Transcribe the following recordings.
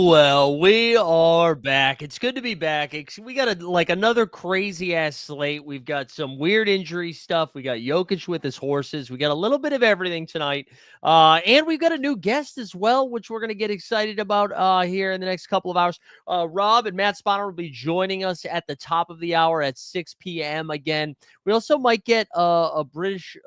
Well, we are back. It's good to be back. We got another crazy ass slate. We've got some weird injury stuff. We got Jokic with his horses. We got a little bit of everything tonight. And we've got a new guest as well, which we're going to get excited about here in the next couple of hours. Rob and Matt Sponhour will be joining us at the top of the hour at 6 p.m. again. We also might get a British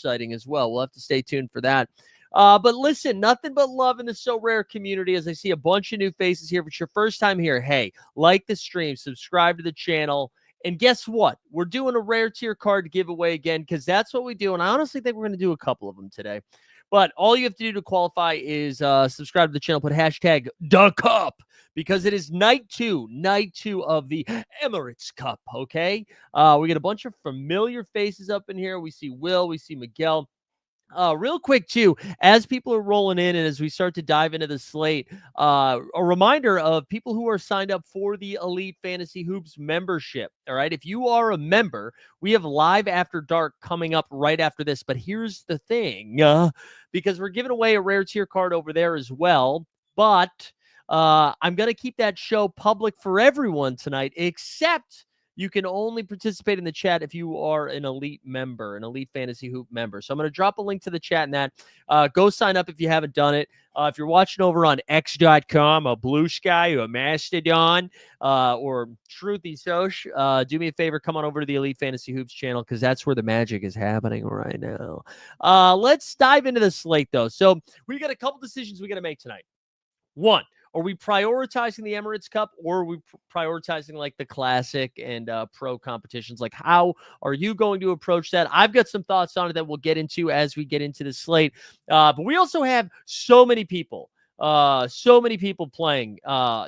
sighting as well. We'll have to stay tuned for that. But listen, nothing but love in the Sorare community as I see a bunch of new faces here. If it's your first time here, hey, like the stream, subscribe to the channel. And guess what? We're doing a rare tier card giveaway again because that's what we do. And I honestly think we're going to do a couple of them today. But all you have to do to qualify is subscribe to the channel, put hashtag #DaCup because it is night two of the Emirates Cup, okay? We get a bunch of familiar faces up in here. We see Will, we see Miguel. Real quick, too, as people are rolling in and as we start to dive into the slate, a reminder of people who are signed up for the Elite Fantasy Hoops membership. All right. If you are a member, we have Live After Dark coming up right after this. But here's the thing, because we're giving away a rare tier card over there as well. But I'm going to keep that show public for everyone tonight, except you can only participate in the chat if you are an Elite member, an Elite Fantasy Hoop member. So I'm going to drop a link to the chat in that. Go sign up if you haven't done it. If you're watching over on X.com, a Blue Sky, a Mastodon, or Truthy Soch, do me a favor, come on over to the Elite Fantasy Hoops channel because that's where the magic is happening right now. Let's dive into the slate, though. So we got a couple decisions we got to make tonight. One, are we prioritizing the Emirates Cup or are we prioritizing like the classic and pro competitions? Like, how are you going to approach that? I've got some thoughts on it that we'll get into as we get into the slate. But we also have so many people playing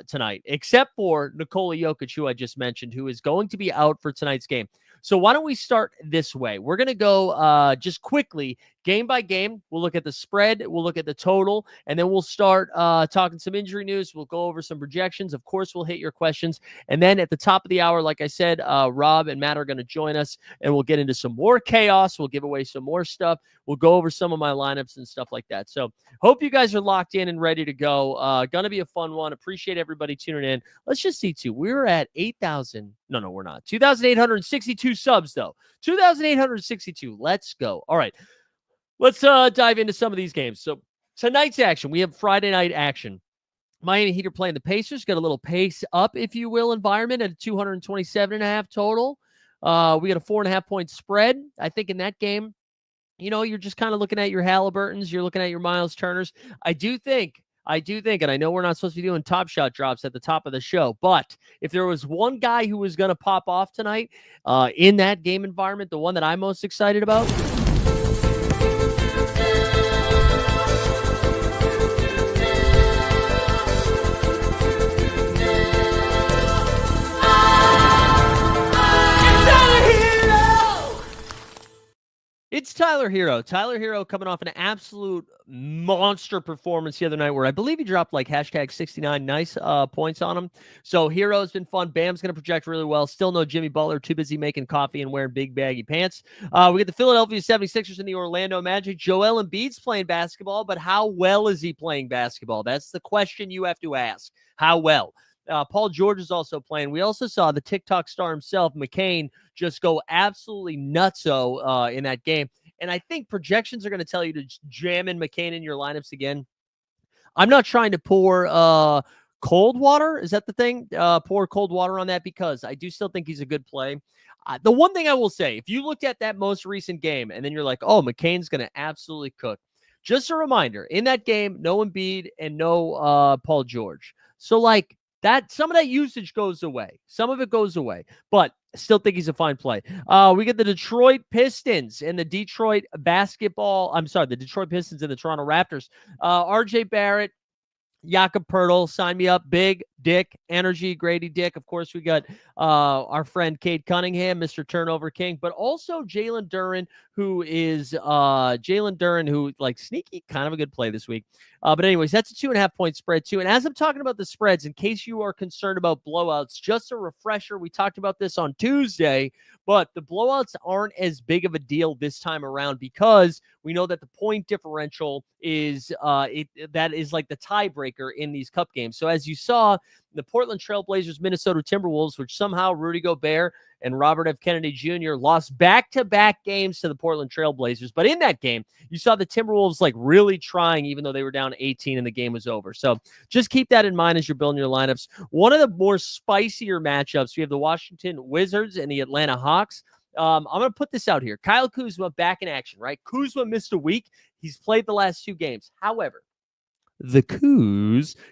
tonight, except for Nikola Jokic, who I just mentioned, who is going to be out for tonight's game. So why don't we start this way? We're going to go just quickly, game by game. We'll look at the spread. We'll look at the total. And then we'll start talking some injury news. We'll go over some projections. Of course, we'll hit your questions. And then at the top of the hour, like I said, Rob and Matt are going to join us. And we'll get into some more chaos. We'll give away some more stuff. We'll go over some of my lineups and stuff like that. So hope you guys are locked in and ready to go. Going to be a fun one. Appreciate everybody tuning in. Let's just see, too. We're at 8,000. No, we're not. 2,862 subs, though. 2,862. Let's go. All right. Let's dive into some of these games. So tonight's action, we have Friday night action. Miami Heat are playing the Pacers. Got a little pace up, if you will, environment at 227.5 total. We got a 4.5-point spread. I think in that game, you know, you're just kind of looking at your Halliburtons. You're looking at your Miles Turners. I do think, and I know we're not supposed to be doing top shot drops at the top of the show, but if there was one guy who was going to pop off tonight in that game environment, the one that I'm most excited about, it's Tyler Hero. Tyler Hero coming off an absolute monster performance the other night where I believe he dropped like hashtag 69 nice points on him. So Hero's been fun. Bam's going to project really well. Still no Jimmy Butler, too busy making coffee and wearing big baggy pants. We get the Philadelphia 76ers and the Orlando Magic. Joel Embiid's playing basketball, but how well is he playing basketball? That's the question you have to ask. How well? Paul George is also playing. We also saw the TikTok star himself, McCain, just go absolutely nutso in that game. And I think projections are going to tell you to jam in McCain in your lineups again. I'm not trying to pour cold water. Is that the thing? Pour cold water on that because I do still think he's a good play. The one thing I will say, if you looked at that most recent game and then you're like, oh, McCain's going to absolutely cook. Just a reminder, in that game, no Embiid and no Paul George. So like, that some of that usage goes away. Some of it goes away, but I still think he's a fine play. We get the Detroit Pistons and the Detroit the Detroit Pistons and the Toronto Raptors. RJ Barrett, Jakob Pertl, sign me up. Big Dick Energy, Grady Dick. Of course, we got our friend Cade Cunningham, Mr. Turnover King, but also Jalen Duren, who like sneaky, kind of a good play this week. But anyways, that's a 2.5 point spread too. And as I'm talking about the spreads, in case you are concerned about blowouts, just a refresher. We talked about this on Tuesday, but the blowouts aren't as big of a deal this time around because we know that the point differential is that is like the tiebreaker in these cup games. So as you saw, the Portland Trailblazers, Minnesota Timberwolves, which somehow Rudy Gobert and Robert F. Kennedy Jr. lost back-to-back games to the Portland Trailblazers. But in that game, you saw the Timberwolves like really trying, even though they were down 18 and the game was over. So just keep that in mind as you're building your lineups. One of the more spicier matchups, we have the Washington Wizards and the Atlanta Hawks. I'm going to put this out here. Kyle Kuzma back in action, right? Kuzma missed a week. He's played the last 2 games. However,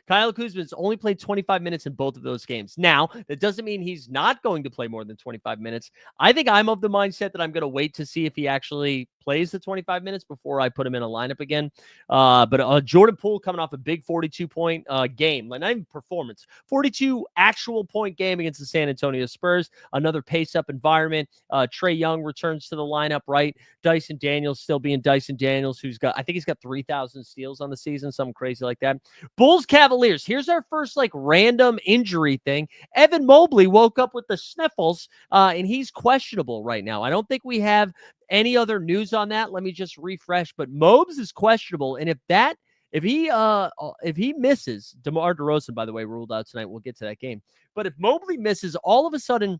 Kyle Kuzma's only played 25 minutes in both of those games. Now, that doesn't mean he's not going to play more than 25 minutes. I think I'm of the mindset that I'm going to wait to see if he actually plays the 25 minutes before I put him in a lineup again. But Jordan Poole coming off a big 42-point game, like not even performance, 42 actual point game against the San Antonio Spurs. Another pace-up environment. Trae Young returns to the lineup, right? Dyson Daniels still being Dyson Daniels, I think he's got 3,000 steals on the season, something crazy like that. Bulls Cavaliers. Here's our first like random injury thing. Evan Mobley woke up with the sniffles, and he's questionable right now. I don't think we have any other news on that. Let me just refresh. But Mobes is questionable, and if he misses, DeMar DeRozan, by the way, ruled out tonight. We'll get to that game. But if Mobley misses, all of a sudden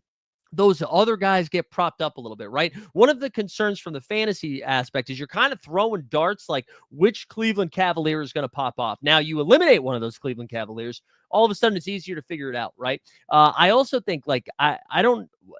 those other guys get propped up a little bit, right? One of the concerns from the fantasy aspect is you're kind of throwing darts like which Cleveland Cavalier is going to pop off. Now you eliminate one of those Cleveland Cavaliers, all of a sudden it's easier to figure it out, right? I also think like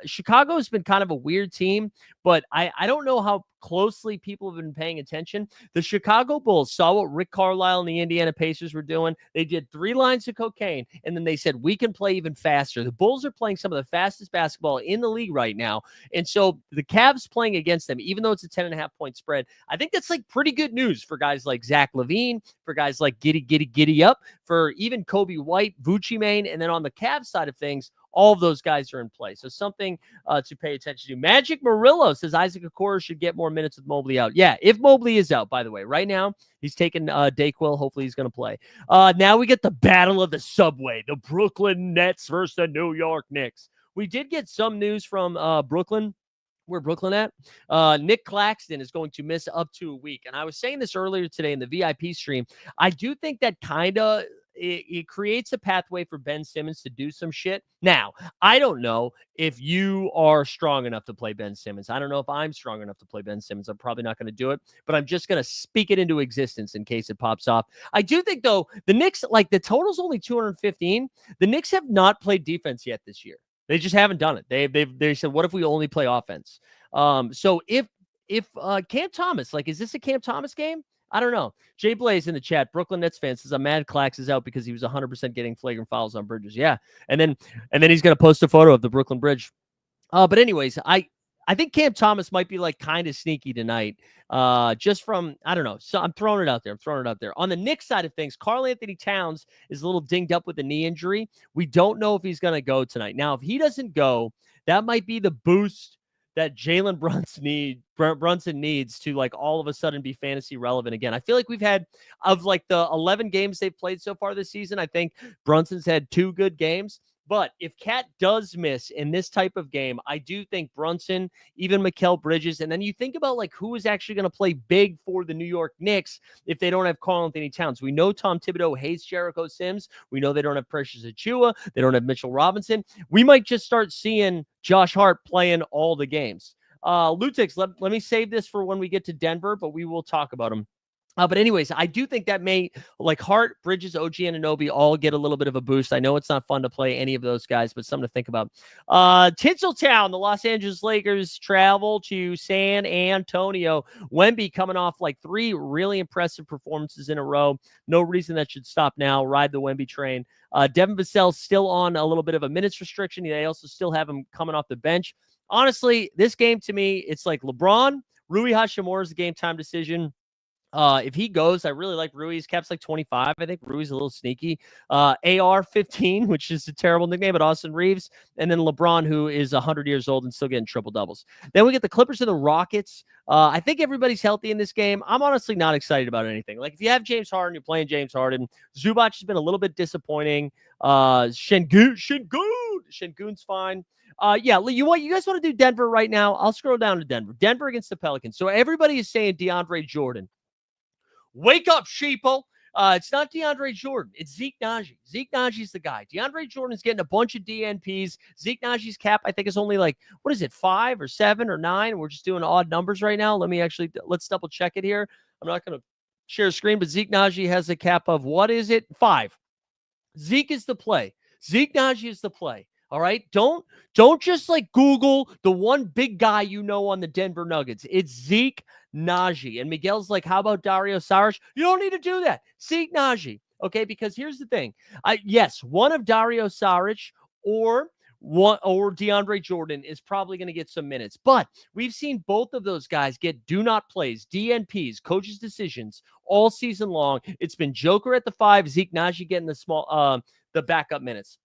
Chicago has been kind of a weird team, but I don't know how closely people have been paying attention. The Chicago Bulls saw what Rick Carlisle and the Indiana Pacers were doing. They did 3 lines of cocaine, and then they said, we can play even faster. The Bulls are playing some of the fastest basketball in the league right now. And so the Cavs playing against them, even though it's a 10.5 point spread, I think that's like pretty good news for guys like Zach LaVine, for guys like Giddy Up, for even Kobe White, Vucci Mane. And then on the Cavs side of things, all of those guys are in play. So something to pay attention to. Magic Murillo says Isaac Okoro should get more minutes with Mobley out. Yeah, if Mobley is out, by the way. Right now, he's taking Dayquil. Hopefully he's going to play. Now we get the battle of the subway. The Brooklyn Nets versus the New York Knicks. We did get some news from Brooklyn. Where Brooklyn at? Nick Claxton is going to miss up to a week. And I was saying this earlier today in the VIP stream. I do think that kind of it creates a pathway for Ben Simmons to do some shit. Now, I don't know if you are strong enough to play Ben Simmons. I don't know if I'm strong enough to play Ben Simmons. I'm probably not going to do it, but I'm just going to speak it into existence in case it pops off. I do think, though, the Knicks, like the total's only 215. The Knicks have not played defense yet this year. They just haven't done it. They said, what if we only play offense? So if Cam Thomas, like, is this a Cam Thomas game? I don't know. Jay Blaze in the chat, Brooklyn Nets fan, says I'm mad Clax is out because he was 100% getting flagrant fouls on Bridges. Yeah, and then he's gonna post a photo of the Brooklyn Bridge. But anyways, I think Cam Thomas might be like kind of sneaky tonight. Just from I don't know. So I'm throwing it out there. On the Knicks side of things, Karl Anthony Towns is a little dinged up with a knee injury. We don't know if he's gonna go tonight. Now, if he doesn't go, that might be the boost that Jalen Brunson needs to like all of a sudden be fantasy relevant again. I feel like we've had of like the 11 games they've played so far this season, I think Brunson's had 2 good games. But if Cat does miss in this type of game, I do think Brunson, even Mikal Bridges, and then you think about like who is actually going to play big for the New York Knicks if they don't have Karl-Anthony Towns. We know Tom Thibodeau hates Jericho Sims. We know they don't have Precious Achiuwa. They don't have Mitchell Robinson. We might just start seeing Josh Hart playing all the games. Lutix, let me save this for when we get to Denver, but we will talk about him. But anyways, I do think that may, like Hart, Bridges, OG, and Anunoby all get a little bit of a boost. I know it's not fun to play any of those guys, but something to think about. Tinseltown, the Los Angeles Lakers travel to San Antonio. Wemby coming off like 3 really impressive performances in a row. No reason that should stop now. Ride the Wemby train. Devin Vassell still on a little bit of a minutes restriction. They also still have him coming off the bench. Honestly, this game to me, it's like LeBron, Rui Hachimura is a game time decision. If he goes, I really like Rui. His cap's like 25. I think Rui's a little sneaky. AR 15, which is a terrible nickname, but Austin Reeves. And then LeBron, who is 100 years old and still getting triple doubles. Then we get the Clippers and the Rockets. I think everybody's healthy in this game. I'm honestly not excited about anything. Like if you have James Harden, you're playing James Harden. Zubac has been a little bit disappointing. Şengün's fine. Yeah, you guys want to do Denver right now? I'll scroll down to Denver. Denver against the Pelicans. So everybody is saying DeAndre Jordan. Wake up, sheeple. It's not DeAndre Jordan. It's Zeke Nnaji. Zeke Naji's the guy. DeAndre Jordan's getting a bunch of DNPs. Zeke Nnaji's cap, I think, is only like, 5 or 7 or 9? We're just doing odd numbers right now. Let's double check it here. I'm not going to share a screen, but Zeke Nnaji has a cap of, 5. Zeke is the play. Zeke Nnaji is the play. All right. Don't just like Google the one big guy on the Denver Nuggets. It's Zeke Nnaji. And Miguel's like, how about Dario Saric? You don't need to do that. Zeke Nnaji. Okay, because here's the thing. Yes, one of Dario Saric or DeAndre Jordan is probably going to get some minutes. But we've seen both of those guys get do not plays, DNPs, coaches' decisions all season long. It's been Joker at the 5, Zeke Nnaji getting the backup minutes.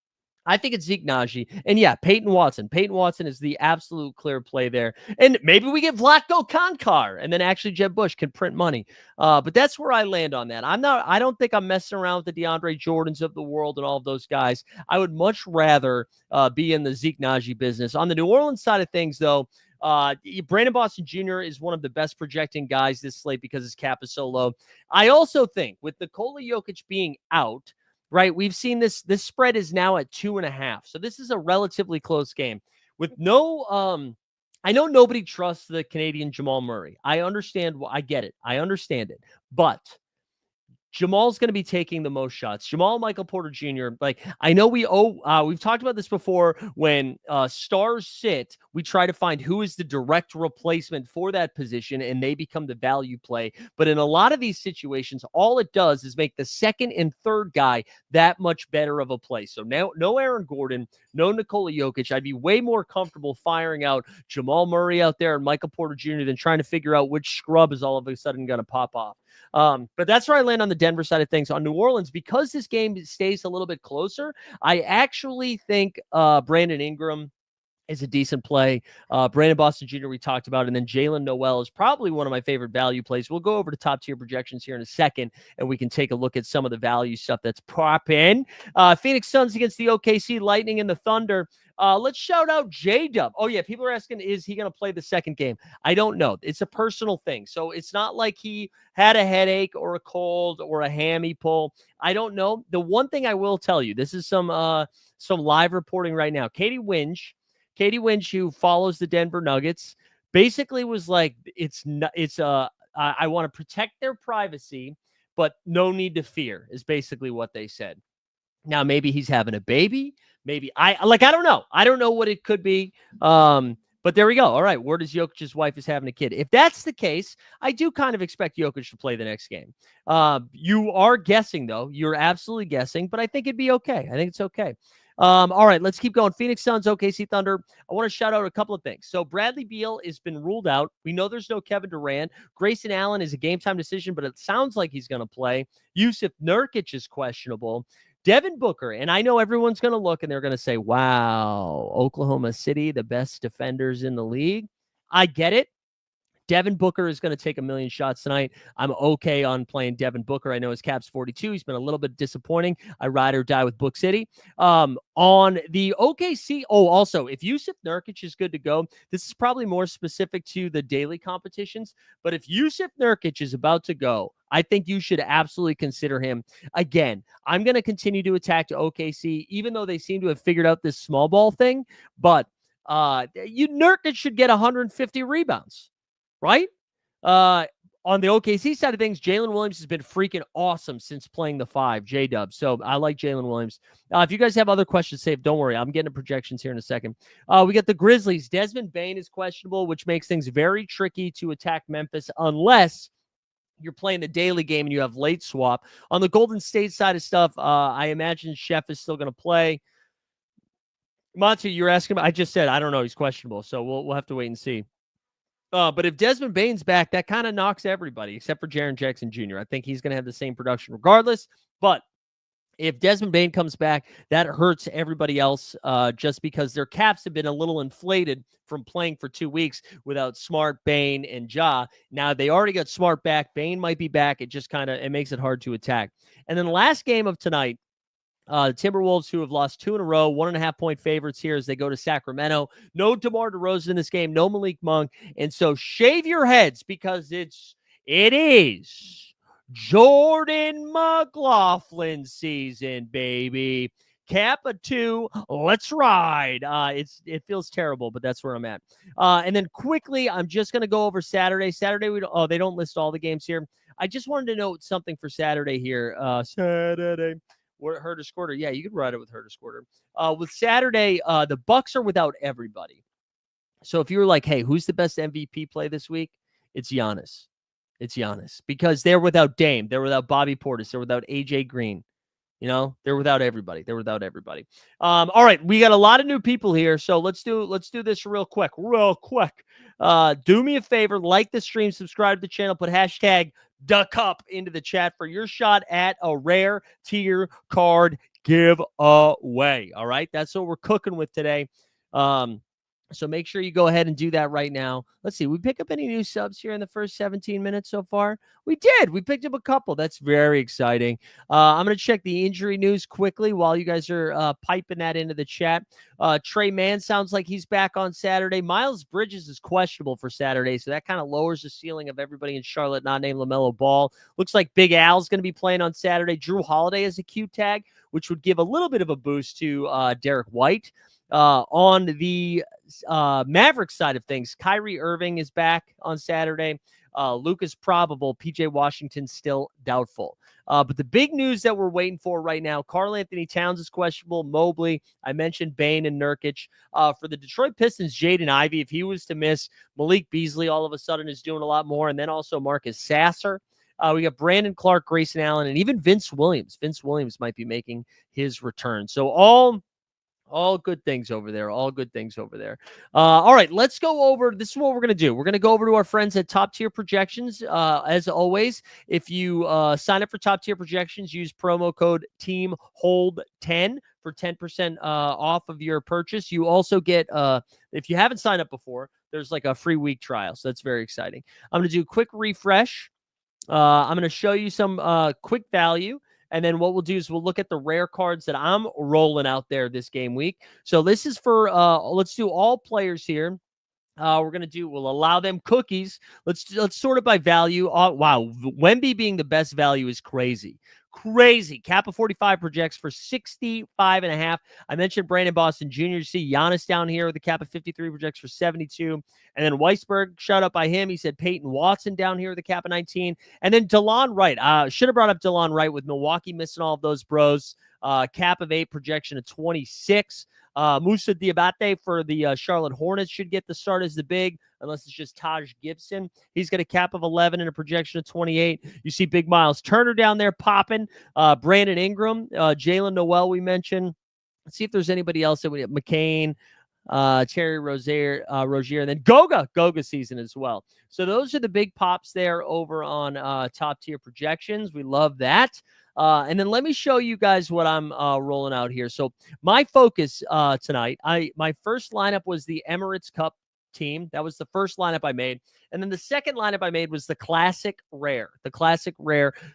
I think it's Zeke Nnaji. And yeah, Peyton Watson. Peyton Watson is the absolute clear play there. And maybe we get Vlatko Konkar, and then actually Jeb Bush can print money. But that's where I land on that. I don't think I'm messing around with the DeAndre Jordans of the world and all of those guys. I would much rather be in the Zeke Nnaji business. On the New Orleans side of things, though, Brandon Boston Jr. is one of the best projecting guys this slate because his cap is so low. I also think with Nikola Jokic being out, right, we've seen this spread is now at 2.5. So this is a relatively close game with no, I know nobody trusts the Canadian Jamal Murray. I understand. I get it. I understand it. But Jamal's going to be taking the most shots. Jamal Michael Porter Jr., like, I know we've talked about this before. When stars sit, we try to find who is the direct replacement for that position, and they become the value play. But in a lot of these situations, all it does is make the second and third guy that much better of a play. So now, no Aaron Gordon, no Nikola Jokic. I'd be way more comfortable firing out Jamal Murray out there and Michael Porter Jr. than trying to figure out which scrub is all of a sudden going to pop off. But that's where I land on the Denver side of things. On New Orleans, because this game stays a little bit closer, I actually think Brandon Ingram is a decent play. Brandon Boston Jr. we talked about, and then Jalen Noel is probably one of my favorite value plays. We'll go over to top tier projections here in a second, and we can take a look at some of the value stuff that's popping. Phoenix Suns against the OKC Lightning and the Thunder. Let's shout out J-Dub. Oh, yeah, people are asking, is he going to play the second game? I don't know. It's a personal thing. So it's not like he had a headache or a cold or a hammy pull. I don't know. The one thing I will tell you, this is some live reporting right now. Katie Winch, who follows the Denver Nuggets, basically was like, I want to protect their privacy, but no need to fear is basically what they said. Now, maybe he's having a baby. Maybe I don't know. I don't know what it could be. But there we go. All right. Word is Jokic's wife is having a kid. If that's the case, I do kind of expect Jokic to play the next game. You are guessing, though. You're absolutely guessing, but I think it'd be okay. I think it's okay. All right, let's keep going. Phoenix Suns, OKC Thunder. I want to shout out a couple of things. So Bradley Beal has been ruled out. We know there's no Kevin Durant. Grayson Allen is a game-time decision, but it sounds like he's going to play. Yusuf Nurkic is questionable. Devin Booker, and I know everyone's going to look and they're going to say, wow, Oklahoma City, the best defenders in the league. I get it. Devin Booker is going to take a million shots tonight. I'm okay on playing Devin Booker. I know his cap's 42. He's been a little bit disappointing. I ride or die with Book City. On the OKC, also, if Yusuf Nurkic is good to go, this is probably more specific to the daily competitions, but if Yusuf Nurkic is about to go, I think you should absolutely consider him. Again, I'm going to continue to attack to OKC, even though they seem to have figured out this small ball thing, but Nurkic should get 150 rebounds. Right? On the OKC side of things, Jalen Williams has been freaking awesome since playing the 5, J-Dub. So I like Jalen Williams. If you guys have other questions saved, don't worry. I'm getting to projections here in a second. We got the Grizzlies. Desmond Bane is questionable, which makes things very tricky to attack Memphis unless you're playing the daily game and you have late swap. On the Golden State side of stuff, I imagine Chef is still going to play. Monty, you're asking about, I just said, I don't know. He's questionable. So we'll have to wait and see. But if Desmond Bane's back, that kind of knocks everybody except for Jaren Jackson Jr. I think he's going to have the same production regardless. But if Desmond Bane comes back, that hurts everybody else just because their caps have been a little inflated from playing for 2 weeks without Smart, Bane, and Ja. Now they already got Smart back. Bane might be back. It just it makes it hard to attack. And then the last game of tonight, the Timberwolves, who have lost 2 in a row, 1.5-point favorites here as they go to Sacramento. No DeMar DeRozan in this game, no Malik Monk. And so shave your heads because it is Jordan McLaughlin season, baby. Kappa 2, let's ride. It feels terrible, but that's where I'm at. And then quickly, I'm just going to go over Saturday. Saturday, they don't list all the games here. I just wanted to note something for Saturday here. Saturday. Herder Squirter. Yeah, you could ride it with Herder Squirter. With Saturday, the Bucks are without everybody. So if you were like, hey, who's the best MVP play this week? It's Giannis. It's Giannis because they're without Dame. They're without Bobby Portis. They're without AJ Green. They're without everybody. All right, we got a lot of new people here, so let's do this real quick. Do me a favor, like the stream, subscribe to the channel, put hashtag #DuckUp into the chat for your shot at a rare tier card giveaway. All right, that's what we're cooking with today. So make sure you go ahead and do that right now. Let's see. We pick up any new subs here in the first 17 minutes so far? We did. We picked up a couple. That's very exciting. I'm going to check the injury news quickly while you guys are piping that into the chat. Trey Mann sounds like he's back on Saturday. Miles Bridges is questionable for Saturday, so that kind of lowers the ceiling of everybody in Charlotte not named LaMelo Ball. Looks like Big Al's going to be playing on Saturday. Drew Holiday has a Q tag, which would give a little bit of a boost to Derek White. On the Mavericks side of things, Kyrie Irving is back on Saturday. Luke is probable. PJ Washington still doubtful. But the big news that we're waiting for right now, Karl Anthony Towns is questionable. Mobley, I mentioned Bane and Nurkic. For the Detroit Pistons, Jaden Ivey, if he was to miss, Malik Beasley all of a sudden is doing a lot more. And then also Marcus Sasser. We got Brandon Clark, Grayson Allen, and even Vince Williams. Vince Williams might be making his return. So all good things over there. All right, let's go over. This is what we're going to do. We're going to go over to our friends at Top Tier Projections. As always, if you sign up for Top Tier Projections, use promo code TEAMHOLD10 for 10% off of your purchase. You also get, if you haven't signed up before, there's like a free week trial. So that's very exciting. I'm going to do a quick refresh. I'm going to show you some quick value. And then what we'll do is we'll look at the rare cards that I'm rolling out there this game week. So this is for, let's do all players here. We'll allow them cookies. Let's sort it by value. Wow. Wemby being the best value is crazy. Kappa 45 projects for 65.5. I mentioned Brandon Boston Jr. You see Giannis down here. The Kappa 53 projects for 72. And then Weisberg, shout out by him. He said Peyton Watson down here with the Kappa 19. And then DeLon Wright. Should have brought up DeLon Wright with Milwaukee missing all of those bros. Cap of 8, projection of 26. Musa Diabate for the Charlotte Hornets should get the start as the big, unless it's just Taj Gibson. He's got a cap of 11 and a projection of 28. You see Big Miles Turner down there popping. Brandon Ingram, Jalen Noel we mentioned. Let's see if there's anybody else that we have. McCain, Terry Rozier, and then Goga season as well. So those are the big pops there over on Top Tier Projections. We love that. And then let me show you guys what I'm rolling out here. So my focus tonight, my first lineup was the Emirates Cup team. That was the first lineup I made. And then the second lineup I made was the classic rare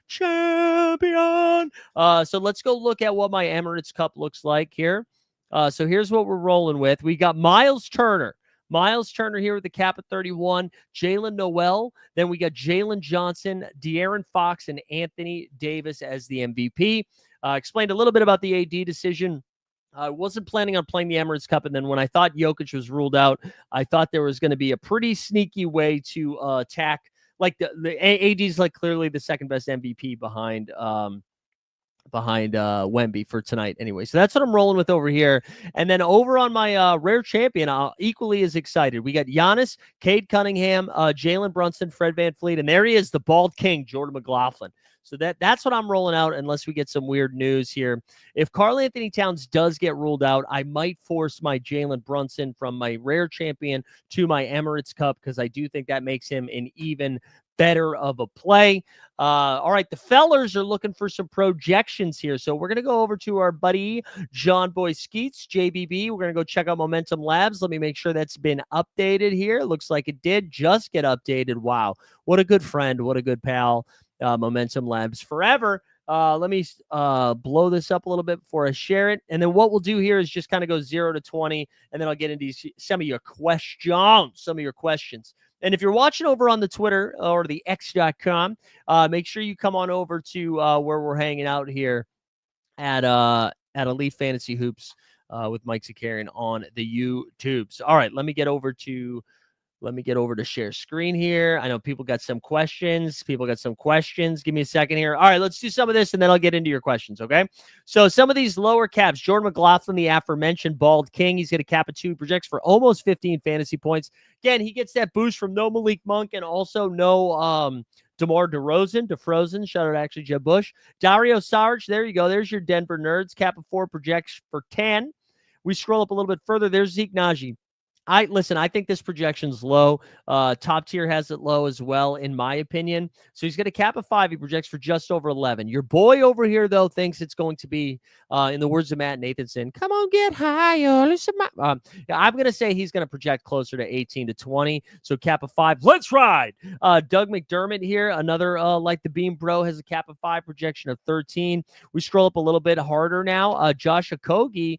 champion. So let's go look at what my Emirates Cup looks like here. So here's what we're rolling with. We got Miles Turner. Miles Turner here with the cap at 31. Jalen Noel. Then we got Jalen Johnson, De'Aaron Fox, and Anthony Davis as the MVP. Explained a little bit about the AD decision. I wasn't planning on playing the Emirates Cup, and then when I thought Jokic was ruled out, I thought there was going to be a pretty sneaky way to attack. Like the AD's like clearly the second best MVP behind Wemby for tonight anyway. So that's what I'm rolling with over here. And then over on my rare champion, equally as excited. We got Giannis, Cade Cunningham, Jalen Brunson, Fred VanVleet, and there he is, the bald king, Jordan McLaughlin. So that's what I'm rolling out unless we get some weird news here. If Karl Anthony Towns does get ruled out, I might force my Jalen Brunson from my rare champion to my Emirates Cup because I do think that makes him an even better of a play. All right, the fellers are looking for some projections here. So we're going to go over to our buddy John Boy Skeets, JBB. We're going to go check out Momentum Labs. Let me make sure that's been updated here. Looks like it did just get updated. Wow, what a good friend. What a good pal. Momentum Labs forever. Let me blow this up a little bit before I share it. And then what we'll do here is just kind of go 0 to 20, and then I'll get into some of your questions. And if you're watching over on the Twitter or the X.com, make sure you come on over to where we're hanging out here at Elite Fantasy Hoops with Mike Zakarian on the YouTubes. All right, let me get over to share screen here. I know people got some questions. Give me a second here. All right, let's do some of this, and then I'll get into your questions, okay? So some of these lower caps, Jordan McLaughlin, the aforementioned bald king, he's got a cap of 2, projects for almost 15 fantasy points. Again, he gets that boost from no Malik Monk and also no DeMar DeRozan, shout out actually Jeb Bush. Dario Saric, there you go. There's your Denver Nerds. Cap of 4, projects for 10. We scroll up a little bit further. There's Zeke Naji. I think this projection's low. Top tier has it low as well, in my opinion. So he's got a cap of 5. He projects for just over 11. Your boy over here, though, thinks it's going to be, in the words of Matt Nathanson, come on, get higher. Listen, I'm going to say he's going to project closer to 18 to 20. So cap of 5. Let's ride. Doug McDermott here, another like the Beam Bro, has a cap of 5, projection of 13. We scroll up a little bit harder now. Josh Okogie.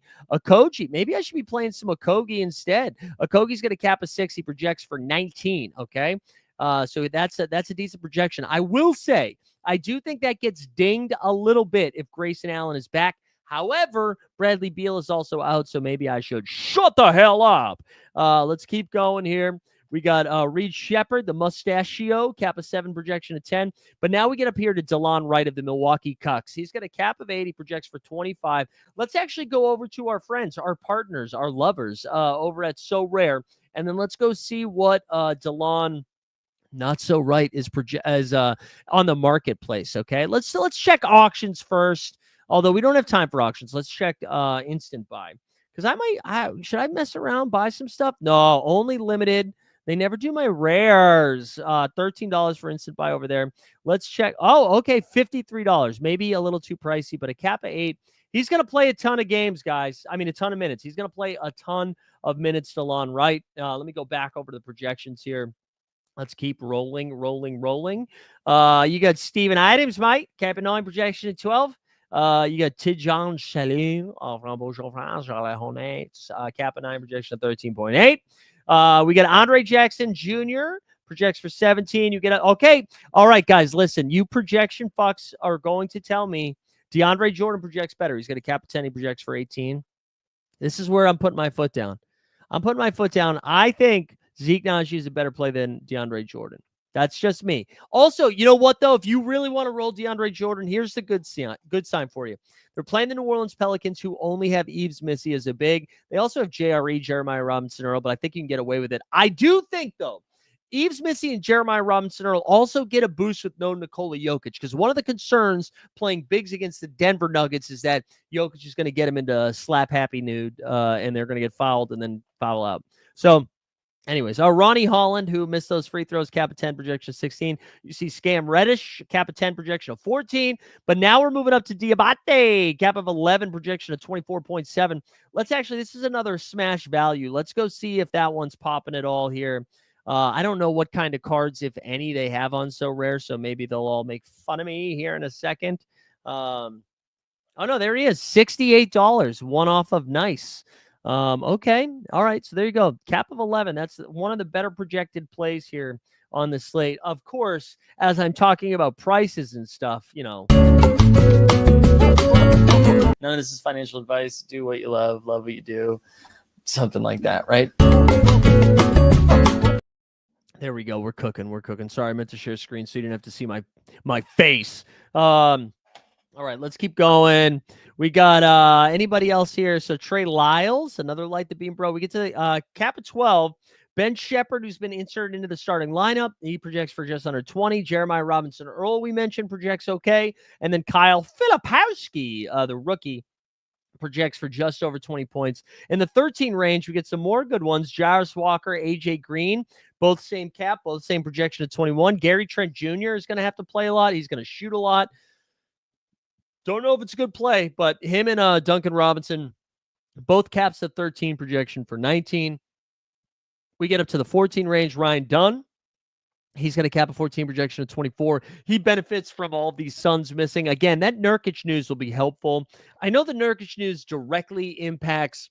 Maybe I should be playing some Okogie instead. Okogie's got a cap of 6. He projects for 19. Okay. So that's a decent projection. I will say, I do think that gets dinged a little bit if Grayson Allen is back. However, Bradley Beal is also out, so maybe I should shut the hell up. Let's keep going here. We got Reed Shepard, the mustachio, cap of 7, projection of 10. But now we get up here to DeLon Wright of the Milwaukee Cucks. He's got a cap of 8. He projects for 25. Let's actually go over to our friends, our partners, our lovers over at Sorare. And then let's go see what DeLon Not So Right is on the marketplace, okay? Let's check auctions first. Although we don't have time for auctions. Let's check instant buy. Because should I mess around, buy some stuff? No, only limited. They never do my rares. $13 for instant buy over there. Let's check. Oh, okay, $53. Maybe a little too pricey, but a cap of 8. He's going to play a ton of games, guys. I mean, a ton of minutes. He's going to play a ton of minutes, DeLon Wright. Let me go back over to the projections here. Let's keep rolling. You got Steven Adams, mate. Cap of 9, projection of 12. You got Tidjane Chalou from Beaujolais, Hornets, cap of 9, projection of 13.8. We got Andre Jackson Jr., projects for 17. You get okay. All right, guys, listen. You projection fucks are going to tell me DeAndre Jordan projects better. He's got a cap of 10. He projects for 18. This is where I'm putting my foot down. I think Zeke Naji is a better play than DeAndre Jordan. That's just me. Also, you know what, though? If you really want to roll DeAndre Jordan, here's the good sign for you. They're playing the New Orleans Pelicans, who only have Yves Missy as a big. They also have JRE, Jeremiah Robinson-Earl, but I think you can get away with it. I do think, though, Yves Missy and Jeremiah Robinson-Earl also get a boost with no Nikola Jokic, because one of the concerns playing bigs against the Denver Nuggets is that Jokic is going to get him into slap happy nude, and they're going to get fouled and then foul out. So Anyways, Ronnie Holland, who missed those free throws, cap of 10, projection of 16. You see Scam Reddish, cap of 10, projection of 14. But now we're moving up to Diabate, cap of 11, projection of 24.7. This is another smash value. Let's go see if that one's popping at all here. I don't know what kind of cards, if any, they have on So Rare, so maybe they'll all make fun of me here in a second. Oh, no, there he is, $68, one off of Nice. Okay. All right. So there you go. Cap of 11. That's one of the better projected plays here on the slate. Of course, as I'm talking about prices and stuff, none of this is financial advice. Do what you love what you do. Something like that, right? There we go. We're cooking. Sorry, I meant to share screen so you didn't have to see my face. All right, let's keep going. We got anybody else here? So Trey Lyles, another light the beam bro. We get to the cap of 12. Ben Shepherd, who's been inserted into the starting lineup, he projects for just under 20. Jeremiah Robinson Earl, we mentioned, projects okay. And then Kyle Filipowski, the rookie, projects for just over 20 points. In the 13 range, we get some more good ones. Jairus Walker, AJ Green, both same cap, both same projection of 21. Gary Trent Jr. is going to have to play a lot. He's going to shoot a lot. Don't know if it's a good play, but him and Duncan Robinson, both caps at 13, projection for 19. We get up to the 14 range. Ryan Dunn, he's going to cap a 14, projection of 24. He benefits from all these Suns missing. Again, that Nurkic news will be helpful. I know the Nurkic news directly impacts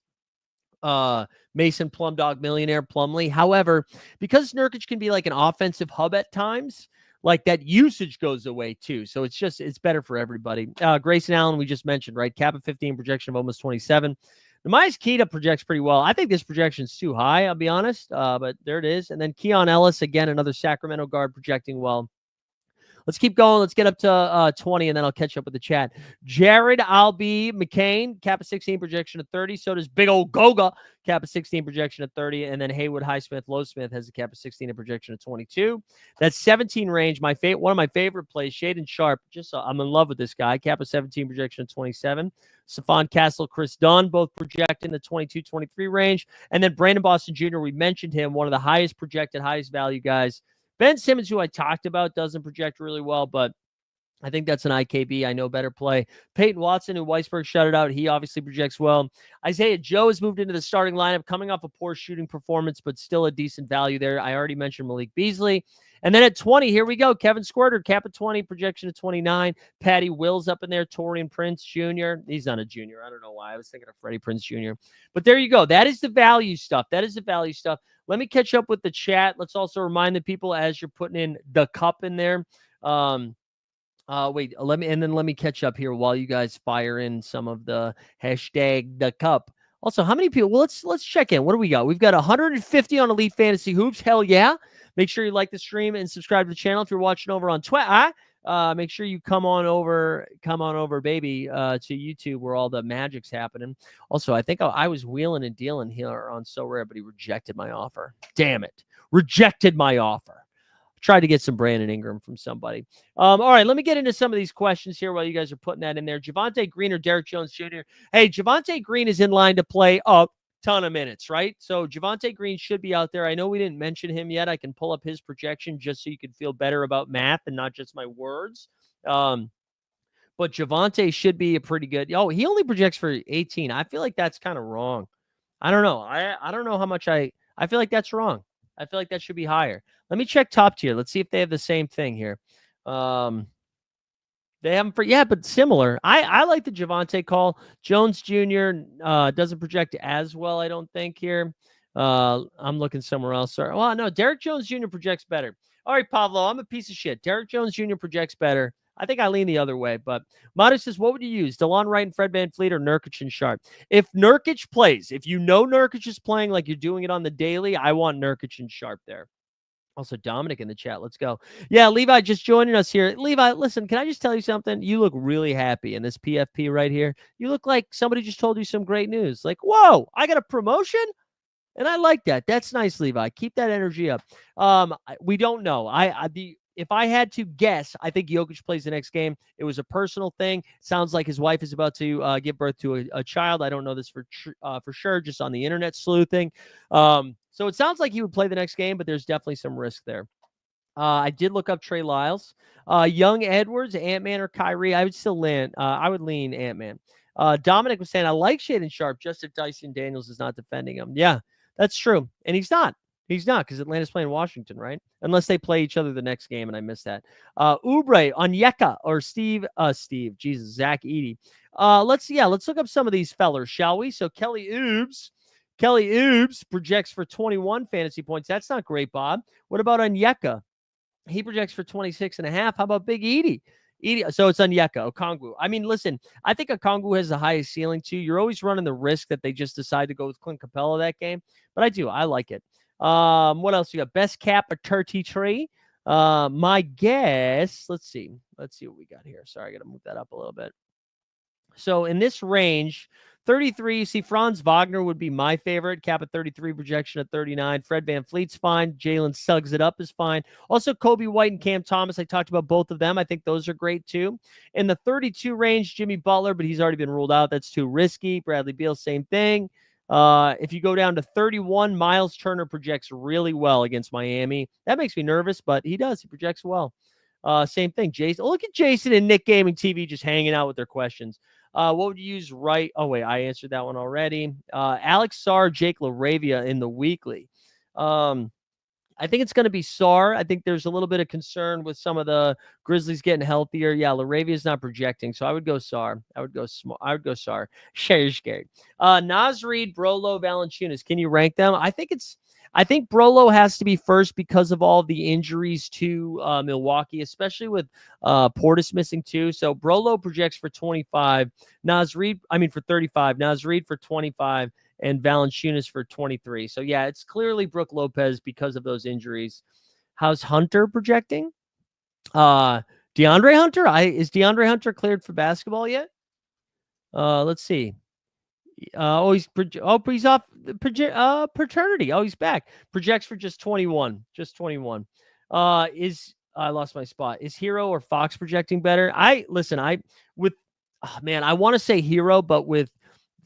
Mason Plumdog Millionaire Plumlee. However, because Nurkic can be like an offensive hub at times, like that usage goes away too. So it's better for everybody. Grayson Allen, we just mentioned, right? Cap of 15, projection of almost 27. Namias Keita projects pretty well. I think this projection's too high, I'll be honest. But there it is. And then Keon Ellis, again, another Sacramento guard projecting well. Let's keep going. Let's get up to 20, and then I'll catch up with the chat. Jared Albee McCain, cap of 16, projection of 30. So does big old Goga, cap of 16, projection of 30. And then Haywood Highsmith Lowsmith has a cap of 16, a projection of 22. That's 17 range. One of my favorite plays, Shaden Sharp. I'm in love with this guy. Cap of 17, projection of 27. Stephon Castle, Chris Dunn, both project in the 22-23 range. And then Brandon Boston Jr., we mentioned him, one of the highest projected, highest value guys. Ben Simmons, who I talked about, doesn't project really well, but I think that's an IKB. I know better play. Peyton Watson, who Weisberg shouted out, he obviously projects well. Isaiah Joe has moved into the starting lineup, coming off a poor shooting performance, but still a decent value there. I already mentioned Malik Beasley. And then at 20, here we go. Kevin Squirter, cap of 20, projection of 29. Patty Wills up in there. Torian Prince Jr. He's not a junior. I don't know why. I was thinking of Freddie Prince Jr. But there you go. That is the value stuff. Let me catch up with the chat. Let's also remind the people as you're putting in the cup in there. Let me catch up here while you guys fire in some of the hashtag the cup. Also, how many people? Well, let's check in. What do we got? We've got 150 on Elite Fantasy Hoops. Hell yeah. Make sure you like the stream and subscribe to the channel. If you're watching over on Twitter, make sure you come on over, baby, to YouTube where all the magic's happening. Also, I think I was wheeling and dealing here on So Rare, but he rejected my offer. Damn it. Rejected my offer. Tried to get some Brandon Ingram from somebody. All right, let me get into some of these questions here while you guys are putting that in there. Javonte Green or Derrick Jones Jr.? Hey, Javonte Green is in line to play a ton of minutes, right? So Javonte Green should be out there. I know we didn't mention him yet. I can pull up his projection just so you can feel better about math and not just my words. But Javonte should be a pretty good. Oh, he only projects for 18. I feel like that's kind of wrong. I don't know. I don't know how much I feel like that's wrong. I feel like that should be higher. Let me check top tier. Let's see if they have the same thing here. They haven't but similar. I like the Javonte call. Jones Jr. Doesn't project as well, I don't think here. I'm looking somewhere else. Sorry. Well, no, Derrick Jones Jr. projects better. All right, Pablo, I'm a piece of shit. Derrick Jones Jr. projects better. I think I lean the other way, but Modest says, what would you use? DeLon Wright and Fred VanVleet or Nurkic and Sharp? If Nurkic plays, if you know Nurkic is playing like you're doing it on the daily, I want Nurkic and Sharp there. Also, Dominic in the chat. Let's go. Yeah, Levi just joining us here. Levi, listen, can I just tell you something? You look really happy in this PFP right here. You look like somebody just told you some great news. Like, whoa, I got a promotion? And I like that. That's nice, Levi. Keep that energy up. We don't know. if I had to guess, I think Jokic plays the next game. It was a personal thing. Sounds like his wife is about to give birth to a child. I don't know this for sure, just on the internet sleuthing. So it sounds like he would play the next game, but there's definitely some risk there. I did look up Trey Lyles. Young Edwards, Ant-Man, or Kyrie. I would lean Ant-Man. Dominic was saying, I like Shaedon Sharpe just if Dyson Daniels is not defending him. Yeah, that's true. And he's not. He's not, because Atlanta's playing Washington, right? Unless they play each other the next game, and I missed that. Oubre, Onyeka, or Zach Edey. Let's look up some of these fellers, shall we? So Kelly Oubs projects for 21 fantasy points. That's not great, Bob. What about Onyeka? He projects for 26.5. How about Big Edie? So it's Onyeka, Okongwu. I mean, listen, I think Okongwu has the highest ceiling too. You're always running the risk that they just decide to go with Clint Capella that game, but I like it. What else you got? Best cap a 33. My guess, let's see what we got here. Sorry, I got to move that up a little bit. So in this range, 33, see, Franz Wagner would be my favorite. Cap at 33, projection at 39. Fred VanVleet's fine. Jalen Suggs it up is fine. Also, Kobe White and Cam Thomas. I talked about both of them. I think those are great too. In the 32 range, Jimmy Butler, but he's already been ruled out. That's too risky. Bradley Beal, same thing. If you go down to 31, Miles Turner projects really well against Miami. That makes me nervous, but he does. He projects well. Same thing. Jason. Oh, look at Jason and Nick Gaming TV just hanging out with their questions. What would you use right? Oh, wait, I answered that one already. Alex Sarr, Jake LaRavia in the weekly. I think it's going to be Sarr. I think there's a little bit of concern with some of the Grizzlies getting healthier. Yeah, LaRavia is not projecting, so I would go Sarr. I would go Sarr. Scared. Naz Reid, Brolo, Valanciunas. Can you rank them? I think Brolo has to be first because of all the injuries to Milwaukee, especially with Portis missing too. So Brolo projects for 25. For 35. Naz Reid for 25. And Valanciunas for 23. So, yeah, it's clearly Brook Lopez because of those injuries. How's Hunter projecting? DeAndre Hunter? Is DeAndre Hunter cleared for basketball yet? Let's see. He's off paternity. Oh, he's back. Projects for just 21. Just 21. I lost my spot. Is Hero or Fox projecting better? I want to say Hero, but with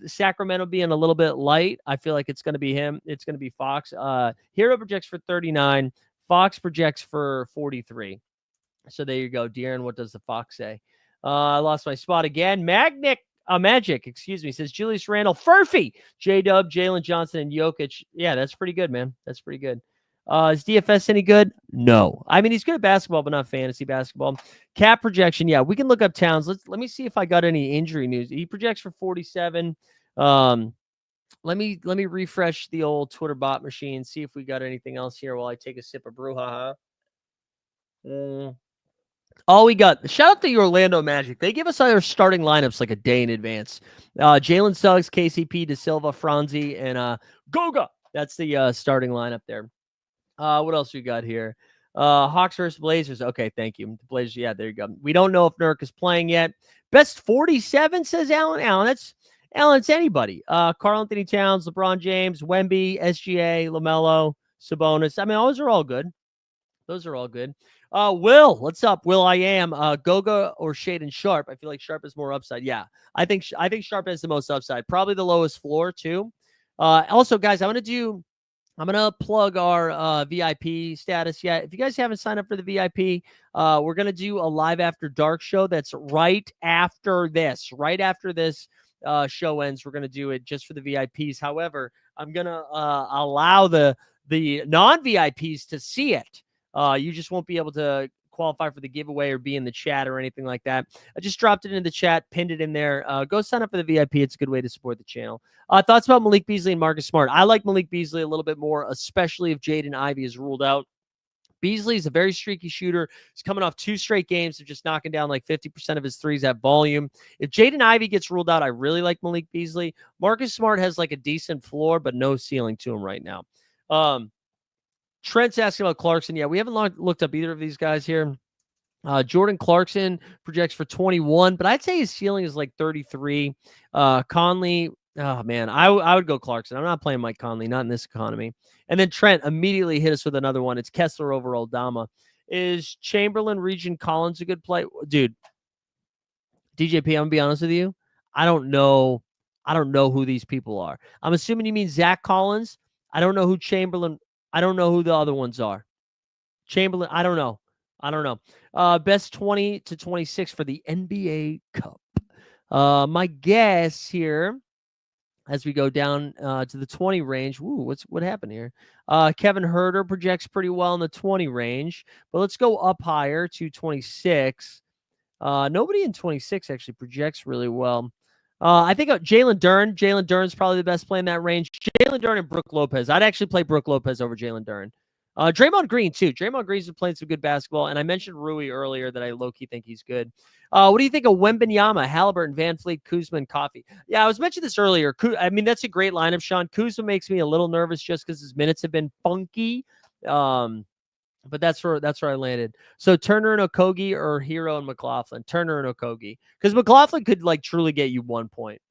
Sacramento being a little bit light, I feel like it's going to be him. It's going to be Fox. Hero projects for 39. Fox projects for 43. So there you go. De'Aaron, what does the Fox say? I lost my spot again. Magic, says Julius Randle, Furphy, J-Dub, Jalen Johnson, and Jokic. Yeah, that's pretty good, man. That's pretty good. Is DFS any good? No. I mean, he's good at basketball, but not fantasy basketball. Cap projection, yeah, we can look up Towns. Let me see if I got any injury news. He projects for 47. Let me refresh the old Twitter bot machine, see if we got anything else here while I take a sip of brouhaha. All we got, shout out to the Orlando Magic. They give us our starting lineups like a day in advance. Jalen Suggs, KCP, De Silva, Franzi, and Goga. That's the starting lineup there. What else we got here? Hawks versus Blazers. Okay, thank you. The Blazers, yeah, there you go. We don't know if Nurk is playing yet. Best 47, says Alan. It's anybody. Karl Anthony Towns, LeBron James, Wemby, SGA, LaMelo, Sabonis. I mean, those are all good. Will, what's up? Will, I am. Goga or Shaedon Sharpe? I feel like Sharpe has more upside. Yeah, I think Sharpe has the most upside. Probably the lowest floor too. Also, guys, I'm gonna plug our VIP status. Yeah, if you guys haven't signed up for the VIP, we're gonna do a live after dark show. That's right after this. Right after this show ends, we're gonna do it just for the VIPs. However, I'm gonna allow the non-VIPs to see it. You just won't be able to qualify for the giveaway or be in the chat or anything like that. I just dropped it in the chat, pinned it in there. Go sign up for the VIP. It's a good way to support the channel. Thoughts about Malik Beasley and Marcus Smart? I like Malik Beasley a little bit more, especially if Jaden Ivey is ruled out. Beasley is a very streaky shooter. He's coming off 2 straight games of just knocking down like 50% of his threes at volume. If Jaden Ivey gets ruled out, I really like Malik Beasley. Marcus Smart has like a decent floor, but no ceiling to him right now. Trent's asking about Clarkson. Yeah, we haven't looked up either of these guys here. Jordan Clarkson projects for 21, but I'd say his ceiling is like 33. Conley, oh man, I would go Clarkson. I'm not playing Mike Conley, not in this economy. And then Trent immediately hit us with another one. It's Kessler over Aldama. Is Chamberlain, Region Collins a good play? Dude, DJP, I'm gonna be honest with you. I don't know. I don't know who these people are. I'm assuming you mean Zach Collins. I don't know who Chamberlain. I don't know who the other ones are. Chamberlain. I don't know. I don't know. Best 20 to 26 for the NBA Cup. My guess here, as we go down to the 20 range. Ooh, what happened here? Kevin Huerter projects pretty well in the 20 range, but let's go up higher to 26. Nobody in 26 actually projects really well. I think Jalen Duren. Jalen Duren's probably the best play in that range. Jalen Duren and Brook Lopez. I'd actually play Brook Lopez over Jalen Duren. Draymond Green, too. Draymond Green's been playing some good basketball, and I mentioned Rui earlier that I low-key think he's good. What do you think of Wembanyama, Halliburton, Van Fleet, Kuzma, and Coffee? Yeah, I was mentioning this earlier. I mean, that's a great lineup, Sean. Kuzma makes me a little nervous just because his minutes have been funky. But that's where I landed. So Turner and Okogie or Hero and McLaughlin. Turner and Okogie. Because McLaughlin could truly get you 1 point.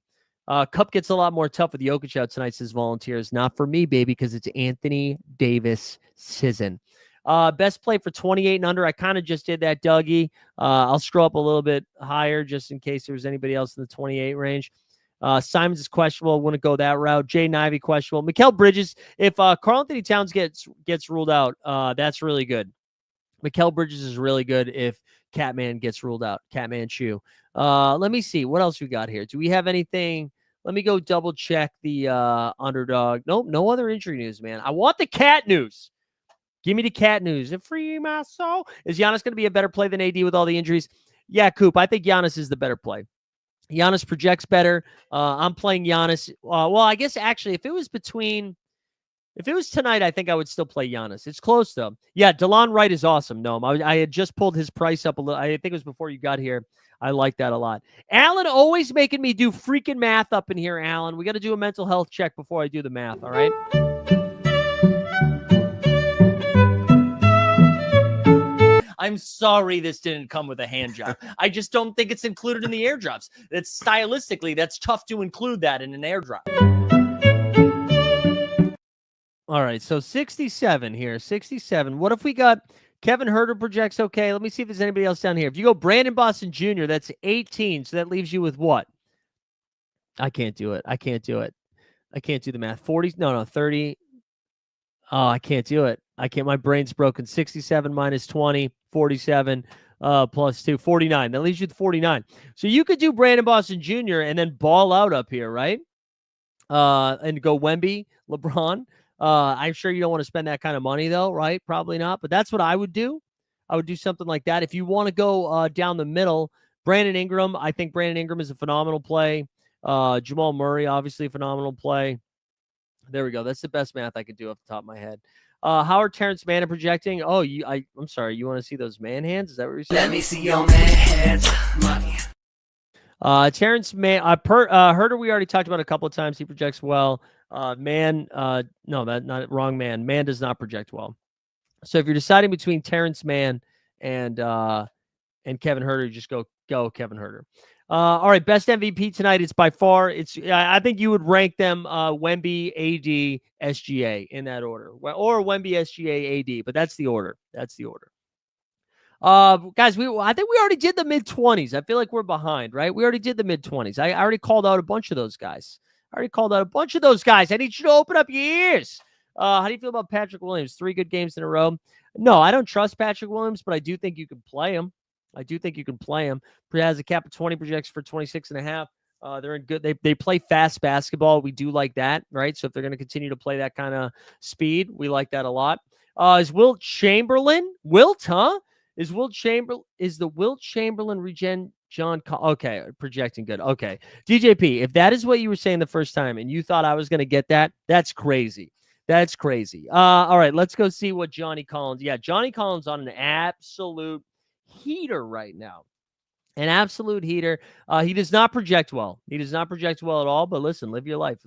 Cup gets a lot more tough with Jokic out tonight, says Volunteers. Not for me, baby, because it's Anthony Davis season. Best play for 28 and under. I kind of just did that, Dougie. I'll scroll up a little bit higher just in case there was anybody else in the 28 range. Simons is questionable. Wouldn't go that route. Jay Nivey questionable. Mikal Bridges. If Karl Anthony Towns gets ruled out, that's really good. Mikal Bridges is really good if Catman gets ruled out. Catman Chew. Let me see. What else we got here? Do we have anything? Let me go double check the underdog. Nope, no other injury news, man. I want the cat news. Give me the cat news. And free my soul. Is Giannis going to be a better play than AD with all the injuries? Yeah, Coop. I think Giannis is the better play. Giannis projects better. I'm playing Giannis. Well, I guess actually, if it was tonight, I think I would still play Giannis. It's close, though. Yeah, DeLon Wright is awesome. No, I had just pulled his price up a little. I think it was before you got here. I like that a lot. Alan always making me do freaking math up in here, Alan. We got to do a mental health check before I do the math, all right? I'm sorry this didn't come with a hand job. I just don't think it's included in the airdrops. That's stylistically, that's tough to include that in an airdrop. All right, so 67 here. 67. What if we got Kevin Huerter projects okay? Let me see if there's anybody else down here. If you go Brandon Boston Jr., that's 18. So that leaves you with what? I can't do it. I can't do the math. 40. No, 30. Oh, I can't do it. I can't. My brain's broken. 67 minus 20, 47 plus 2, 49. That leaves you with 49. So you could do Brandon Boston Jr. and then ball out up here, right? And go Wemby, LeBron. I'm sure you don't want to spend that kind of money, though, right? Probably not. But that's what I would do. I would do something like that. If you want to go down the middle, Brandon Ingram. I think Brandon Ingram is a phenomenal play. Jamal Murray, obviously a phenomenal play. There we go. That's the best math I could do off the top of my head. How are Terrence Mann projecting? Oh, I'm sorry. You want to see those man hands? Is that what you're saying? Let me see your man hands. Money. Terrence Mann, Herder, we already talked about a couple of times. He projects well. Man, no, that not wrong. Man does not project well. So if you're deciding between Terrence Mann and Kevin Huerter, you just go Kevin Huerter. All right, best MVP tonight. It's by far. I think you would rank them Wemby, AD, SGA in that order, or Wemby, SGA, AD. But that's the order. Guys, I think we already did the mid-20s. I feel like we're behind, right? We already did the mid-20s. I already called out a bunch of those guys. I need you to open up your ears. How do you feel about Patrick Williams? 3 good games in a row. No, I don't trust Patrick Williams, but I do think you can play him. He has a cap of 20, projects for 26.5. They're in good. They play fast basketball. We do like that, right? So if they're going to continue to play that kind of speed, we like that a lot. Is Wilt Chamberlain? Is the Wilt Chamberlain regen John? Okay, projecting good. Okay, DJP. If that is what you were saying the first time, and you thought I was going to get that, that's crazy. All right, let's go see what Johnny Collins. Yeah, Johnny Collins on an absolute heater right now. An absolute heater. He does not project well. At all. But listen, live your life.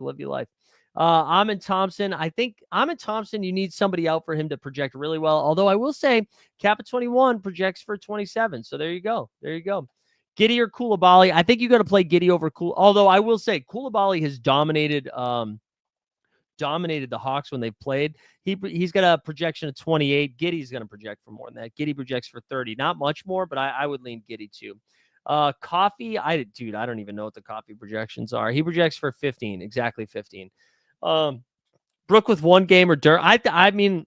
Amin Thompson. I think Amin Thompson, you need somebody out for him to project really well. Although I will say, cap at 21 projects for 27. So there you go. Giddey or Koulibaly. I think you got to play Giddey over Although I will say, Koulibaly has dominated dominated the Hawks when they've played. He's got a projection of 28. Giddey's going to project for more than that. Giddey projects for 30. Not much more, but I would lean Giddey too. Coffee, I don't even know what the Coffee projections are. He projects for 15, exactly 15. Brook with one game or Dirk. I mean,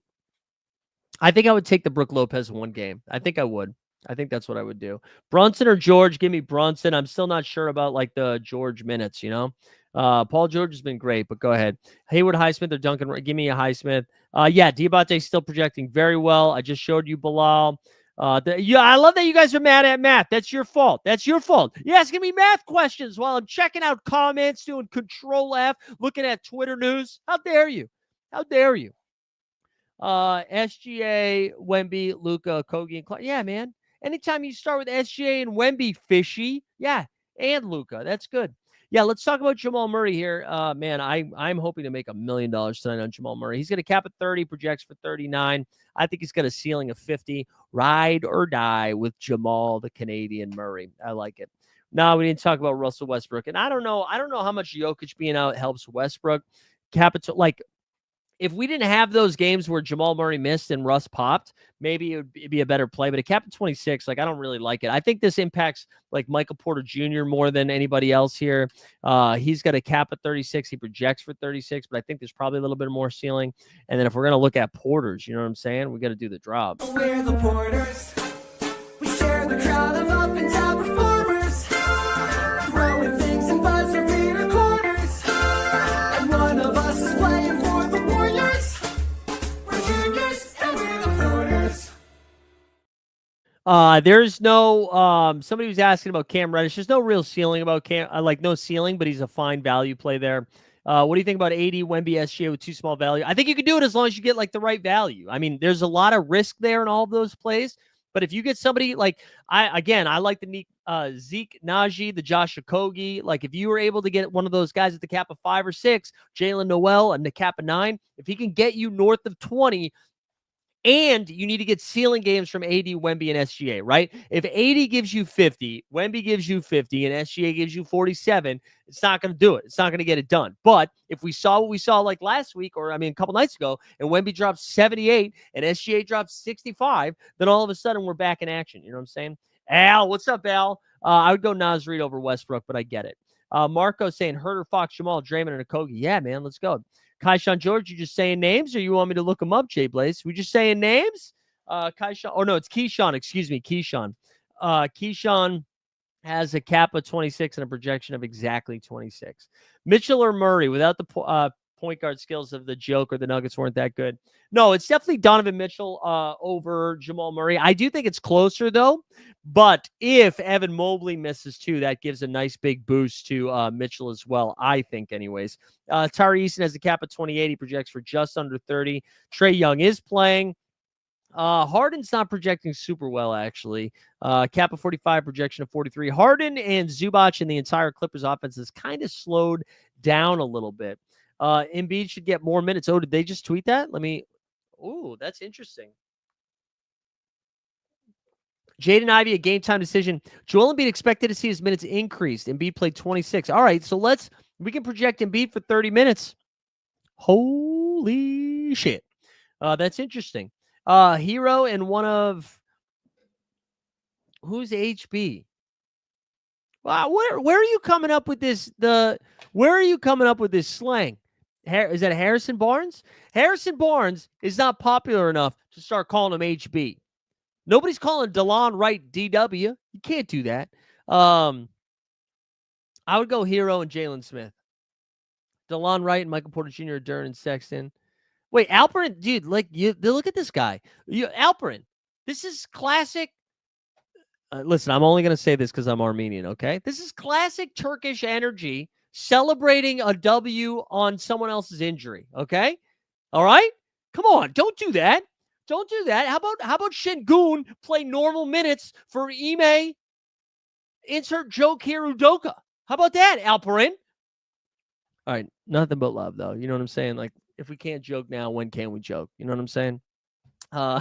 I think I would take the Brook Lopez one game. I think I would. I think that's what I would do. Brunson or George? Give me Brunson. I'm still not sure about like the George minutes, you know. Paul George has been great, but go ahead. Hayward, Highsmith, or Duncan? Give me a Highsmith. Yeah, Diabate still projecting very well. I just showed you Bilal. I love that you guys are mad at math. That's your fault. That's your fault. You're asking me math questions while I'm checking out comments, doing Control F, looking at Twitter news. How dare you? How dare you? SGA, Wemby, Luka, Kogi, and Clark. Yeah, man. Anytime you start with SGA and Wemby, fishy. Yeah, and Luka. That's good. Yeah, let's talk about Jamal Murray here. Man, I'm hoping to make $1 million tonight on Jamal Murray. He's going to cap at 30, projects for 39. I think he's got a ceiling of 50. Ride or die with Jamal, the Canadian Murray. I like it. Now we didn't talk about Russell Westbrook, and I don't know how much Jokic being out helps Westbrook. If we didn't have those games where Jamal Murray missed and Russ popped, maybe it would be a better play. But a cap at 26, like I don't really like it. I think this impacts like Michael Porter Jr. more than anybody else here. He's got a cap at 36. He projects for 36, but I think there's probably a little bit more ceiling. And then if we're going to look at Porters, you know what I'm saying? We got to do the drop. We're the Porters. We share the crowd of up and down performers. Throwing things and buzzer beater corners. And one of us is playing for the Warriors. We're juniors and we're the Porters. There's no somebody was asking about Cam Reddish. There's no real ceiling about Cam, no ceiling, but he's a fine value play there. What do you think about AD, Wemby, SGA with too small value? I think you can do it as long as you get like the right value. I mean, there's a lot of risk there in all of those plays, but if you get somebody like I like the Zeke Najee, the Josh Okogie. Like if you were able to get one of those guys at the cap of 5 or 6, Jalen Noel and the cap of 9, if he can get you north of 20. And you need to get ceiling games from AD, Wemby, and SGA, right? If AD gives you 50, Wemby gives you 50, and SGA gives you 47, it's not going to do it. It's not going to get it done. But if we saw what we saw like last week, or a couple nights ago, and Wemby dropped 78 and SGA dropped 65, then all of a sudden we're back in action. You know what I'm saying? Al, what's up, Al? I would go Naz Reid over Westbrook, but I get it. Marco saying Herter, Fox, Jamal, Draymond, and Okogie. Yeah, man, let's go. Kaishan George, you just saying names, or you want me to look them up, Jay Blaze? We just saying names? Kaishan, oh no, it's Keyshawn. Excuse me, Keyshawn. Keyshawn has a cap of 26 and a projection of exactly 26. Mitchell or Murray, without the point guard skills of the Joker, the Nuggets weren't that good. No, it's definitely Donovan Mitchell over Jamal Murray. I do think it's closer, though. But if Evan Mobley misses, too, that gives a nice big boost to Mitchell as well, I think, anyways. Tari Eason has a cap of 28. He projects for just under 30. Trae Young is playing. Harden's not projecting super well, actually. Cap of 45, projection of 43. Harden and Zubac and the entire Clippers offense has kind of slowed down a little bit. Embiid should get more minutes. Oh, did they just tweet that? Oh, that's interesting. Jaden Ivey, a game time decision. Joel Embiid expected to see his minutes increased. Embiid played 26. All right, so we can project Embiid for 30 minutes. Holy shit. That's interesting. Hero and one of who's HB? Wow, where are you coming up with this? Where are you coming up with this slang? Is that Harrison Barnes? Harrison Barnes is not popular enough to start calling him HB. Nobody's calling DeLon Wright DW. You can't do that. I would go Hero and Jalen Smith. DeLon Wright and Michael Porter Jr., Duran and Sexton. Wait, Alperin, dude, look at this guy. Alperin, this is classic. Listen, I'm only going to say this because I'm Armenian, okay? This is classic Turkish energy celebrating a W on someone else's injury, okay? All right? Come on, don't do that. Don't do that. How about Şengün play normal minutes for Ime? Insert joke here, Udoka. How about that, Alperin? All right, nothing but love, though. You know what I'm saying? Like, if we can't joke now, when can we joke? You know what I'm saying? Uh,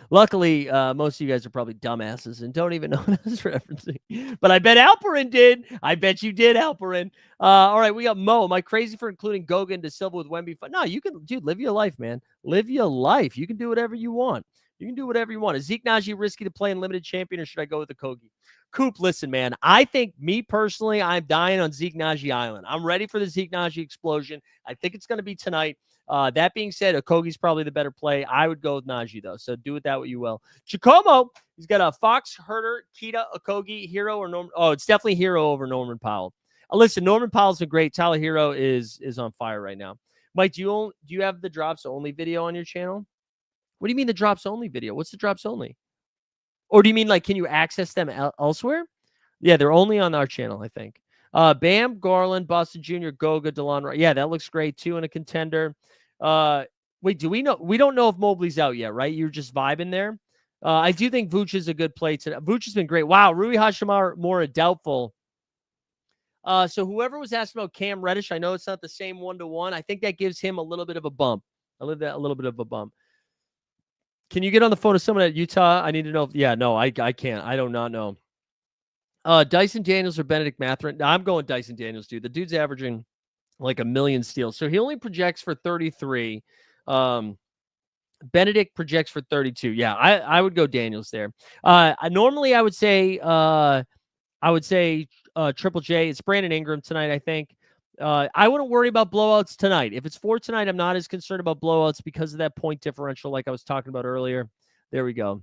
luckily, most of you guys are probably dumbasses and don't even know what I was referencing. But I bet Alperin did. I bet you did, Alperin. All right, we got Mo. Am I crazy for including Gogan to Silva with Wemby? No, you can, dude, live your life, man. Live your life. You can do whatever you want. You can do whatever you want. Is Zeke Naji risky to play in limited champion, or should I go with the Kogi? Coop, listen, man. I think, me personally, I'm dying on Zeke Naji Island. I'm ready for the Zeke Naji explosion. I think it's going to be tonight. That being said, Okogie's probably the better play. I would go with Najee, though. So do with that what you will. Giacomo, he's got a Fox, Herter, Kita, Okogie, Hero, or Norman. Oh, it's definitely Hero over Norman Powell. Listen, Norman Powell's been great. Tyler Hero is on fire right now. Mike, do you have the drops only video on your channel? What do you mean the drops only video? What's the drops only? Or do you mean, like, can you access them elsewhere? Yeah, they're only on our channel, I think. Bam, Garland, Boston Jr., Goga, DeLon. Yeah, that looks great too in a contender. Wait, do we know? We don't know if Mobley's out yet, right? You're just vibing there. I do think Vooch is a good play today. Vooch has been great. Wow, Rui Hachimura doubtful. So whoever was asking about Cam Reddish, I know it's not the same 1-to-1. I think that gives him a little bit of a bump. A little bit of a bump. Can you get on the phone to someone at Utah? I need to know. Yeah, no, I can't. I do not know. Dyson Daniels or Benedict Mathurin? I'm going Dyson Daniels, dude. The dude's averaging like 1 million steals. So he only projects for 33. Benedict projects for 32. Yeah, I would go Daniels there. Normally I would say Triple J. It's Brandon Ingram tonight, I think. I wouldn't worry about blowouts tonight. If it's for tonight, I'm not as concerned about blowouts because of that point differential like I was talking about earlier. There we go.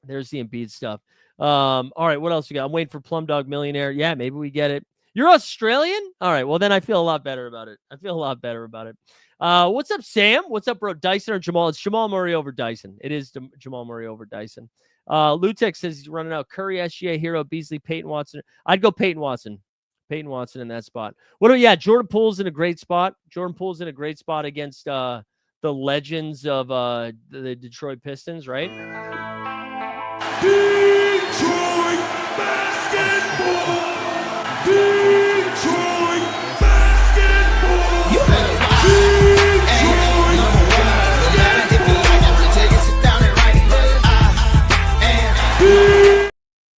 There's the Embiid stuff. All right, what else we got? I'm waiting for Plum Dog Millionaire. Yeah, maybe we get it. You're Australian? All right, well, then I feel a lot better about it. What's up, Sam? What's up, bro? Dyson or Jamal? It's Jamal Murray over Dyson. It is Jamal Murray over Dyson. Lutek says he's running out. Curry, SGA, Hero, Beasley, Peyton Watson. I'd go Peyton Watson. Peyton Watson in that spot. Jordan Poole's in a great spot. Against the legends of the Detroit Pistons, right? Detroit basketball! Detroit basketball! You better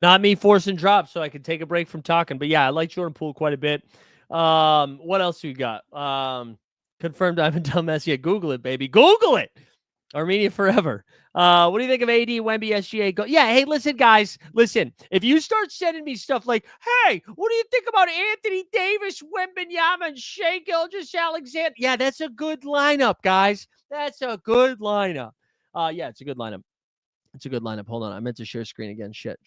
Not me forcing drops so I can take a break from talking. But yeah, I like Jordan Poole quite a bit. What else we got? Confirmed I'm a dumbass. Yeah, Google it, baby. Google it. Armenia forever. What do you think of AD, Wemby, SGA? Yeah, hey, listen, guys. Listen, if you start sending me stuff like, hey, what do you think about Anthony Davis, Wembanyama, and Shai Gilgeous-Alexander? Yeah, that's a good lineup, guys. That's a good lineup. Yeah, it's a good lineup. Hold on. I meant to share screen again. Shit.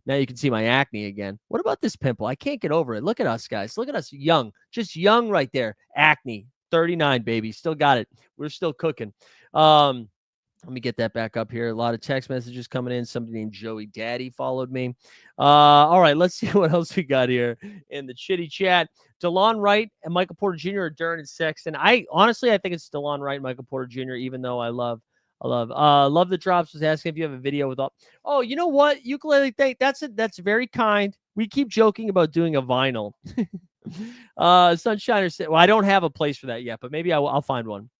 Now you can see my acne again. What about this pimple? I can't get over it. Look at us, guys. Look at us young. Just young right there. Acne. 39, baby. Still got it. We're still cooking. Let me get that back up here. A lot of text messages coming in. Somebody named Joey Daddy followed me. All right, let's see what else we got here in the chitty chat. DeLon Wright and Michael Porter Jr. or Duren and Sexton. I think it's DeLon Wright and Michael Porter Jr., even though I love the drops. Was asking if you have a video with all. Oh, you know what? Ukulele thing. That's very kind. We keep joking about doing a vinyl. Sunshiner said, well, I don't have a place for that yet, but maybe I'll find one.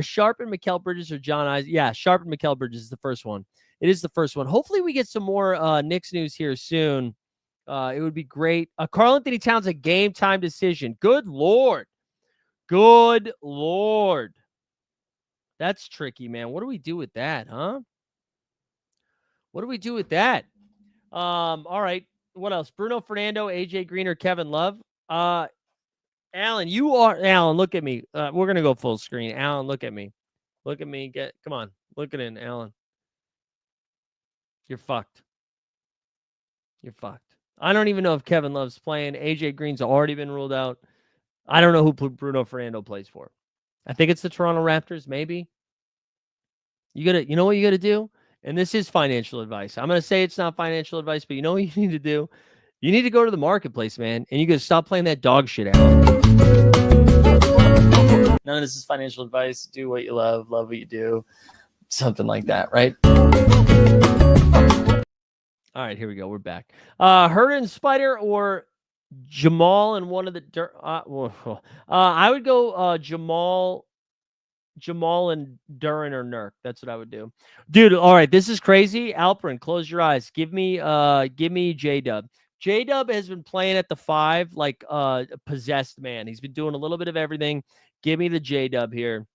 Sharp and Mikal Bridges or John Eyes. Yeah, Sharp and Mikal Bridges is the first one. It is the first one. Hopefully we get some more Knicks news here soon. It would be great. Karl Anthony Towns, a game time decision. Good Lord. That's tricky, man. What do we do with that, huh? All right. What else? Bruno Fernando, AJ Green, or Kevin Love? Alan, look at me. We're going to go full screen. Alan, look at me. Come on. Look it in, Alan. You're fucked. I don't even know if Kevin Love's playing. AJ Green's already been ruled out. I don't know who Bruno Fernando plays for. I think it's the Toronto Raptors, maybe. You know what you got to do? And this is financial advice. I'm going to say it's not financial advice, but you know what you need to do? You need to go to the marketplace, man, and you got to stop playing that dog shit out. None of this is financial advice. Do what you love what you do. Something like that, right? All right, here we go. We're back. Herder and Spider or Jamal and one of the I would go Jamal Jamal and Duran or Nurk. That's what I would do. Dude, all right, this is crazy. Alperin, close your eyes. Give me J-Dub. J-Dub has been playing at the 5 like a possessed man. He's been doing a little bit of everything. Give me the J-Dub here.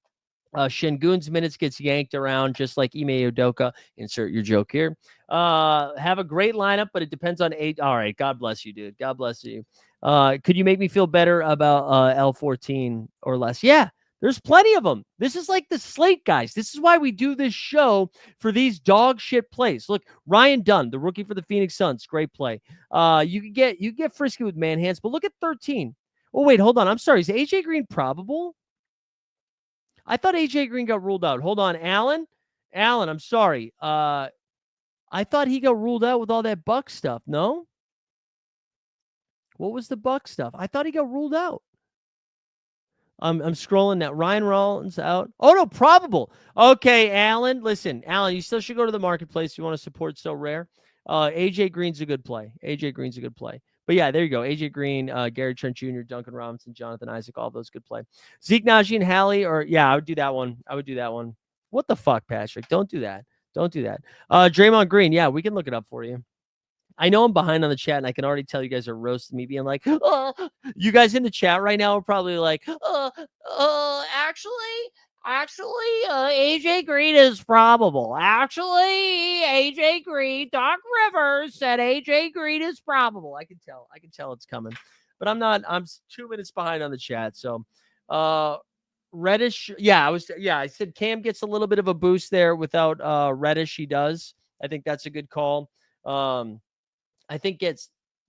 Şengün's minutes gets yanked around just like Ime Udoka. Insert your joke here. Have a great lineup, but it depends on age. All right, God bless you, dude. God bless you. Could you make me feel better about L14 or less? Yeah, there's plenty of them. This is like the Slate guys. This is why we do this show for these dog shit plays. Look, Ryan Dunn, the rookie for the Phoenix Suns, great play. You can get frisky with man hands, but look at 13. Oh wait, hold on. I'm sorry. Is AJ Green probable? I thought AJ Green got ruled out. Hold on, Alan. Alan, I'm sorry. I thought he got ruled out with all that Buck stuff. No? What was the Buck stuff? I thought he got ruled out. I'm scrolling now. Ryan Rollins out. Oh no, probable. Okay, Alan. Listen, Alan, you still should go to the marketplace. You want to support Sorare. AJ Green's a good play. AJ Green's a good play. But yeah, there you go. AJ Green, Gary Trent Jr., Duncan Robinson, Jonathan Isaac, all those good play. Zeke Najee and Hallie, or yeah, I would do that one. I would do that one. What the fuck, Patrick? Don't do that. Don't do that. Draymond Green, yeah, we can look it up for you. I know I'm behind on the chat, and I can already tell you guys are roasting me, being like, oh. You guys in the chat right now are probably like, actually, AJ Green is probable. Actually, AJ Green, Doc Rivers said AJ Green is probable. I can tell it's coming, but I'm not. I'm 2 minutes behind on the chat. So, Reddish, I said Cam gets a little bit of a boost there without Reddish. He does. I think that's a good call. I think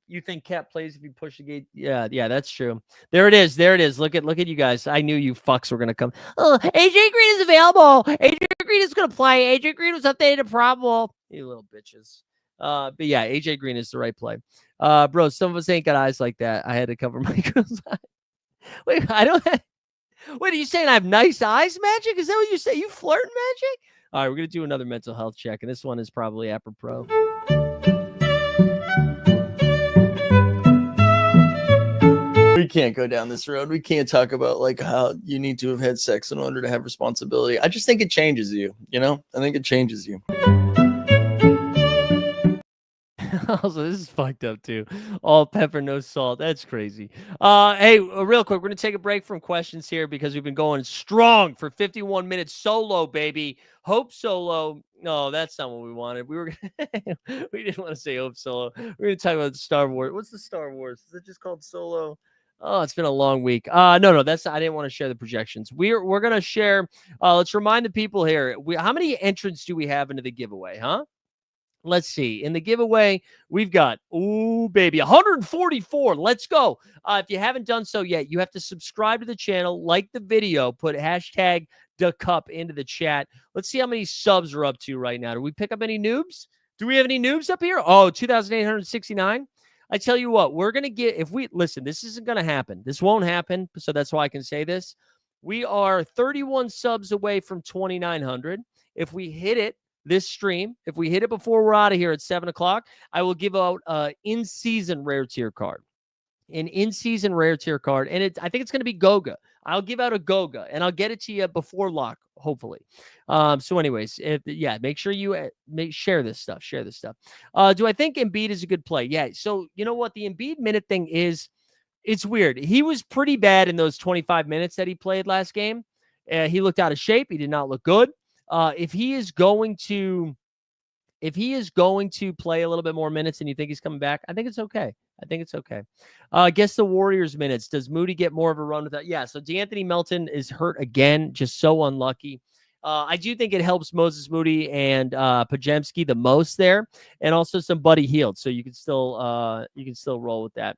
you think Cat plays if you push the gate. Yeah, that's true. There it is. Look at you guys. I knew you fucks were gonna come. Oh, AJ Green is available. AJ Green is gonna play. AJ Green was updated to probable. You little bitches. But yeah, AJ Green is the right play. Bro, some of us ain't got eyes like that. I had to cover my girl's eye. Wait, I don't have... Wait, are you saying I have nice eyes, Magic? Is that what you say? You flirting, Magic? All right, we're gonna do another mental health check, and this one is probably apropos. We can't go down this road. We can't talk about like how you need to have had sex in order to have responsibility. I just think it changes you, I think it changes you. Also, this is fucked up too. All pepper, no salt. That's crazy. Hey, real quick, we're gonna take a break from questions here because we've been going strong for 51 minutes solo, baby. Hope solo. No, that's not what we wanted. We didn't want to say Hope solo. We're gonna talk about Star Wars. What's the Star Wars? Is it just called Solo? Oh, it's been a long week. No, that's I didn't want to share the projections. We're gonna share. Let's remind the people here. How many entrants do we have into the giveaway? Huh? Let's see. In the giveaway, we've got, baby, 144. Let's go. If you haven't done so yet, you have to subscribe to the channel, like the video, put hashtag #DaCup into the chat. Let's see how many subs we're up to right now. Do we pick up any noobs? Do we have any noobs up here? Oh, 2,869. I tell you what, we're going to get, listen, this isn't going to happen. This won't happen. So that's why I can say this. We are 31 subs away from 2,900. If we hit it, this stream, if we hit it before we're out of here at 7 o'clock, I will give out an in-season rare tier card. An in-season rare tier card. And I think it's going to be Goga. I'll give out a Goga, and I'll get it to you before lock, hopefully. So anyways, make sure you share this stuff. Share this stuff. Do I think Embiid is a good play? Yeah. So you know what? The Embiid minute thing is, it's weird. He was pretty bad in those 25 minutes that he played last game. He looked out of shape. He did not look good. If he is going to play a little bit more minutes and you think he's coming back, I think it's okay. Guess the Warriors minutes. Does Moody get more of a run with that? Yeah. So DeAnthony Melton is hurt again, just so unlucky. I do think it helps Moses Moody and Pajemski the most there, and also some Buddy Hield. So you can still roll with that.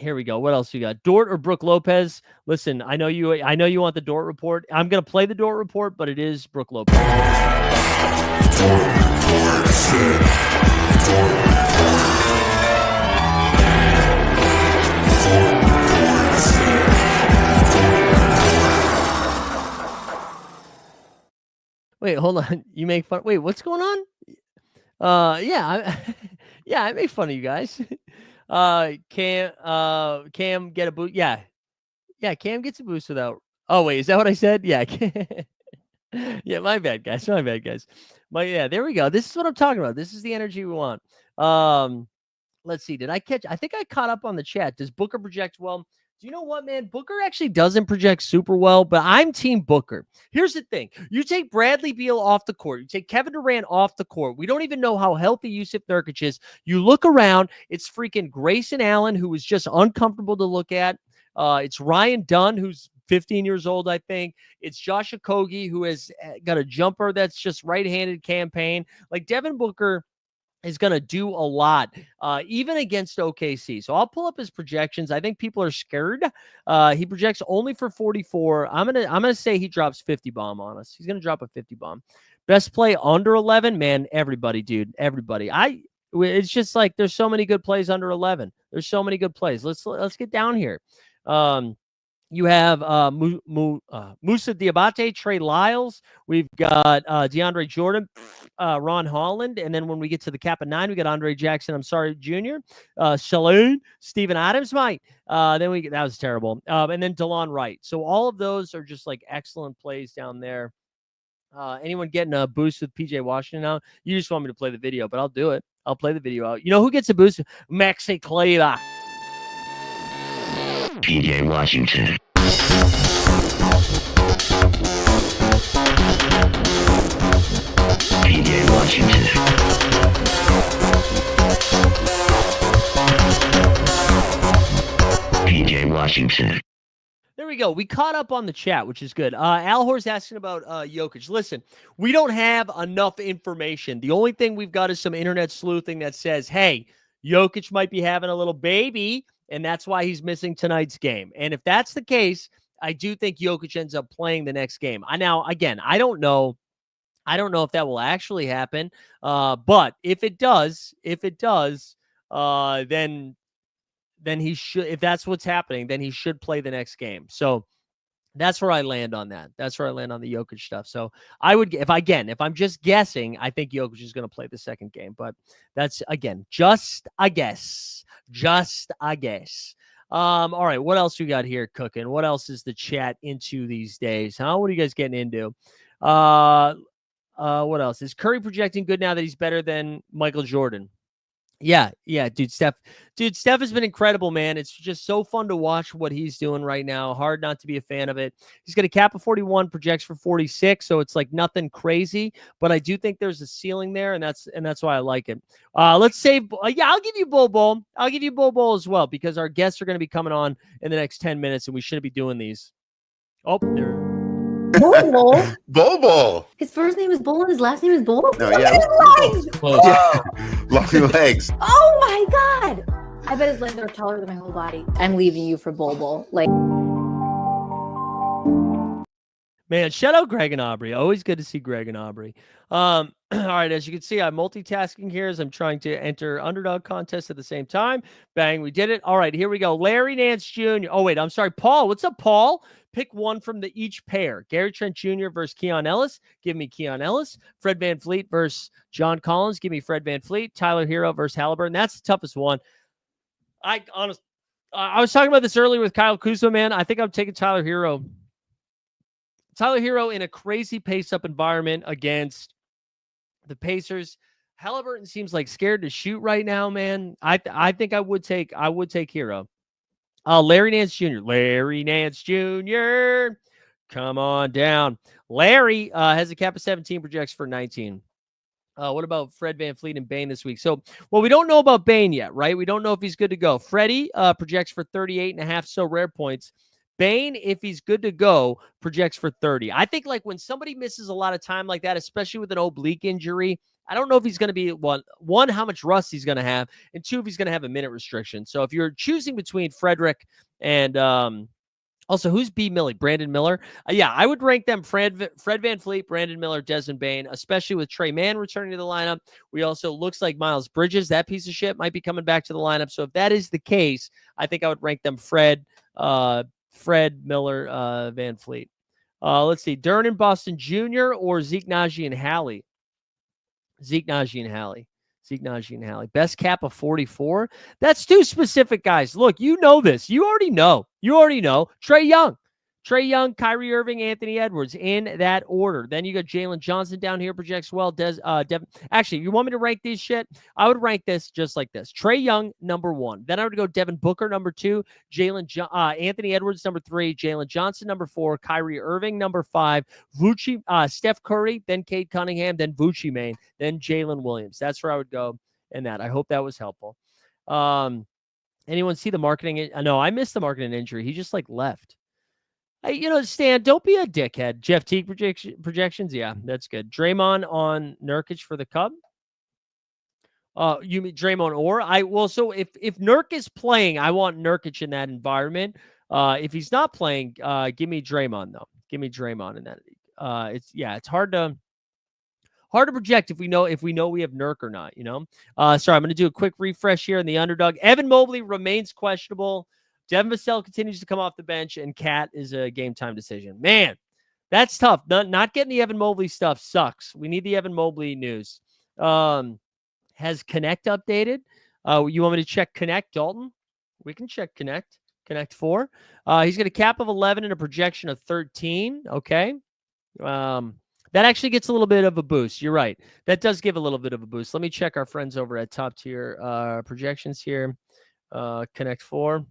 Here we go. What else you got? Dort or Brooke Lopez? Listen, I know you want the Dort report. I'm going to play the Dort report, but it is Brooke Lopez. Wait, hold on. You make fun. Wait, what's going on? I make fun of you guys. Cam get a boost. Yeah, Cam gets a boost without Oh, wait, is that what I said? Yeah. Yeah, my bad, guys. My bad, guys. Yeah, there we go. This is what I'm talking about. This is the energy we want. Let's see. I think I caught up on the chat. Does Booker project well? Do you know what, man? Booker actually doesn't project super well, but I'm team Booker. Here's the thing. You take Bradley Beal off the court. You take Kevin Durant off the court. We don't even know how healthy Yusuf Nurkic is. You look around, it's freaking Grayson Allen, who is just uncomfortable to look at. It's Ryan Dunn, who's 15 years old, I think. It's Josh Okogie, who has got a jumper that's just right-handed campaign. Like Devin Booker is going to do a lot, even against OKC. So I'll pull up his projections. I think people are scared. He projects only for 44. I'm gonna say he drops 50 bomb on us. He's gonna drop a 50 bomb. Best play under 11, man. Everybody, dude. Everybody. It's just like there's so many good plays under 11. There's so many good plays. Let's get down here. You have Musa Diabate, Trey Lyles. We've got DeAndre Jordan, Ron Holland. And then when we get to the cap of 9, we got Andre Jackson, Jr., Shalane, Steven Adams, Mike. That was terrible. And then DeLon Wright. So all of those are just like excellent plays down there. Anyone getting a boost with PJ Washington now? You just want me to play the video, but I'll do it. I'll play the video out. You know who gets a boost? Maxi Kleber. PJ Washington. PJ Washington. PJ Washington. There we go. We caught up on the chat, which is good. Al Hor's asking about Jokic. Listen, we don't have enough information. The only thing we've got is some internet sleuthing that says, hey, Jokic might be having a little baby, and that's why he's missing tonight's game. And if that's the case, I do think Jokic ends up playing the next game. Now, again, I don't know if that will actually happen. But if it does, then he should, if that's what's happening, then he should play the next game. So that's where I land on that. That's where I land on the Jokic stuff. So I would, if I'm just guessing, I think Jokic is going to play the second game, but that's, again, just a guess. All right. What else we got here cooking? What else is the chat into these days? Huh? What are you guys getting into? What else? Is Curry projecting good now that he's better than Michael Jordan? Yeah, dude, Steph has been incredible, man. It's just so fun to watch what he's doing right now. Hard not to be a fan of it. He's got a cap of 41, projects for 46, so it's like nothing crazy, but I do think there's a ceiling there, and that's why I like it. Let's save. I'll give you Bull Bowl. I'll give you Bull Bowl as well, because our guests are going to be coming on in the next 10 minutes, and we shouldn't be doing these. Oh, there. Bull. Bobo. His first name is Bull and his last name is Bull. No, Look yeah. at his legs. Long legs. Oh my god. I bet his legs are taller than my whole body. I'm leaving you for Bull. Like, man, shout out Greg and Aubrey. Always good to see Greg and Aubrey. All right, as you can see, I'm multitasking here as I'm trying to enter underdog contest at the same time. Bang, we did it. All right, here we go. Larry Nance Jr. Oh, wait, I'm sorry. Paul, what's up, Paul? Pick one from each pair. Gary Trent Jr. versus Keon Ellis. Give me Keon Ellis. Fred VanVleet versus John Collins. Give me Fred VanVleet. Tyler Hero versus Halliburton. That's the toughest one. I was talking about this earlier with Kyle Kuzma, man. I think I'm taking Tyler Hero. Tyler Hero in a crazy pace-up environment against the Pacers. Halliburton seems like scared to shoot right now, man. I think I would take Hero. Larry Nance Jr. Larry Nance Jr. Come on down. Larry has a cap of 17, projects for 19. What about Fred VanVleet and Bane this week? So, well, we don't know about Bane yet, right? We don't know if he's good to go. Freddie projects for 38.5 so rare points. Bane, if he's good to go, projects for 30. I think like when somebody misses a lot of time like that, especially with an oblique injury, I don't know if he's going to be one, how much rust he's going to have, and 2, if he's going to have a minute restriction. So if you're choosing between Frederick and also who's B. Millie? Brandon Miller. I would rank them Fred VanVleet, Brandon Miller, Desmond Bane, especially with Trey Mann returning to the lineup. We also looks like Miles Bridges, that piece of shit, might be coming back to the lineup. So if that is the case, I think I would rank them Fred, Miller, VanVleet. Let's see, Duran and Boston Jr. or Zeke Naji and Hallie. Zeke Naji and Hallie. Best cap of 44. That's too specific, guys. Look, you know this. You already know. Trey Young. Trae Young, Kyrie Irving, Anthony Edwards in that order. Then you got Jalen Johnson down here, projects well. Actually, you want me to rank these shit? I would rank this just like this. Trae Young, number 1. Then I would go Devin Booker, number 2. Anthony Edwards, number 3. Jalen Johnson, number 4. Kyrie Irving, number 5. Steph Curry, then Cade Cunningham, then Vucci Main, then Jalen Williams. That's where I would go in that. I hope that was helpful. Anyone see the marketing? No, I missed the marketing injury. He just left. Stan, don't be a dickhead. Jeff Teague projections. Yeah, that's good. Draymond on Nurkic for the Cub. You mean Draymond or so if Nurk is playing, I want Nurkic in that environment. If he's not playing, give me Draymond though. Give me Draymond in that. It's hard to project if we know we have Nurk or not, Sorry, I'm going to do a quick refresh here in the underdog. Evan Mobley remains questionable. Devin Vassell continues to come off the bench, and Cat is a game-time decision. Man, that's tough. Not getting the Evan Mobley stuff sucks. We need the Evan Mobley news. Has Connect updated? You want me to check Connect, Dalton? We can check Connect. Connect 4. He's got a cap of 11 and a projection of 13. Okay. That actually gets a little bit of a boost. You're right. That does give a little bit of a boost. Let me check our friends over at Top Tier projections here. Connect 4.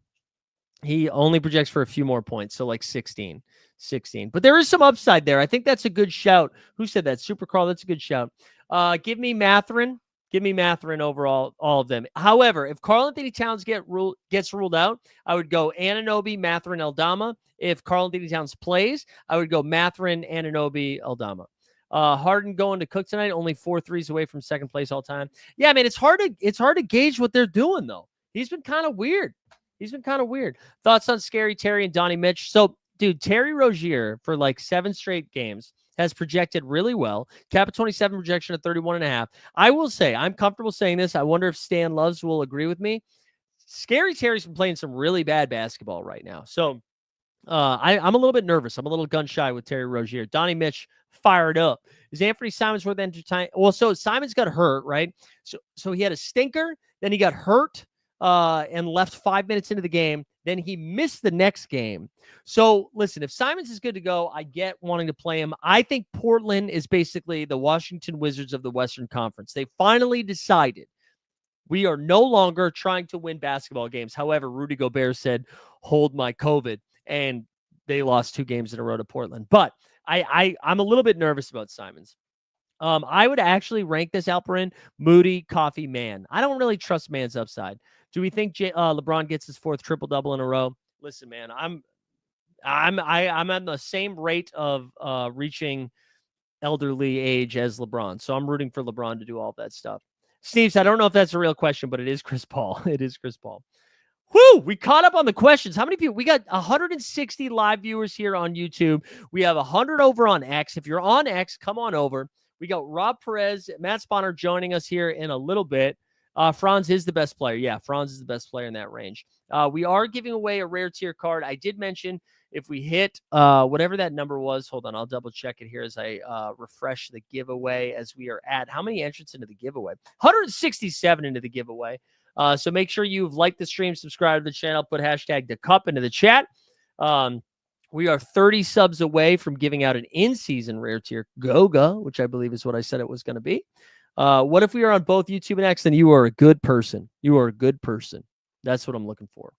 He only projects for a few more points, so 16. But there is some upside there. I think that's a good shout. Who said that? Super Carl, that's a good shout. Give me Mathurin. Give me Mathurin over all of them. However, if Karl-Anthony Towns gets ruled out, I would go Anunoby, Mathurin, Aldama. If Karl-Anthony Towns plays, I would go Mathurin, Anunoby, Aldama. Harden going to cook tonight, only 4 threes away from second place all time. Yeah, man, it's hard to gauge what they're doing, though. He's been kind of weird. Thoughts on Scary Terry and Donnie Mitch? So, dude, Terry Rozier for 7 straight games has projected really well. Cap of 27, projection of 31.5. I will say, I'm comfortable saying this. I wonder if Stan Loves will agree with me. Scary Terry's been playing some really bad basketball right now. So, I'm a little bit nervous. I'm a little gun shy with Terry Rozier. Donnie Mitch fired up. Is Anthony Simons worth entertaining? Well, so Simons got hurt, right? So he had a stinker, then he got hurt. And left 5 minutes into the game. Then he missed the next game. So listen, if Simons is good to go, I get wanting to play him. I think Portland is basically the Washington Wizards of the Western Conference. They finally decided we are no longer trying to win basketball games. However, Rudy Gobert said, hold my COVID, and they lost 2 games in a row to Portland. But I'm a little bit nervous about Simons. I would actually rank this Alperin, Moody, Coffee, Man. I don't really trust Man's upside. Do we think LeBron gets his 4th triple-double in a row? Listen, man, I'm at the same rate of reaching elderly age as LeBron. So I'm rooting for LeBron to do all that stuff. Steve, I don't know if that's a real question, but it is Chris Paul. It is Chris Paul. Whoo! We caught up on the questions. How many people? We got 160 live viewers here on YouTube. We have 100 over on X. If you're on X, come on over. We got Rob Perez, Matt Sponhour joining us here in a little bit. Franz is the best player. Yeah, Franz is the best player in that range. We are giving away a rare tier card. I did mention if we hit whatever that number was. Hold on, I'll double check it here as I refresh the giveaway as we are at. How many entrants into the giveaway? 167 into the giveaway. So make sure you've liked the stream, subscribe to the channel, put hashtag the cup into the chat. We are 30 subs away from giving out an in-season rare tier Goga, which I believe is what I said it was going to be. What if we are on both YouTube and X? Then you are a good person. You are a good person. That's what I'm looking for.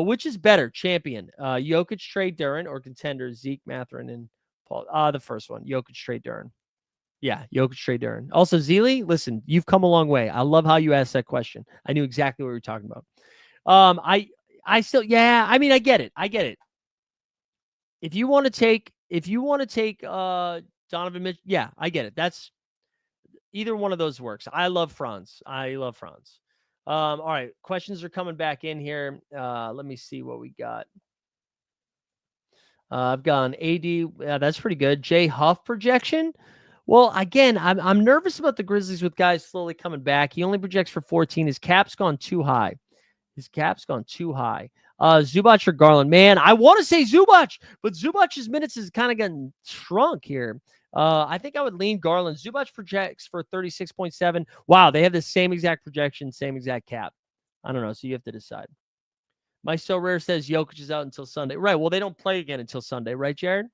Which is better, champion? Jokic, Trey Duren, or contender Zeke, Mathurin, and Paul? The first one, Jokic, Trey Duren. Yeah, Jokic, Trey Duren. Also, Zeely, listen, you've come a long way. I love how you asked that question. I knew exactly what we were talking about. I still, yeah, I mean, I get it. If you want to take Donovan Mitchell, yeah, I get it. That's either one of those works. I love Franz. All right, questions are coming back in here. Let me see what we got. I've gone AD. Yeah, that's pretty good. Jay Huff projection. Well, again, I'm nervous about the Grizzlies with guys slowly coming back. He only projects for 14. His cap's gone too high. Zubac or Garland? Man, I want to say Zubac, but Zubac's minutes has kind of gotten shrunk here. I think I would lean Garland. Zubac projects for 36.7. Wow, they have the same exact projection, same exact cap. I don't know, so you have to decide. My So Rare says Jokic is out until Sunday. Right. Well, they don't play again until Sunday, right, Jared?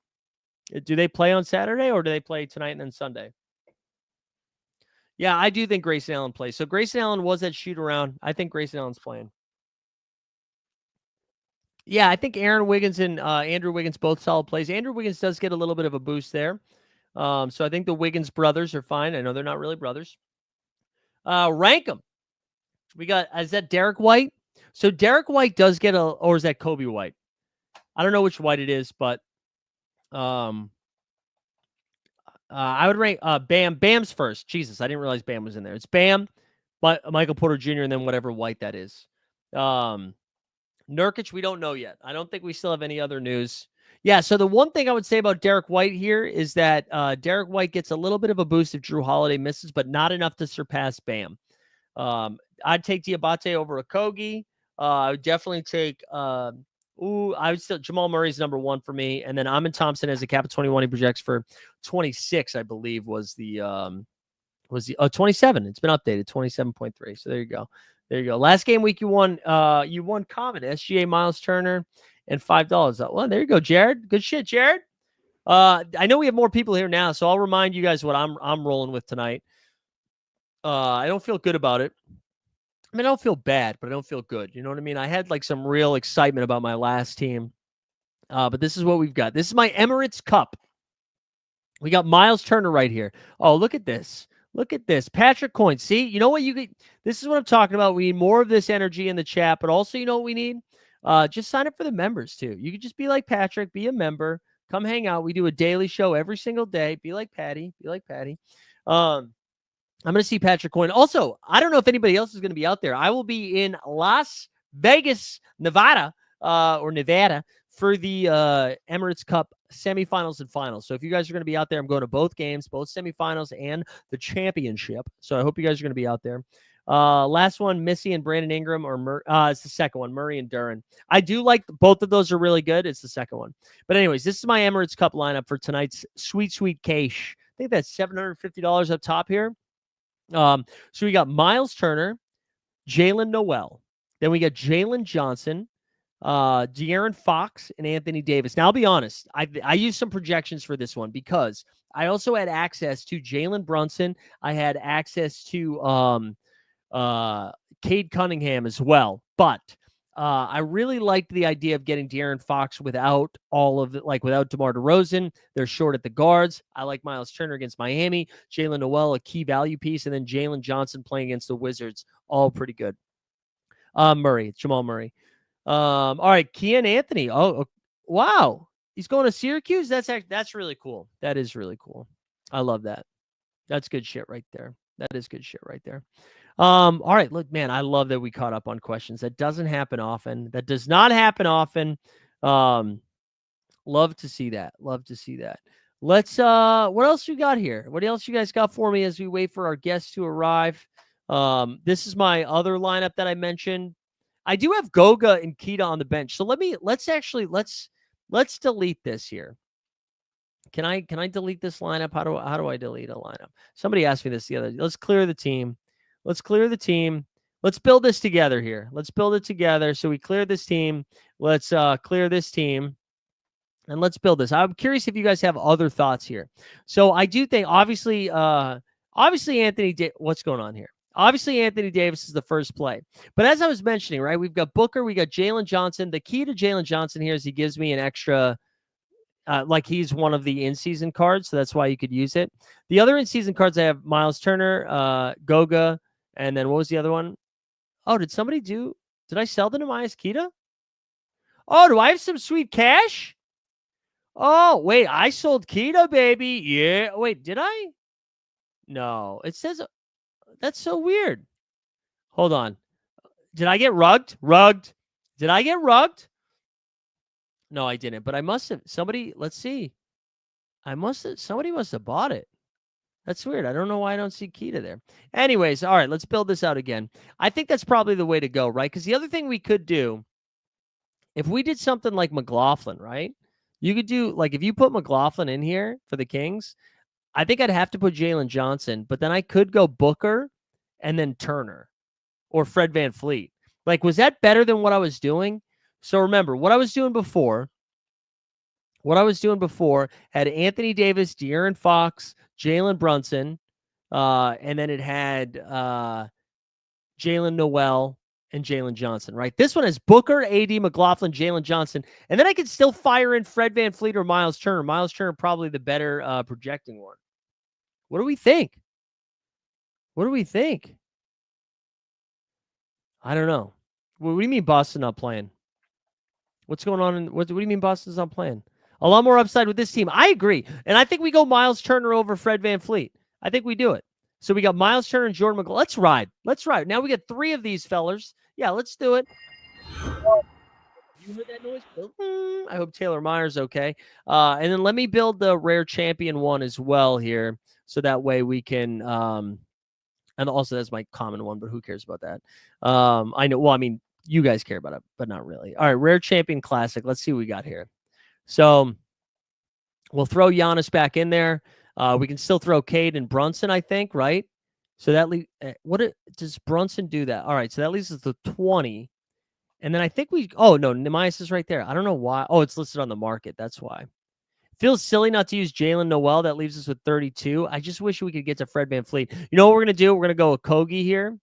Do they play on Saturday or do they play tonight and then Sunday? Yeah, I do think Grayson Allen plays. So Grayson Allen was at shoot around. I think Grayson Allen's playing. Yeah, I think Aaron Wiggins and Andrew Wiggins both solid plays. Andrew Wiggins does get a little bit of a boost there. So I think the Wiggins brothers are fine. I know they're not really brothers. Rank them. We got, is that Derek White? So Derek White does get or is that Kobe White? I don't know which White it is, but I would rank Bam. Bam's first. Jesus, I didn't realize Bam was in there. It's Bam, but Michael Porter Jr. and then whatever White that is. Nurkic, we don't know yet. I don't think we still have any other news. Yeah, so the one thing I would say about Derek White here is that Derek White gets a little bit of a boost if Drew Holiday misses, but not enough to surpass Bam. I'd take Diabate over Okogie. I would definitely take I would still Jamal Murray's number one for me, and then Amin Thompson as a cap of 21. He projects for 26, I believe, was the 27. It's been updated, 27.3. So there you go. There you go. Last game week you won common SGA Miles Turner and $5. Well, there you go, Jared. Good shit, Jared. I know we have more people here now, so I'll remind you guys what I'm rolling with tonight. I don't feel good about it. I mean, I don't feel bad, but I don't feel good. You know what I mean? I had like some real excitement about my last team. But this is what we've got. This is my Emirates Cup. We got Miles Turner right here. Oh, look at this. Look at this. Patrick Coyne. See, you know what you get? This is what I'm talking about. We need more of this energy in the chat, but also, you know what we need? Just sign up for the members too. You could just be like Patrick, be a member, come hang out. We do a daily show every single day. Be like Patty. I'm going to see Patrick Coyne. Also, I don't know if anybody else is going to be out there. I will be in Las Vegas, Nevada, for the Emirates Cup semifinals and finals. So if you guys are going to be out there, I'm going to both games, both semifinals and the championship. So I hope you guys are going to be out there. Last one, Missy and Brandon Ingram, or it's the second one, Murray and Duran. I do like both of those are really good. It's the second one. But anyways, this is my Emirates Cup lineup for tonight's sweet cash. I think that's $750 up top here. So we got Miles Turner, Jalen Noel. Then we got Jalen Johnson, De'Aaron Fox, and Anthony Davis. Now, I'll be honest. I used some projections for this one because I also had access to Jalen Brunson. I had access to Cade Cunningham as well. But I really liked the idea of getting De'Aaron Fox without all of it, like without DeMar DeRozan. They're short at the guards. I like Miles Turner against Miami, Jalen Noel, a key value piece, and then Jalen Johnson playing against the Wizards. All pretty good. Jamal Murray. All right, Kean Anthony. Oh, wow. He's going to Syracuse? That's really cool. That is really cool. I love that. That's good shit right there. That is good shit right there. All right, look, man, I love that we caught up on questions. That doesn't happen often. That does not happen often. Love to see that. Love to see that. Let's what else we got here? What else you guys got for me as we wait for our guests to arrive? This is my other lineup that I mentioned. I do have Goga and Kita on the bench. So let's delete this here. Can I delete this lineup? How do I delete a lineup? Somebody asked me this the other day. Let's clear the team. Let's clear the team. Let's build this together here. Let's build it together. So we clear this team. Let's clear this team. And let's build this. I'm curious if you guys have other thoughts here. So I do think, obviously, what's going on here? Obviously, Anthony Davis is the first play. But as I was mentioning, right, we've got Booker, we got Jalen Johnson. The key to Jalen Johnson here is he gives me an extra, like he's one of the in-season cards, so that's why you could use it. The other in-season cards, I have Miles Turner, Goga, and then what was the other one? Oh, did I sell the Nehemiah Kita? Oh, do I have some sweet cash? Oh, wait, I sold Kita, baby. Yeah. Wait, did I? No, it says, that's so weird. Hold on. Did I get rugged? Did I get rugged? No, I didn't, but I must have. Let's see. Somebody must have bought it. That's weird. I don't know why I don't see Kita there. Anyways, all right, let's build this out again. I think that's probably the way to go, right? Because the other thing we could do, if we did something like McLaughlin, right? You could do, like, if you put McLaughlin in here for the Kings, I think I'd have to put Jalen Johnson, but then I could go Booker and then Turner or Fred VanVleet. Like, was that better than what I was doing? So remember what I was doing before. What I was doing before had Anthony Davis, De'Aaron Fox, Jalen Brunson, and then it had Jalen Noel and Jalen Johnson, right? This one has Booker, AD, McLaughlin, Jalen Johnson, and then I could still fire in Fred VanVleet or Miles Turner. Miles Turner probably the better projecting one. What do we think? What do we think? I don't know. What do you mean Boston not playing? What's going on? What do you mean Boston's not playing? A lot more upside with this team. I agree. And I think we go Miles Turner over Fred VanVleet. I think we do it. So we got Miles Turner and Jordan McLaughlin. Let's ride. Let's ride. Now we got 3 of these fellers. Yeah, let's do it. You heard that noise? I hope Taylor Meyer's okay. And then let me build the rare champion one as well here. So that way we can and also that's my common one, but who cares about that? I know. Well, I mean, you guys care about it, but not really. All right, rare champion classic. Let's see what we got here. So we'll throw Giannis back in there. We can still throw Cade and Brunson, I think, right? So that does Brunson do that? All right, so that leaves us to 20. And then I think oh no, Nemias is right there. I don't know why. Oh, it's listed on the market. That's why. Feels silly not to use Jalen Noel. That leaves us with 32. I just wish we could get to Fred VanVleet. You know what we're going to do? We're going to go Okogie here.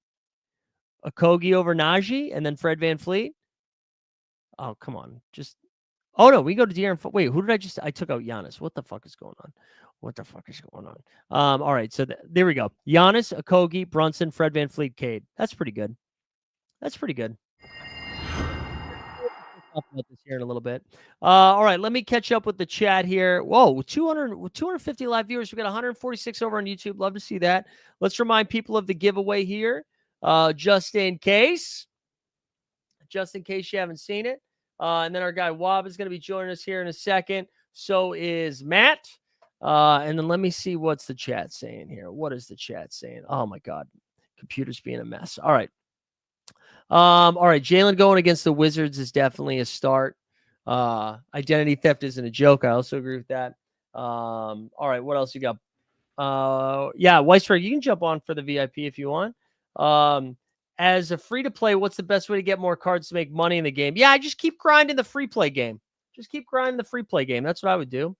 Okogie over Najee, and then Fred VanVleet. Oh, come on. Oh, no, we go to De'Aaron. Wait, who did I took out Giannis. What the fuck is going on? What the fuck is going on? All right, so there we go. Giannis, Okogie, Brunson, Fred VanVleet, Cade. That's pretty good. That's pretty good. Talk about this here in a little bit. All right, let me catch up with the chat here. Whoa, 250 live viewers. We got 146 over on YouTube. Love to see that. Let's remind people of the giveaway here, just in case you haven't seen it. And then our guy Wob is going to be joining us here in a second. So is Matt. And then let me see what's the chat saying here. What is the chat saying? Oh my God, computer's being a mess. All right. All right, Jalen going against the Wizards is definitely a start. Identity theft isn't a joke. I also agree with that. All right, what else you got? Yeah, Weisberg, you can jump on for the VIP if you want. As a free-to-play, what's the best way to get more cards to make money in the game? Yeah, I just keep grinding the free play game. Just keep grinding the free play game. That's what I would do.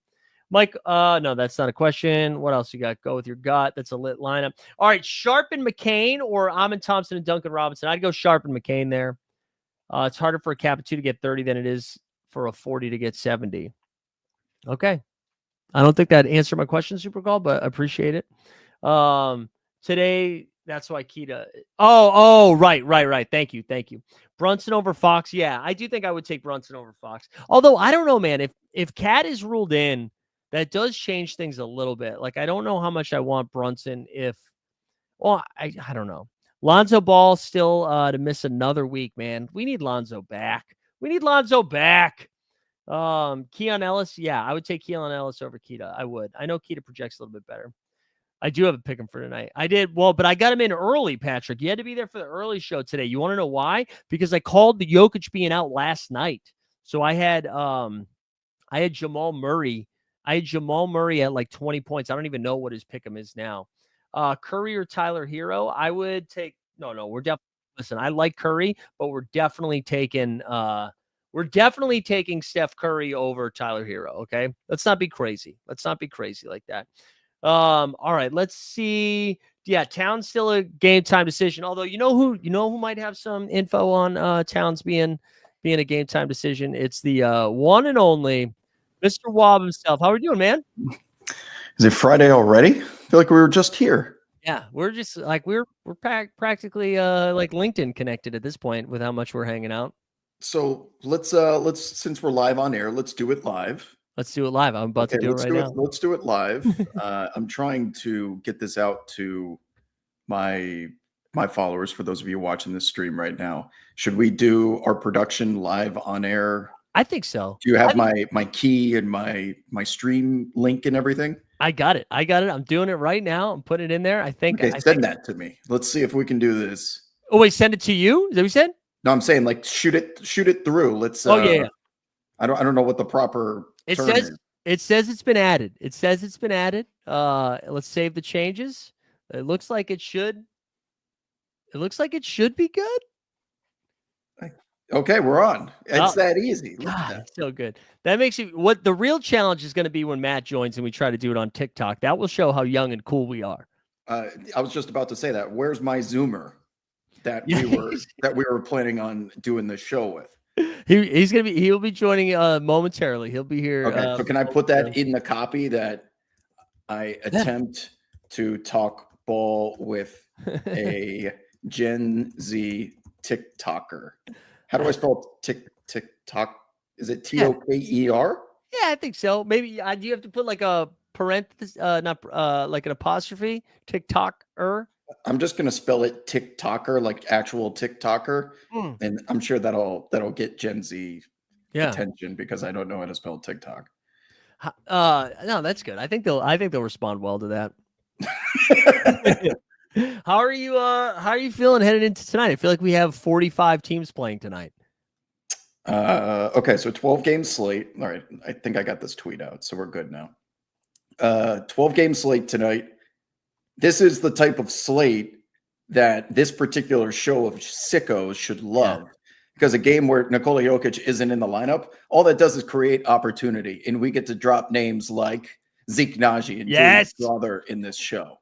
Mike, no, that's not a question. What else you got? Go with your gut. That's a lit lineup. All right, Sharp and McCain or Amon Thompson and Duncan Robinson. I'd go Sharp and McCain there. It's harder for a cap of 2 to get 30 than it is for a 40 to get 70. Okay. I don't think that answered my question, Super Call, but I appreciate it. Today, that's why Keita. Oh, right. Thank you. Brunson over Fox. Yeah, I do think I would take Brunson over Fox. Although, I don't know, man. If Cat is ruled in, that does change things a little bit. Like, I don't know how much I want Brunson I don't know. Lonzo Ball still to miss another week, man. We need Lonzo back. Keon Ellis. Yeah, I would take Keon Ellis over Keita. I would. I know Keita projects a little bit better. I do have a pick him for tonight. I did. Well, but I got him in early, Patrick. You had to be there for the early show today. You want to know why? Because I called the Jokic being out last night. So I had Jamal Murray. I had Jamal Murray at like 20 points. I don't even know what his pick'em is now. Curry or Tyler Hero. I would take. No. We're definitely. Listen, I like Curry, but we're definitely taking. We're definitely taking Steph Curry over Tyler Hero. Okay, let's not be crazy. Let's not be crazy like that. All right, let's see. Yeah, Towns still a game time decision. Although you know who might have some info on Towns being a game time decision. It's the one and only Mr. Wob himself. How are you doing, man? Is it Friday already? I feel like we were just here. Yeah, we're just like we're practically like LinkedIn connected at this point with how much we're hanging out. So let's since we're live on air, let's do it live. Let's do it live. I'm about to do it right now. Let's do it live. I'm trying to get this out to my followers. For those of you watching this stream right now, should we do our production live on air? I think so. Do you have my key and my stream link and everything? I got it. I'm doing it right now. I'm putting it in there. I think. Okay, send that to me. Let's see if we can do this. Oh wait, send it to you? Is that what you said? No, I'm saying like shoot it through. Let's. Yeah. I don't know what the proper. It says it's been added. Let's save the changes. It looks like it should. It looks like it should be good. Okay, we're on. It's Oh, that easy. Look at God, that. it's so good. That makes you what the real challenge is going to be when Matt joins and we try to do it on TikTok. That will show how young and cool we are. I was just about to say that. Where's my Zoomer that Yeah, we were planning on doing this show with? he'll be joining momentarily. He'll be here. Okay, so can I put that in the copy that I attempt to talk ball with a Gen Z TikToker? How do I spell TikTok? Is it TOKER? Yeah, I think so. Maybe do you have to put like a parenthesis, not like an apostrophe? TikToker. I'm just gonna spell it TikToker, like actual TikToker, Mm. and I'm sure that'll get Gen Z Yeah. attention because I don't know how to spell TikTok. No, that's good. I think they'll respond well to that. How are you feeling headed into tonight? I feel like we have 45 teams playing tonight. Okay, so 12 game slate. All right, I think I got this tweet out, so we're good now. 12 game slate tonight. This is the type of slate that this particular show of sickos should love. Because a game where Nikola Jokic isn't in the lineup, all that does is create opportunity, and we get to drop names like Zeke Naji and Julius Brother in this show.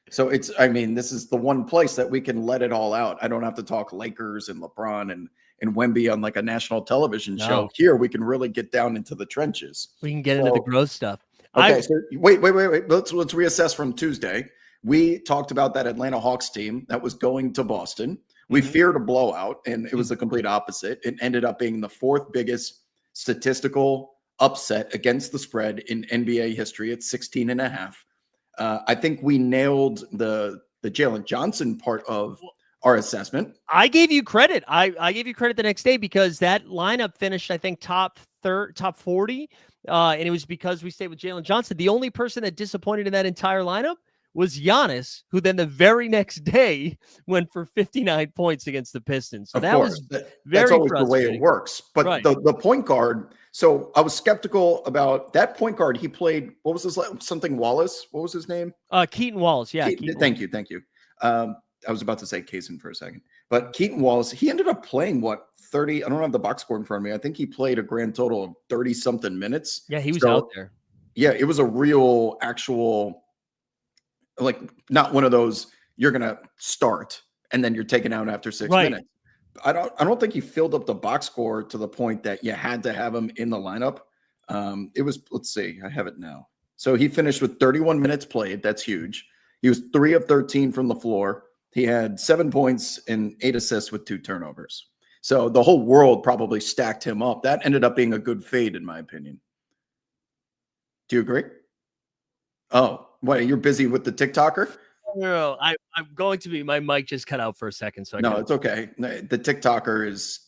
So this is the one place that we can let it all out. I don't have to talk Lakers and LeBron and Wemby on like a national television show. Here we can really get down into the trenches. We can get into the gross stuff. Okay, so wait. Let's reassess from Tuesday. We talked about that Atlanta Hawks team that was going to Boston. We feared a blowout, and it was the complete opposite. It ended up being the fourth biggest statistical upset against the spread in NBA history at 16.5. I think we nailed the Jalen Johnson part of our assessment. I gave you credit. I gave you credit the next day because that lineup finished, I think, top 40. And it was because we stayed with Jalen Johnson. The only person that disappointed in that entire lineup was Giannis, who then the very next day went for 59 points against the Pistons. So was that's always the way it works. But the point guard, so I was skeptical about that point guard. He played, what was his something Wallace? What was his name? Keaton Wallace. Yeah. Thank you. I was about to say Kaysen for a second, but Keaton Wallace, he ended up playing 30. I don't have the box score in front of me. I think he played a grand total of 30 something minutes. Yeah, he was out there. Yeah, it was a real actual, like not one of those you're gonna start and then you're taken out after 6 minutes. I don't think he filled up the box score to the point that you had to have him in the lineup. It was, let's see, I have it now. So he finished with 31 minutes played. That's huge. He was 3 of 13 from the floor. He had 7 points and 8 assists with 2 turnovers. So the whole world probably stacked him up. That ended up being a good fade, in my opinion. Do you agree? Oh, what? You're busy with the TikToker? No, I'm going to be. My mic just cut out for a second. So it's okay. The TikToker is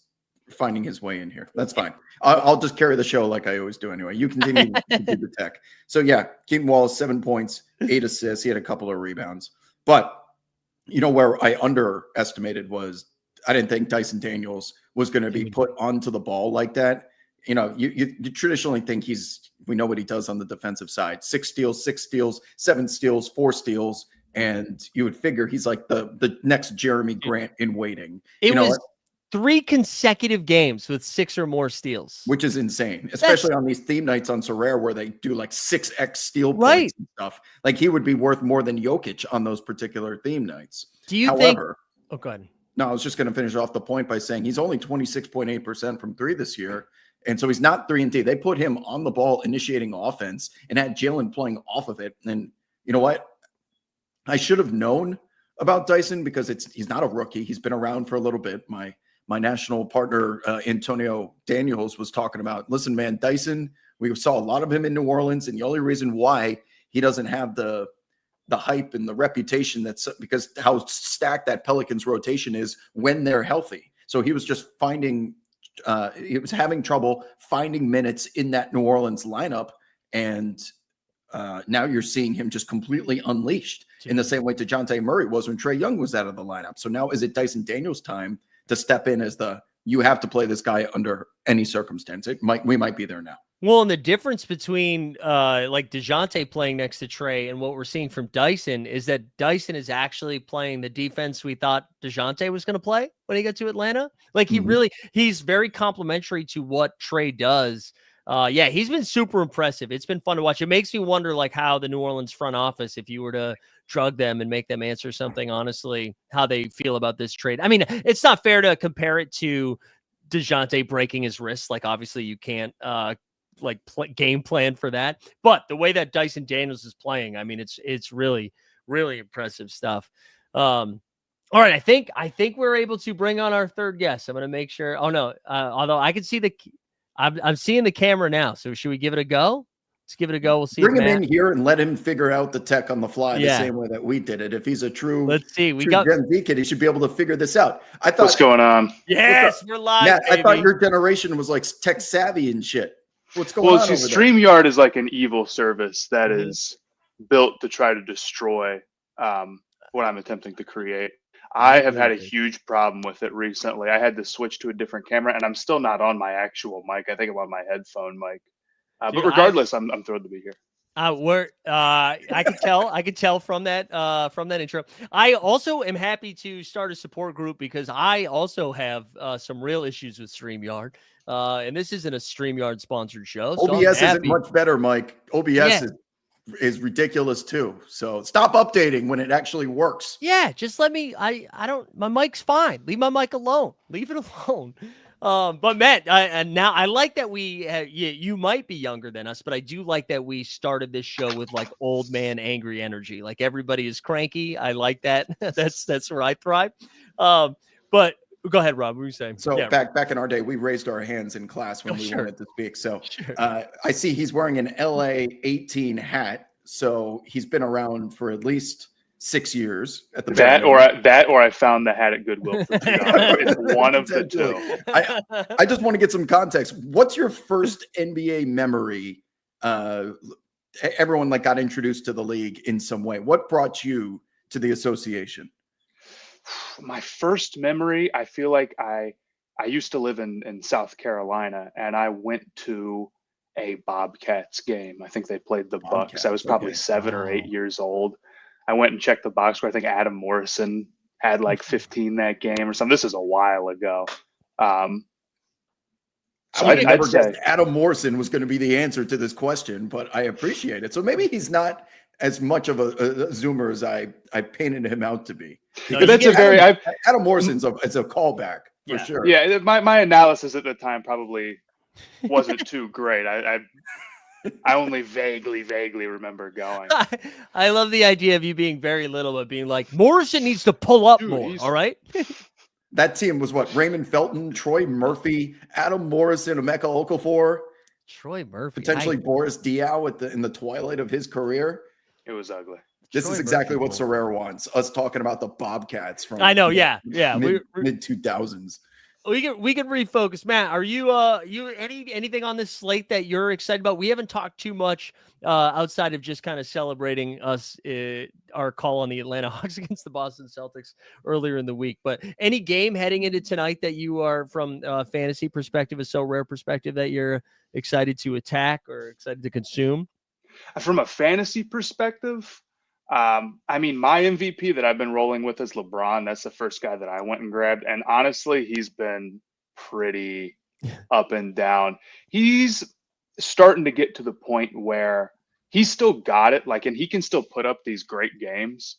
finding his way in here. That's fine. I'll just carry the show like I always do anyway. You continue to do the tech. So yeah, Keaton Wallace, 7 points, 8 assists. He had a couple of rebounds. But you know where I underestimated was I didn't think Dyson Daniels was going to be put onto the ball like that. You know, you traditionally think we know what he does on the defensive side. 6 steals, 7 steals, 4 steals. And you would figure he's like the next Jeremy Grant in waiting. It was 3 consecutive games with 6 or more steals, which is insane, especially on these theme nights on Sorare where they do like 6x steal points and stuff. Like he would be worth more than Jokic on those particular theme nights. Do you think? Oh, go ahead. No, I was just going to finish off the point by saying he's only 26.8% from 3 this year. And so he's not 3-and-D. They put him on the ball initiating offense and had Jalen playing off of it. And you know what? I should have known about Dyson because he's not a rookie. He's been around for a little bit. My national partner, Antonio Daniels, was talking about, listen, man, Dyson, we saw a lot of him in New Orleans. And the only reason why he doesn't have the hype and the reputation that's because how stacked that Pelicans rotation is when they're healthy. So he was just he was having trouble finding minutes in that New Orleans lineup. And now you're seeing him just completely unleashed in the same way DeJounte Murray was when Trae Young was out of the lineup. So now is it Dyson Daniels' time to step in as you have to play this guy under any circumstance? We might be there now. Well, and the difference between like DeJounte playing next to Trey and what we're seeing from Dyson is that Dyson is actually playing the defense we thought DeJounte was going to play when he got to Atlanta. Like he's very complimentary to what Trey does. Yeah, he's been super impressive. It's been fun to watch. It makes me wonder like how the New Orleans front office, if you were to drug them and make them answer something honestly, how they feel about this trade. I mean, it's not fair to compare it to DeJounte breaking his wrist. Like obviously you can't game plan for that. But the way that Dyson Daniels is playing, I mean, it's really, really impressive stuff. All right, I think we're able to bring on our third guest. I'm going to make sure. Oh no, although I can see I'm seeing the camera now. So should we give it a go? Let's give it a go. We'll see. Bring him in here and let him figure out the tech on the fly the Yeah. same way that we did it. If he's a true, Let's see. We true got Gen Z kid, he should be able to figure this out. I thought, What's going on? yes, we're live. Matt, I thought baby. your generation was like tech savvy and shit. What's going Well, on see, over there? StreamYard is like an evil service that Mhm. is built to try to destroy what I'm attempting to create. I have had a huge problem with it recently. I had to switch to a different camera, and I'm still not on my actual mic. I think I'm on my headphone mic. Dude, but regardless, I'm thrilled to be here. I could tell from that intro. I also am happy to start a support group because I also have some real issues with StreamYard. And this isn't a StreamYard sponsored show. So OBS isn't much better, Mike. OBS Yeah. is ridiculous too. So stop updating when it actually works. Yeah, just let me. I don't. My mic's fine. Leave my mic alone. Leave it alone. But Matt, and now I like that you might be younger than us, but I do like that we started this show with like old man angry energy. Like everybody is cranky. I like that. that's where I thrive. But go ahead, Rob. What were you saying? So Yeah, back in our day, we raised our hands in class when we sure. wanted to speak. So Sure. I see he's wearing an LA 18 hat. So he's been around for at least 6 years at the That bare or I found the hat at Goodwill for $2. It's one of the two. I just want to get some context. What's your first NBA memory? Everyone like got introduced to the league in some way. What brought you to the association? My first memory, I feel like I used to live in South Carolina, and I went to a Bobcats game. I think they played the Bucks. I was probably 7 or 8 years old. I went and checked the box score. I think Adam Morrison had like 15 that game or something. This is a while ago. So I'd never say- guessed Adam Morrison was going to be the answer to this question, but I appreciate it. So maybe he's not as much of a zoomer as I painted him out to be. No, But that's a very Adam Morrison's it's a callback for Yeah. sure. yeah. My analysis at the time probably wasn't too great. I only vaguely remember going. I love the idea of you being very little, but being like Morrison needs to pull up Dude, more. he's- All right. That team was what? Raymond Felton, Troy Murphy, Adam Morrison, Emeka Okafor, Troy Murphy. potentially Boris Diaw in the twilight of his career. It was ugly. This Troy is exactly Murphy what will- Sorare wants, us talking about the Bobcats from I know. Yeah. Yeah. mid 2000s. We can refocus. Matt, are you anything on this slate that you're excited about? We haven't talked too much outside of just kind of celebrating us our call on the Atlanta Hawks against the Boston Celtics earlier in the week. But any game heading into tonight that you are from a fantasy perspective, a so rare perspective that you're excited to attack or excited to consume? From a fantasy perspective, I mean, my MVP that I've been rolling with is LeBron. That's the first guy that I went and grabbed. And honestly, he's been pretty up and down. He's starting to get to the point where he's still got it. Like, and he can still put up these great games,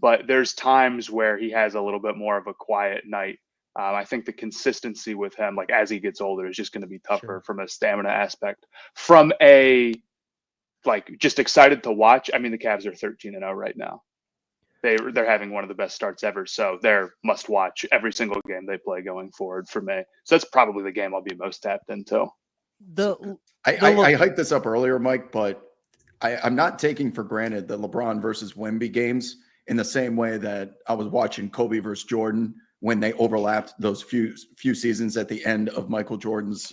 but there's times where he has a little bit more of a quiet night. I think the consistency with him, like as he gets older, is just going to be tougher from a stamina aspect. From a like just excited to watch. I mean, the Cavs are 13-0 right now. They're having one of the best starts ever. So they're must watch every single game they play going forward for me. So that's probably the game I'll be most tapped into. I hyped this up earlier, Mike, but I'm not taking for granted the LeBron versus Wemby games in the same way that I was watching Kobe versus Jordan when they overlapped those few seasons at the end of Michael Jordan's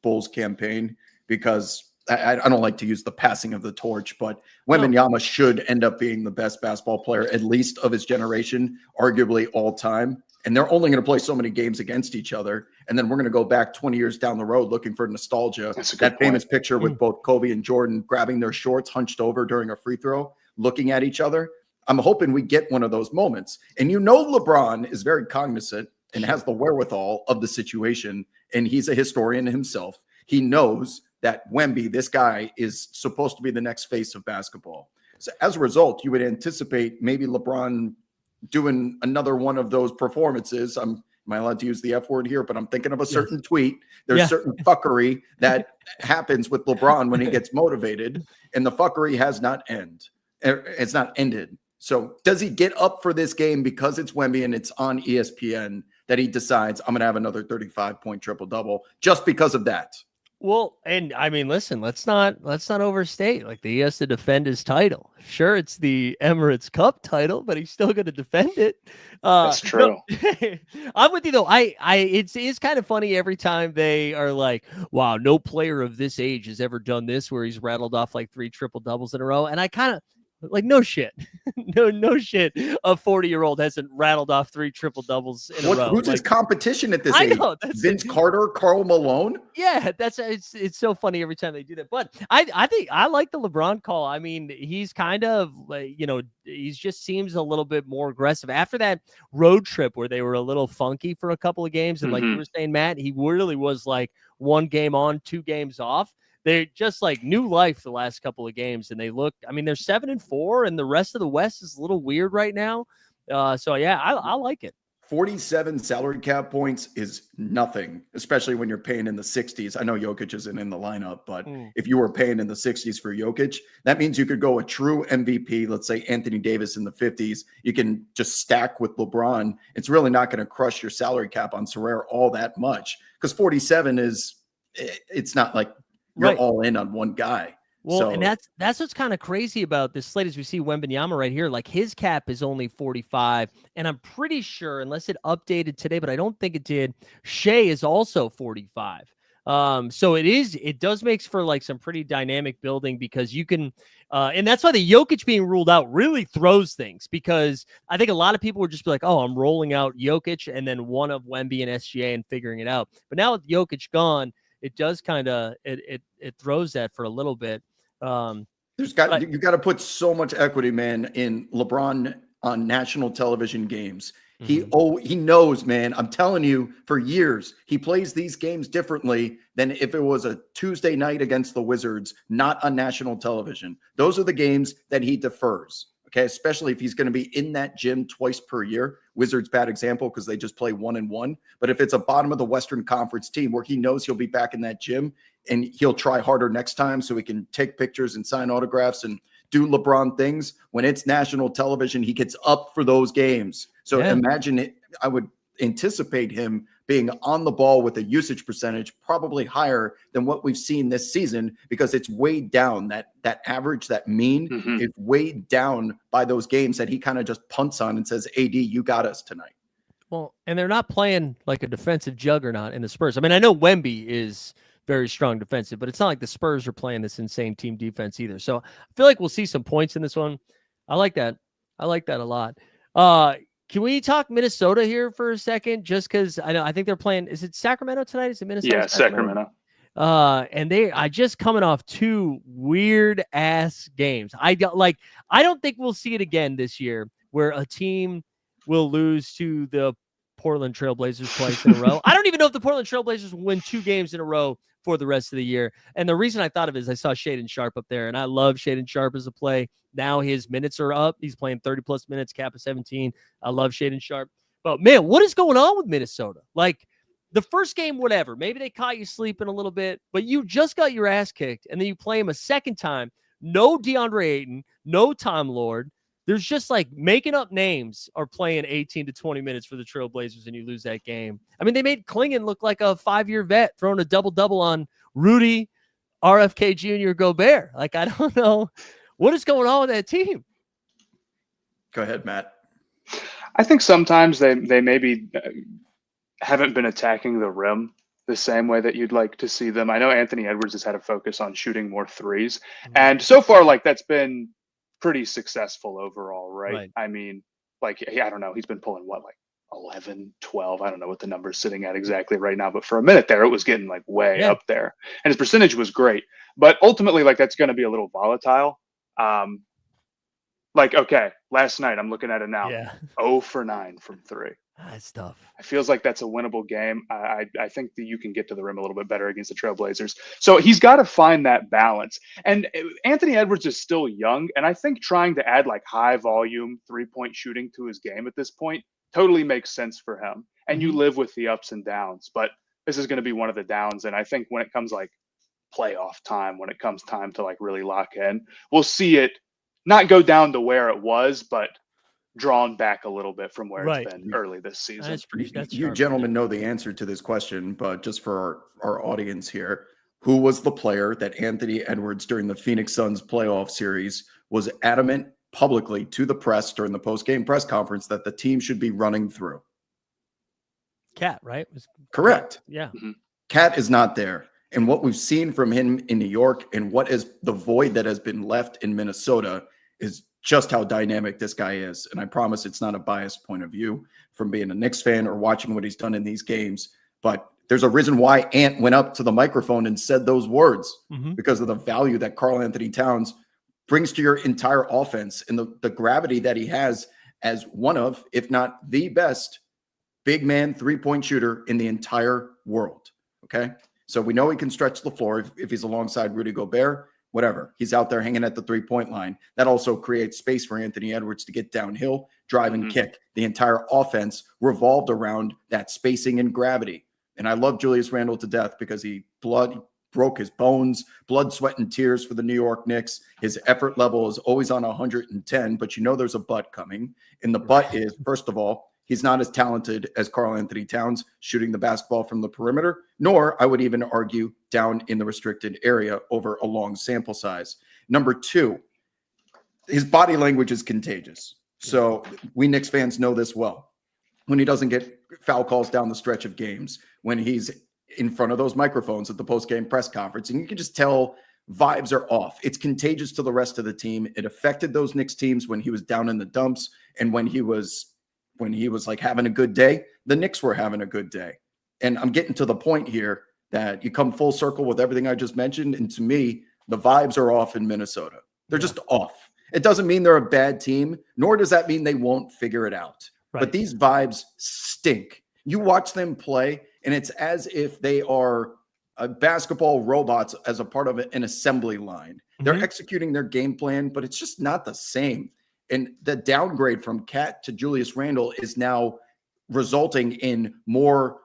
Bulls campaign, because I don't like to use the passing of the torch, but Wembanyama should end up being the best basketball player, at least of his generation, arguably all time. And they're only going to play so many games against each other. And then we're going to go back 20 years down the road looking for nostalgia. That famous picture with both Kobe and Jordan grabbing their shorts, hunched over during a free throw, looking at each other. I'm hoping we get one of those moments. And LeBron is very cognizant and has the wherewithal of the situation. And he's a historian himself. He knows that Wemby, this guy, is supposed to be the next face of basketball. So as a result, you would anticipate maybe LeBron doing another one of those performances. Am I allowed to use the F word here? But I'm thinking of a certain tweet. There's certain fuckery that happens with LeBron when he gets motivated, and the fuckery has not ended. It's not ended. So does he get up for this game because it's Wemby and it's on ESPN that he decides I'm going to have another 35-point triple-double just because of that? Well, and I mean, listen, let's not overstate. Like, he has to defend his title. Sure, it's the Emirates Cup title, but he's still going to defend it. That's true. No, I'm with you though. It's kind of funny every time they are like, "Wow, no player of this age has ever done this," where he's rattled off like 3 triple doubles in a row, and I kind of. Like, no shit. no shit. A 40-year-old hasn't rattled off 3 triple doubles in a row. Who's his competition at this age? Know, Vince Carter, Karl Malone? Yeah, it's so funny every time they do that. But I think I like the LeBron call. I mean, he's kind of like, he just seems a little bit more aggressive after that road trip where they were a little funky for a couple of games. And like you were saying, Matt, he really was like 1 game on, 2 games off. They're just like new life the last couple of games, and they look. I mean, they're 7-4, and the rest of the West is a little weird right now. So yeah, I like it. 47 salary cap points is nothing, especially when you're paying in the 60s. I know Jokic isn't in the lineup, but if you were paying in the 60s for Jokic, that means you could go a true MVP. Let's say Anthony Davis in the 50s. You can just stack with LeBron. It's really not going to crush your salary cap on Sorare all that much, because 47 it's not like you're all in on one guy. Well, and that's what's kind of crazy about this slate is we see Wembanyama right here. Like, his cap is only 45, and I'm pretty sure, unless it updated today, but I don't think it did, Shea is also 45. So it does make for like some pretty dynamic building, because you can, and that's why the Jokic being ruled out really throws things, because I think a lot of people would just be like, oh, I'm rolling out Jokic and then one of Wemby and SGA and figuring it out. But now with Jokic gone, it does kind of it throws that for a little bit. You got to put so much equity, man, in LeBron on national television games. He knows, man. I'm telling you, for years he plays these games differently than if it was a Tuesday night against the Wizards, not on national television. Those are the games that he defers. Okay, especially if he's going to be in that gym twice per year. Wizards, bad example, because they just play 1-1. But if it's a bottom of the Western Conference team where he knows he'll be back in that gym and he'll try harder next time so he can take pictures and sign autographs and do LeBron things, when it's national television, he gets up for those games. So imagine it. I would anticipate him being on the ball with a usage percentage probably higher than what we've seen this season, because it's weighed down. That average, that mean is weighed down by those games that he kind of just punts on and says, AD, you got us tonight. Well, and they're not playing like a defensive juggernaut in the Spurs. I mean, I know Wemby is very strong defensive, but it's not like the Spurs are playing this insane team defense either. So I feel like we'll see some points in this one. I like that. I like that a lot. Can we talk Minnesota here for a second? Just because I think they're playing. Is it Sacramento tonight? Is it Minnesota? Yeah, Sacramento. And they are just coming off 2 weird ass games. I don't think we'll see it again this year, where a team will lose to the Portland Trailblazers twice in a row. I don't even know if the Portland Trailblazers will win 2 games in a row for the rest of the year. And the reason I thought of it is I saw Shaedon Sharpe up there, and I love Shaedon Sharpe as a play. Now his minutes are up. He's playing 30-plus minutes, cap of 17. I love Shaedon Sharpe. But, man, what is going on with Minnesota? Like, the first game, whatever. Maybe they caught you sleeping a little bit, but you just got your ass kicked, and then you play him a second time. No DeAndre Ayton, no Time Lord. There's just like making up names are playing 18 to 20 minutes for the Trailblazers, and you lose that game. I mean, they made Klingon look like a 5-year vet throwing a double-double on Rudy, RFK Jr., Gobert. Like, I don't know what is going on with that team. Go ahead, Matt. I think sometimes they maybe haven't been attacking the rim the same way that you'd like to see them. I know Anthony Edwards has had a focus on shooting more threes, and so far, like, that's been pretty successful overall, right? I mean, like, I don't know, he's been pulling what, like 11, 12. I don't know what the number's sitting at exactly right now, but for a minute there, it was getting like way up there, and his percentage was great. But ultimately, like, that's going to be a little volatile. Like, okay, last night I'm looking at it now. 0 for 9 from 3. That's tough. It feels like that's a winnable game. I think that you can get to the rim a little bit better against the Trailblazers. So he's got to find that balance. And Anthony Edwards is still young, and I think trying to add like high volume 3-point shooting to his game at this point totally makes sense for him. And you live with the ups and downs, but this is going to be one of the downs. And I think when it comes like playoff time, when it comes time to like really lock in, we'll see it not go down to where it was, but drawn back a little bit from where it's been early this season. You gentlemen know the answer to this question, but just for our audience here, who was the player that Anthony Edwards during the Phoenix Suns playoff series was adamant publicly to the press during the post-game press conference that the team should be running through? Cat, right? Correct. Yeah. Cat is not there. And what we've seen from him in New York and what is the void that has been left in Minnesota is just how dynamic this guy is. And I promise it's not a biased point of view from being a Knicks fan or watching what he's done in these games. But there's a reason why Ant went up to the microphone and said those words, because of the value that Karl Anthony Towns brings to your entire offense and the gravity that he has as one of, if not the best, big man 3-point shooter in the entire world. Okay. So we know he can stretch the floor if he's alongside Rudy Gobert. Whatever. He's out there hanging at the 3-point line. That also creates space for Anthony Edwards to get downhill, drive and kick. The entire offense revolved around that spacing and gravity. And I love Julius Randle to death because he broke his bones, blood, sweat, and tears for the New York Knicks. His effort level is always on 110, but you know there's a but coming. And the but is, first of all, he's not as talented as Karl Anthony Towns shooting the basketball from the perimeter, nor I would even argue down in the restricted area over a long sample size. Number 2, his body language is contagious. So we Knicks fans know this well. When he doesn't get foul calls down the stretch of games, when he's in front of those microphones at the post-game press conference, and you can just tell vibes are off. It's contagious to the rest of the team. It affected those Knicks teams when he was down in the dumps and when he was like having a good day, the Knicks were having a good day. And I'm getting to the point here that you come full circle with everything I just mentioned. And to me, the vibes are off in Minnesota. They're just off. It doesn't mean they're a bad team, nor does that mean they won't figure it out. But these vibes stink. You watch them play, and it's as if they are basketball robots as a part of an assembly line. They're executing their game plan, but it's just not the same. And the downgrade from Cat to Julius Randle is now resulting in more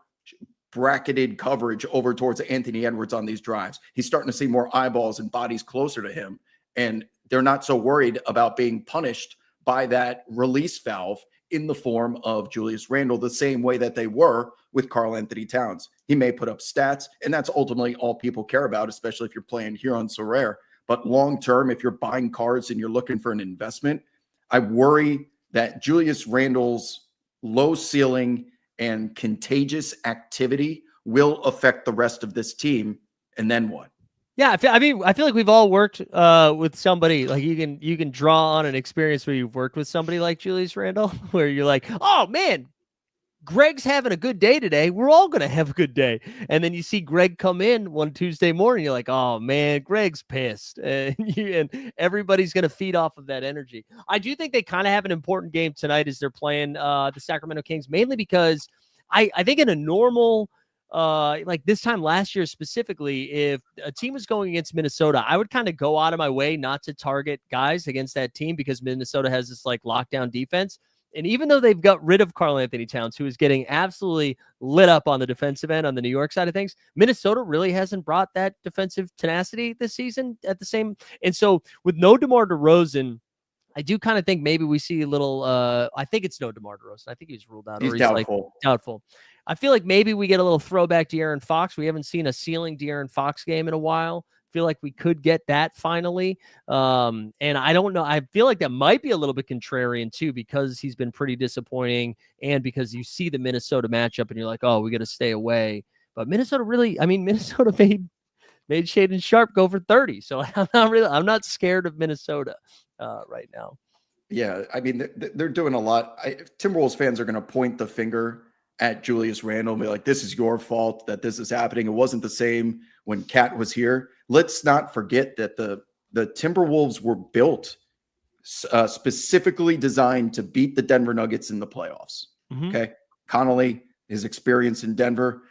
bracketed coverage over towards Anthony Edwards on these drives. He's starting to see more eyeballs and bodies closer to him. And they're not so worried about being punished by that release valve in the form of Julius Randle, the same way that they were with Karl Anthony Towns. He may put up stats, and that's ultimately all people care about, especially if you're playing here on Sorare. But long-term, if you're buying cards and you're looking for an investment, I worry that Julius Randle's low ceiling and contagious activity will affect the rest of this team. And then what? Yeah, I feel like we've all worked with somebody. Like you can draw on an experience where you've worked with somebody like Julius Randle, where you're like, oh man, Greg's having a good day today. We're all going to have a good day. And then you see Greg come in one Tuesday morning. You're like, oh, man, Greg's pissed. And everybody's going to feed off of that energy. I do think they kind of have an important game tonight as they're playing the Sacramento Kings, mainly because I think in a normal like this time last year specifically, if a team was going against Minnesota, I would kind of go out of my way not to target guys against that team because Minnesota has this like lockdown defense. And even though they've got rid of Karl Anthony Towns, who is getting absolutely lit up on the defensive end on the New York side of things, Minnesota really hasn't brought that defensive tenacity this season at the same. And so with no DeMar DeRozan, I do kind of think maybe we see a little, I think it's no DeMar DeRozan. I think he's ruled out. He's doubtful. Like, doubtful. I feel like maybe we get a little throwback to De'Aaron Fox. We haven't seen a ceiling De'Aaron Fox game in a while. Feel like we could get that finally. And I don't know. I feel like that might be a little bit contrarian too, because he's been pretty disappointing and because you see the Minnesota matchup and you're like, oh, we got to stay away But Minnesota really, I mean, Minnesota made Shaden Sharp go for 30. So I'm not scared of Minnesota right now. Yeah, I mean, they're doing a lot. Timberwolves fans are going to point the finger at Julius Randle and be like, this is your fault that this is happening. It wasn't the same when Cat was here. Let's not forget that the Timberwolves were built specifically designed to beat the Denver Nuggets in the playoffs. Okay. Connolly, his experience in Denver,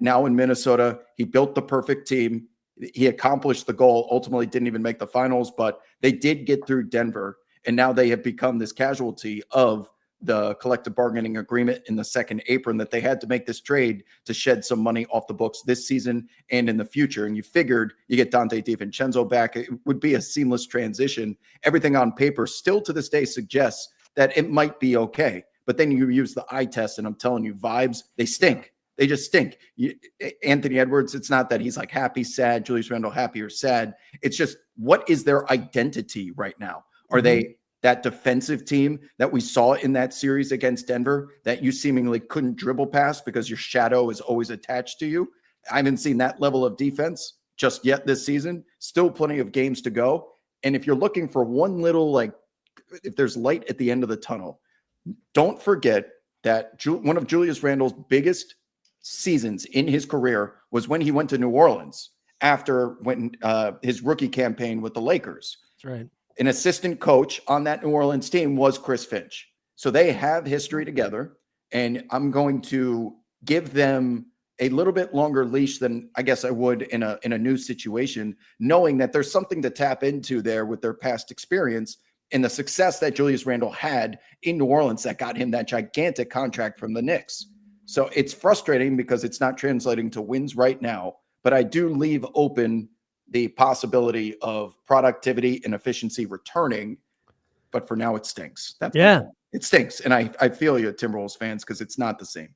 now in Minnesota, he built the perfect team. He accomplished the goal, ultimately didn't even make the finals, but they did get through Denver. And now they have become this casualty of the collective bargaining agreement in the second apron that they had to make this trade to shed some money off the books this season and in the future. And you figured you get Dante DiVincenzo back. It would be a seamless transition. Everything on paper still to this day suggests that it might be okay. But then you use the eye test, and I'm telling you, vibes, they stink. They just stink. Anthony Edwards, it's not that he's like happy, sad, Julius Randle happy or sad. It's just, what is their identity right now? Are they that defensive team that we saw in that series against Denver that you seemingly couldn't dribble past because your shadow is always attached to you? I haven't seen that level of defense just yet this season. Still plenty of games to go. And if you're looking for one little, like, if there's light at the end of the tunnel, don't forget that one of Julius Randle's biggest seasons in his career was when he went to New Orleans after his rookie campaign with the Lakers. That's right. An assistant coach on that New Orleans team was Chris Finch. So they have history together, and I'm going to give them a little bit longer leash than I guess I would in a new situation, knowing that there's something to tap into there with their past experience and the success that Julius Randle had in New Orleans that got him that gigantic contract from the Knicks. So it's frustrating because it's not translating to wins right now, but I do leave open the possibility of productivity and efficiency returning, but for now it stinks. It stinks. And I feel you, Timberwolves fans, because it's not the same.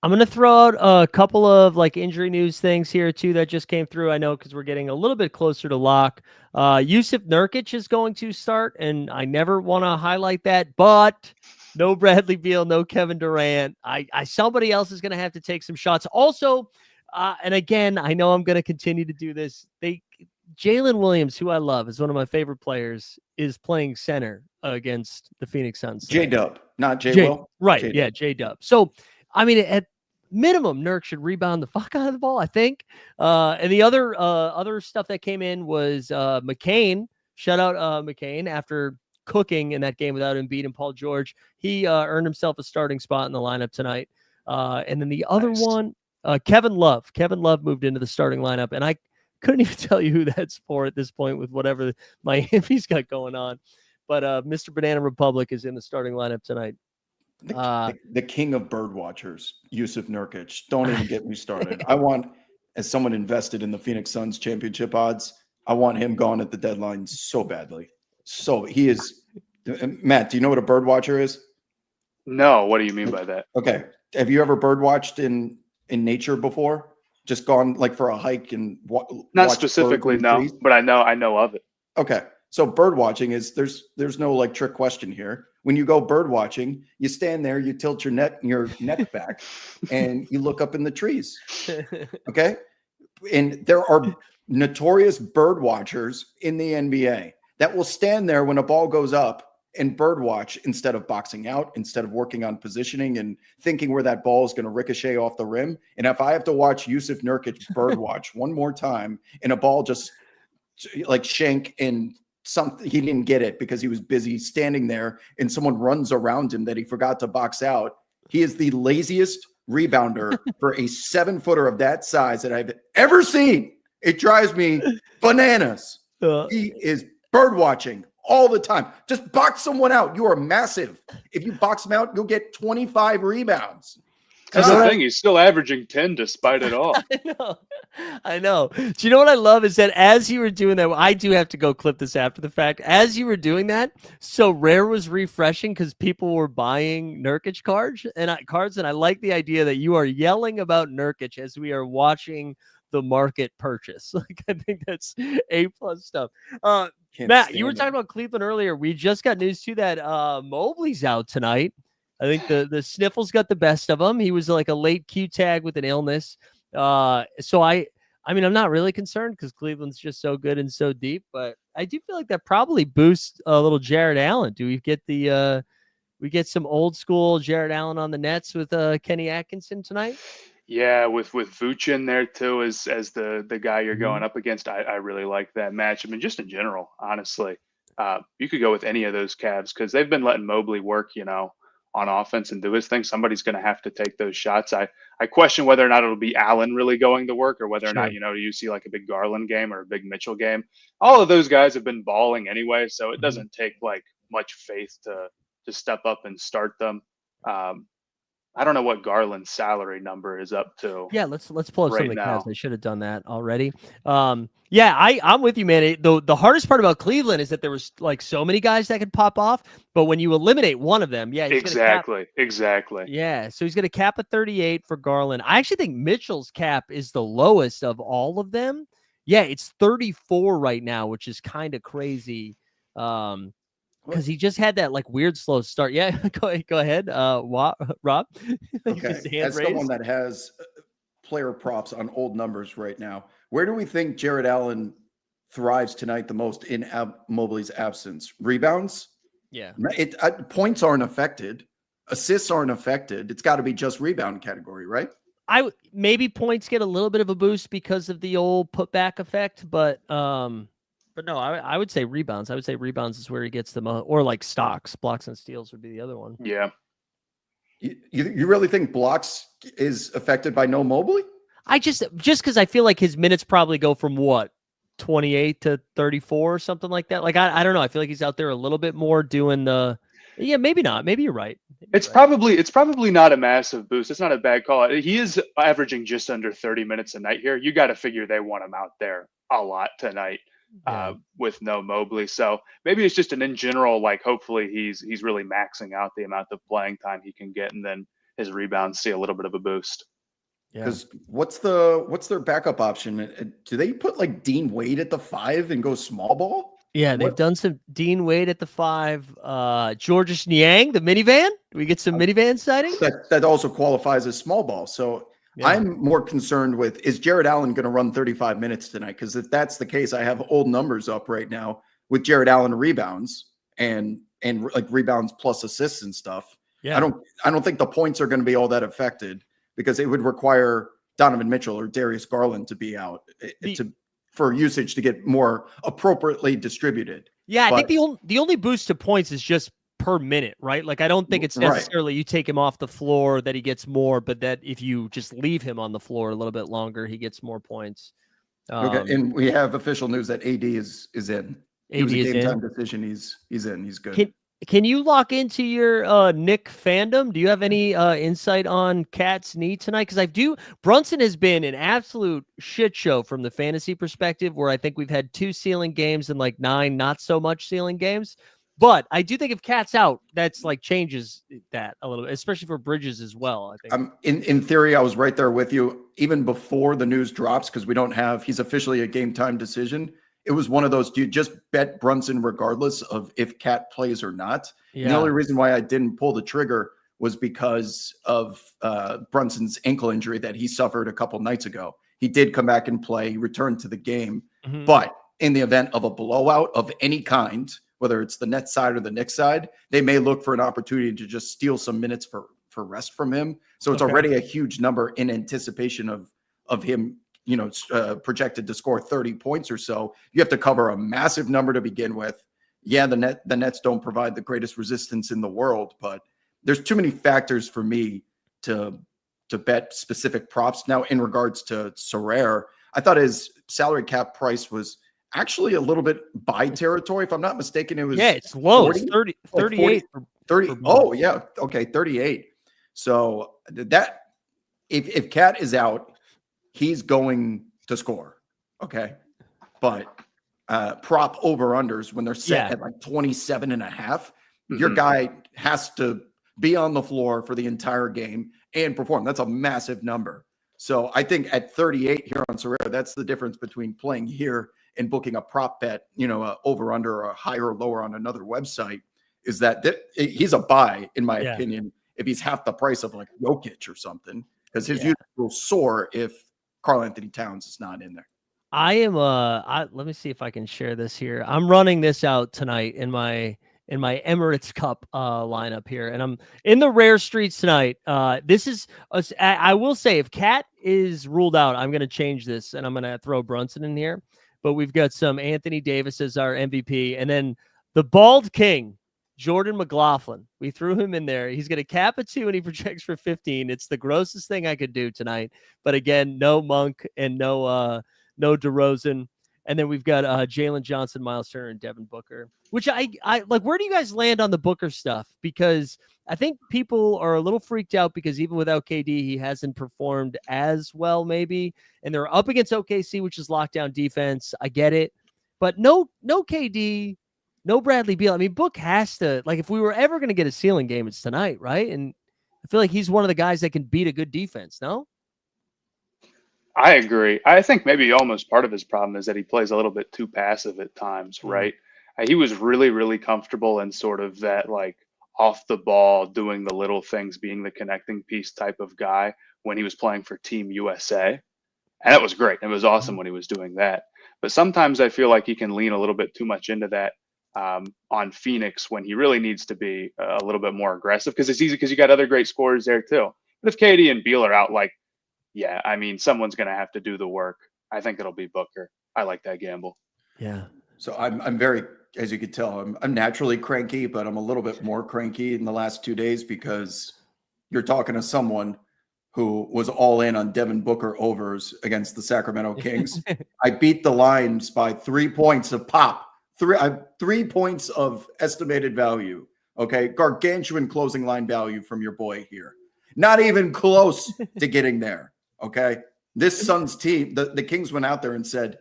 I'm going to throw out a couple of like injury news things here too that just came through. I know because we're getting a little bit closer to lock. Yusuf Nurkic is going to start, and I never want to highlight that, but no Bradley Beal, no Kevin Durant. Somebody else is going to have to take some shots. Also, and again, I know I'm going to continue to do this. Jalen Williams, who I love, is one of my favorite players, is playing center against the Phoenix Suns. J-Dub, not J-Will. Right, J-Dub. yeah, J-Dub. So, I mean, at minimum, Nurk should rebound the fuck out of the ball, I think. And the other stuff that came in was McCain. Shout out McCain after cooking in that game without Embiid and Paul George. He earned himself a starting spot in the lineup tonight. And then the other one, Kevin Love. Kevin Love moved into the starting lineup, and I couldn't even tell you who that's for at this point with whatever Miami's got going on. But Mr. Banana Republic is in the starting lineup tonight. The king of bird watchers, Yusuf Nurkic. Don't even get me started. I want, as someone invested in the Phoenix Suns championship odds, I want him gone at the deadline so badly. So he is. Matt, do you know what a bird watcher is? No. What do you mean by that? Okay. Have you ever bird watched in nature before? Just gone like for a hike and not specifically, no, trees? but I know of it. Okay. So bird watching is there's no like trick question here. When you go bird watching, you stand there, you tilt your neck back, and you look up in the trees. Okay. And there are notorious bird watchers in the NBA that will stand there when a ball goes up and bird watch instead of boxing out, instead of working on positioning and thinking where that ball is going to ricochet off the rim. And if I have to watch Yusuf Nurkic bird watch one more time and a ball just like shank and something, he didn't get it because he was busy standing there and someone runs around him that he forgot to box out. He is the laziest rebounder for a 7-footer of that size that I've ever seen. It drives me bananas. He is bird watching all the time. Just box someone out. You are massive. If you box him out, you'll get 25 rebounds. That's the thing. He's still averaging 10 despite it all. I know. Do you know what I love is that as you were doing that, I do have to go clip this after the fact. As you were doing that, so Rare was refreshing because people were buying Nurkic cards, and I like the idea that you are yelling about Nurkic as we are watching the market purchase. Like, I think that's A+ stuff. Matt, you were talking about Cleveland earlier. We just got news too that Mobley's out tonight. I think the sniffles got the best of him. He was like a late Q tag with an illness. So I mean, I'm not really concerned because Cleveland's just so good and so deep, but I do feel like that probably boosts a little Jared Allen. Do we get we get some old school Jared Allen on the Nets with Kenny Atkinson tonight? Yeah, with Vooch in there too as the guy you're Mhm. going up against, I really like that match. I mean, just in general, honestly, you could go with any of those Cavs because they've been letting Mobley work, on offense and do his thing. Somebody's going to have to take those shots. I question whether or not it'll be Allen really going to work, or whether or not Sure. you see like a big Garland game or a big Mitchell game. All of those guys have been balling anyway, so it Mhm. doesn't take like much faith to step up and start them. Um, I don't know what Garland's salary number is up to Yeah, let's pull up some right of the now. Cavs. I should have done that already. Yeah, I'm with you, man. The hardest part about Cleveland is that there was like so many guys that could pop off, but when you eliminate one of them, yeah, he's gonna cap. Exactly. Yeah, so he's gonna cap at 38 for Garland. I actually think Mitchell's cap is the lowest of all of them. Yeah, it's 34 right now, which is kind of crazy. Because he just had that like weird slow start. Yeah, go ahead. Rob, Okay, his hand as someone raised. that has player props on old numbers right now, where do we think Jared Allen thrives tonight the most in Mobley's absence? Rebounds? Yeah. Points aren't affected. Assists aren't affected. It's got to be just rebound category, right? Maybe points get a little bit of a boost because of the old putback effect, but no, I would say rebounds. I would say rebounds is where he gets the most, or like stocks, blocks and steals would be the other one. Yeah. You really think blocks is affected by no Mobley? I just because I feel like his minutes probably go from what 28 to 34 or something like that. Like I don't know. I feel like he's out there a little bit more doing the. Yeah, maybe not. Maybe you're right. It's probably not a massive boost. It's not a bad call. He is averaging just under 30 minutes a night here. You got to figure they want him out there a lot tonight. Yeah. With no Mobley. So maybe it's just in general, like hopefully he's really maxing out the amount of playing time he can get, and then his rebounds see a little bit of a boost. Yeah. Because what's their backup option? Do they put like Dean Wade at the 5 and go small ball? Yeah, they've done some Dean Wade at the 5. Georges Niang, the minivan. Do we get some minivan sighting? That also qualifies as small ball. So Yeah. I'm more concerned with, is Jared Allen going to run 35 minutes tonight? Because if that's the case, I have old numbers up right now with Jared Allen rebounds and like rebounds plus assists and stuff. Yeah. I don't think the points are going to be all that affected because it would require Donovan Mitchell or Darius Garland to be out for usage to get more appropriately distributed. Yeah, I think the only boost to points is just per minute, right? Like I don't think it's necessarily you take him off the floor that he gets more, but that if you just leave him on the floor a little bit longer, he gets more points. Okay, and we have official news that AD is in. It was a is game time in. decision. He's in. He's good. Can you lock into your Nick fandom? Do you have any insight on Cat's knee tonight? Because Brunson has been an absolute shit show from the fantasy perspective, where I think we've had 2 ceiling games and like 9 not so much ceiling games. But I do think if Cat's out, that's like changes that a little bit, especially for Bridges as well. I think. In theory, I was right there with you even before the news drops because he's officially a game time decision. It was one of those, do you just bet Brunson regardless of if Cat plays or not? Yeah. And the only reason why I didn't pull the trigger was because of Brunson's ankle injury that he suffered a couple nights ago. He did come back and play, he returned to the game. Mhm. But in the event of a blowout of any kind, whether it's the Nets side or the Knicks side, they may look for an opportunity to just steal some minutes for rest from him. So it's already a huge number in anticipation of him, projected to score 30 points or so. You have to cover a massive number to begin with. Yeah, the Nets don't provide the greatest resistance in the world, but there's too many factors for me to bet specific props. Now, in regards to Sorare, I thought his salary cap price was actually a little bit buy territory. If I'm not mistaken, it was it's low. 40? It's 30, Like 38. 30. Oh, yeah. Okay, 38. So that if Cat is out, he's going to score. Okay. But prop over-unders when they're set at like 27 and a half, your guy has to be on the floor for the entire game and perform. That's a massive number. So I think at 38 here on Sorare, that's the difference between playing here and booking a prop bet, over-under or a higher or lower on another website, is that he's a buy, in my opinion, if he's half the price of like Jokic or something, because his usage will soar if Karl Anthony Towns is not in there. I am let me see if I can share this here. I'm running this out tonight in my Emirates Cup lineup here, and I'm in the rare streets tonight. This is I will say, if Cat is ruled out, I'm going to change this and I'm going to throw Brunson in here. But we've got some Anthony Davis as our MVP, and then the Bald King, Jordan McLaughlin. We threw him in there. He's going to cap at 2 and he projects for 15. It's the grossest thing I could do tonight. But again, no Monk and no DeRozan. And then we've got Jalen Johnson, Miles Turner, and Devin Booker, which I like. Where do you guys land on the Booker stuff? Because I think people are a little freaked out because even without KD, he hasn't performed as well, maybe. And they're up against OKC, which is lockdown defense. I get it. But no KD, no Bradley Beal. I mean, Book has to, like, if we were ever going to get a ceiling game, it's tonight, right? And I feel like he's one of the guys that can beat a good defense, no? I agree. I think maybe almost part of his problem is that he plays a little bit too passive at times, right? He was really, really comfortable in sort of that, like, off the ball, doing the little things, being the connecting piece type of guy when he was playing for Team USA. And that was great. It was awesome when he was doing that. But sometimes I feel like he can lean a little bit too much into that on Phoenix when he really needs to be a little bit more aggressive, because it's easy because you got other great scorers there too. But if KD and Beal are out, like, yeah, I mean, someone's going to have to do the work. I think it'll be Booker. I like that gamble. Yeah. So I'm very, as you could tell, I'm naturally cranky, but I'm a little bit more cranky in the last 2 days because you're talking to someone who was all in on Devin Booker overs against the Sacramento Kings. I beat the lines by 3 points of pop. 3 points of estimated value. Okay. Gargantuan closing line value from your boy here. Not even close to getting there. Okay. This Suns team, the Kings went out there and said,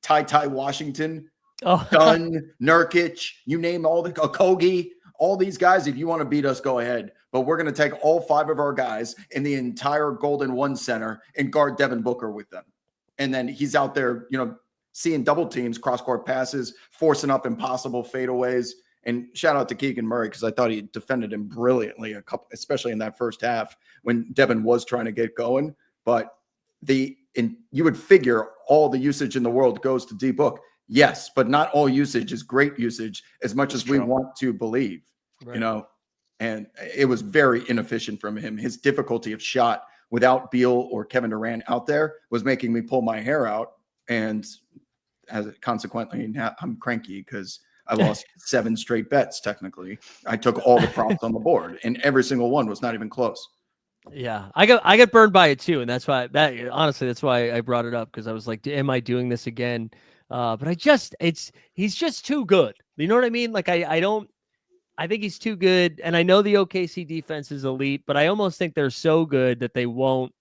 Ty Washington, Dunn, Nurkic, you name all the Okogie, all these guys. If you want to beat us, go ahead. But we're going to take all 5 of our guys in the entire Golden One Center and guard Devin Booker with them. And then he's out there, seeing double teams, cross-court passes, forcing up impossible fadeaways. And shout out to Keegan Murray, because I thought he defended him brilliantly, especially in that first half when Devin was trying to get going. But you would figure all the usage in the world goes to D-Book. Yes, but not all usage is great usage as much as we want to believe, right. And it was very inefficient from him. His difficulty of shot without Beal or Kevin Durant out there was making me pull my hair out. And consequently, now I'm cranky because I lost 7 straight bets. Technically, I took all the props on the board, and every single one was not even close. Yeah, I got burned by it too, and that's why that's why I brought it up, because I was like, am I doing this again? But he's just too good. You know what I mean? Like I think he's too good, and I know the OKC defense is elite, but I almost think they're so good that they won't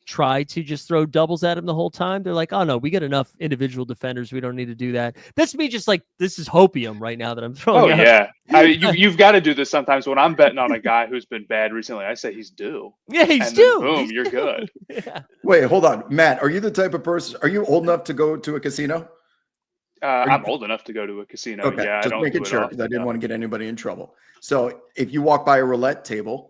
try to just throw doubles at him the whole time. They're like, oh no, we got enough individual defenders. We don't need to do that. That's me just like, this is hopium right now that I'm throwing out. Yeah. I mean, you've got to do this sometimes. When I'm betting on a guy who's been bad recently, I say he's due. Yeah, he's and due. Boom, He's you're due. good. Yeah. Wait, hold on. Matt, are you the type of person, are you old enough to go to a casino? I'm old enough to go to a casino. Okay, Yeah, just I don't making do it sure, often, because I didn't no. want to get anybody in trouble. So if you walk by a roulette table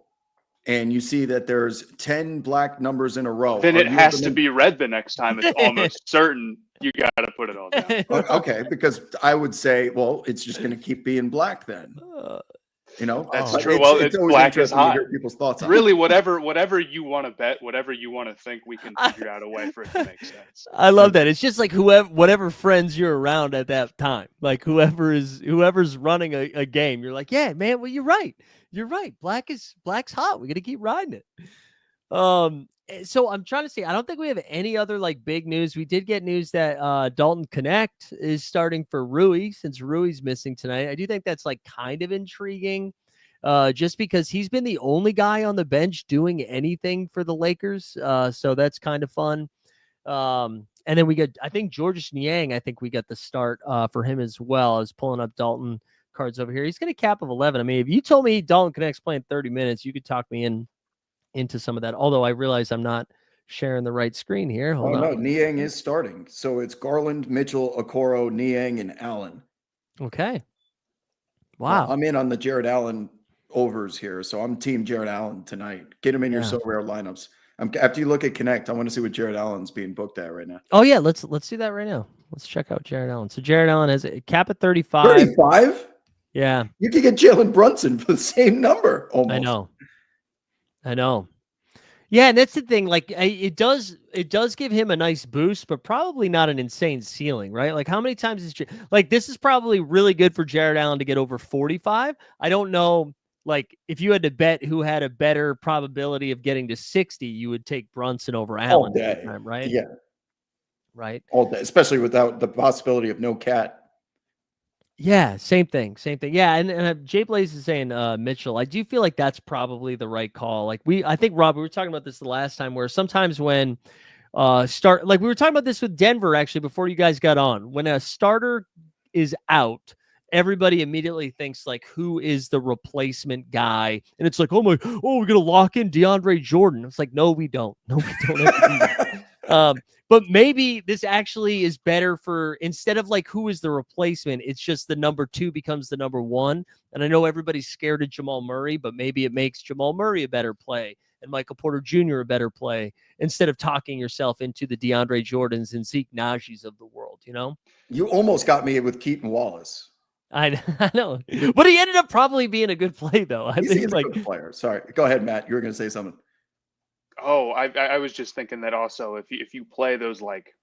and you see that there's 10 black numbers in a row, Then it has to be red the next time. It's almost certain you got to put it all down. Okay, because I would say, well, it's just going to keep being black then. That's But true. Well, it's always black is interesting to hot. hear people's thoughts on Really, it. whatever you want to bet, whatever you want to think, we can figure out a way for it to make sense. I love that. It's just like whatever friends you're around at that time, like whoever's running a game, you're like, yeah, man, well, you're right. You're right. Black's hot. We got to keep riding it. So I'm trying to see. I don't think we have any other like big news. We did get news that Dalton Connect is starting for Rui, since Rui's missing tonight. I do think that's like kind of intriguing, just because he's been the only guy on the bench doing anything for the Lakers. So that's kind of fun. And then we got, I think Georges Niang, I think we got the start for him as well. I was pulling up Dalton cards over here. He's got a cap of 11. I mean, if you told me Dalton Connect's playing 30 minutes, you could talk me into some of that. Although I realize I'm not sharing the right screen here. Hold on. No, Niang is starting. So it's Garland, Mitchell, Okoro, Niang, and Allen. Okay. Wow. Well, I'm in on the Jared Allen overs here. So I'm team Jared Allen tonight. Get him in your so rare lineups. After you look at Connect, I want to see what Jared Allen's being booked at right now. Oh yeah, let's do that right now. Let's check out Jared Allen. So Jared Allen has a cap at 35. 35? Yeah, You could get Jalen Brunson for the same number. Almost. I know. Yeah, and that's the thing. Like, it does give him a nice boost, but probably not an insane ceiling, right? Like, how many times is like this is probably really good for Jared Allen to get over 45. I don't know. Like, if you had to bet who had a better probability of getting to 60, you would take Brunson over Allen, All day. right? Yeah, Right. all day, especially without the possibility of no cat. Yeah, same thing. Yeah, and Jay Blaze is saying Mitchell. I do feel like that's probably the right call. Like I think Rob, we were talking about this the last time, where sometimes when like we were talking about this with Denver actually before you guys got on. When a starter is out, everybody immediately thinks like, who is the replacement guy? And it's like, we're gonna lock in DeAndre Jordan. It's like, no, we don't. No, we don't have to do that. But maybe this actually is better for, instead of like who is the replacement, it's just the number 2 becomes the number 1. And I know everybody's scared of Jamal Murray, but maybe it makes Jamal Murray a better play and Michael Porter Jr. a better play, instead of talking yourself into the DeAndre Jordans and Zeke Najee's of the world, you know? You almost got me with Keaton Wallace. I know, but he ended up probably being a good play though. I He's think a good player. Sorry, go ahead, Matt. You were going to say something. Oh, I was just thinking that also if you play those, like,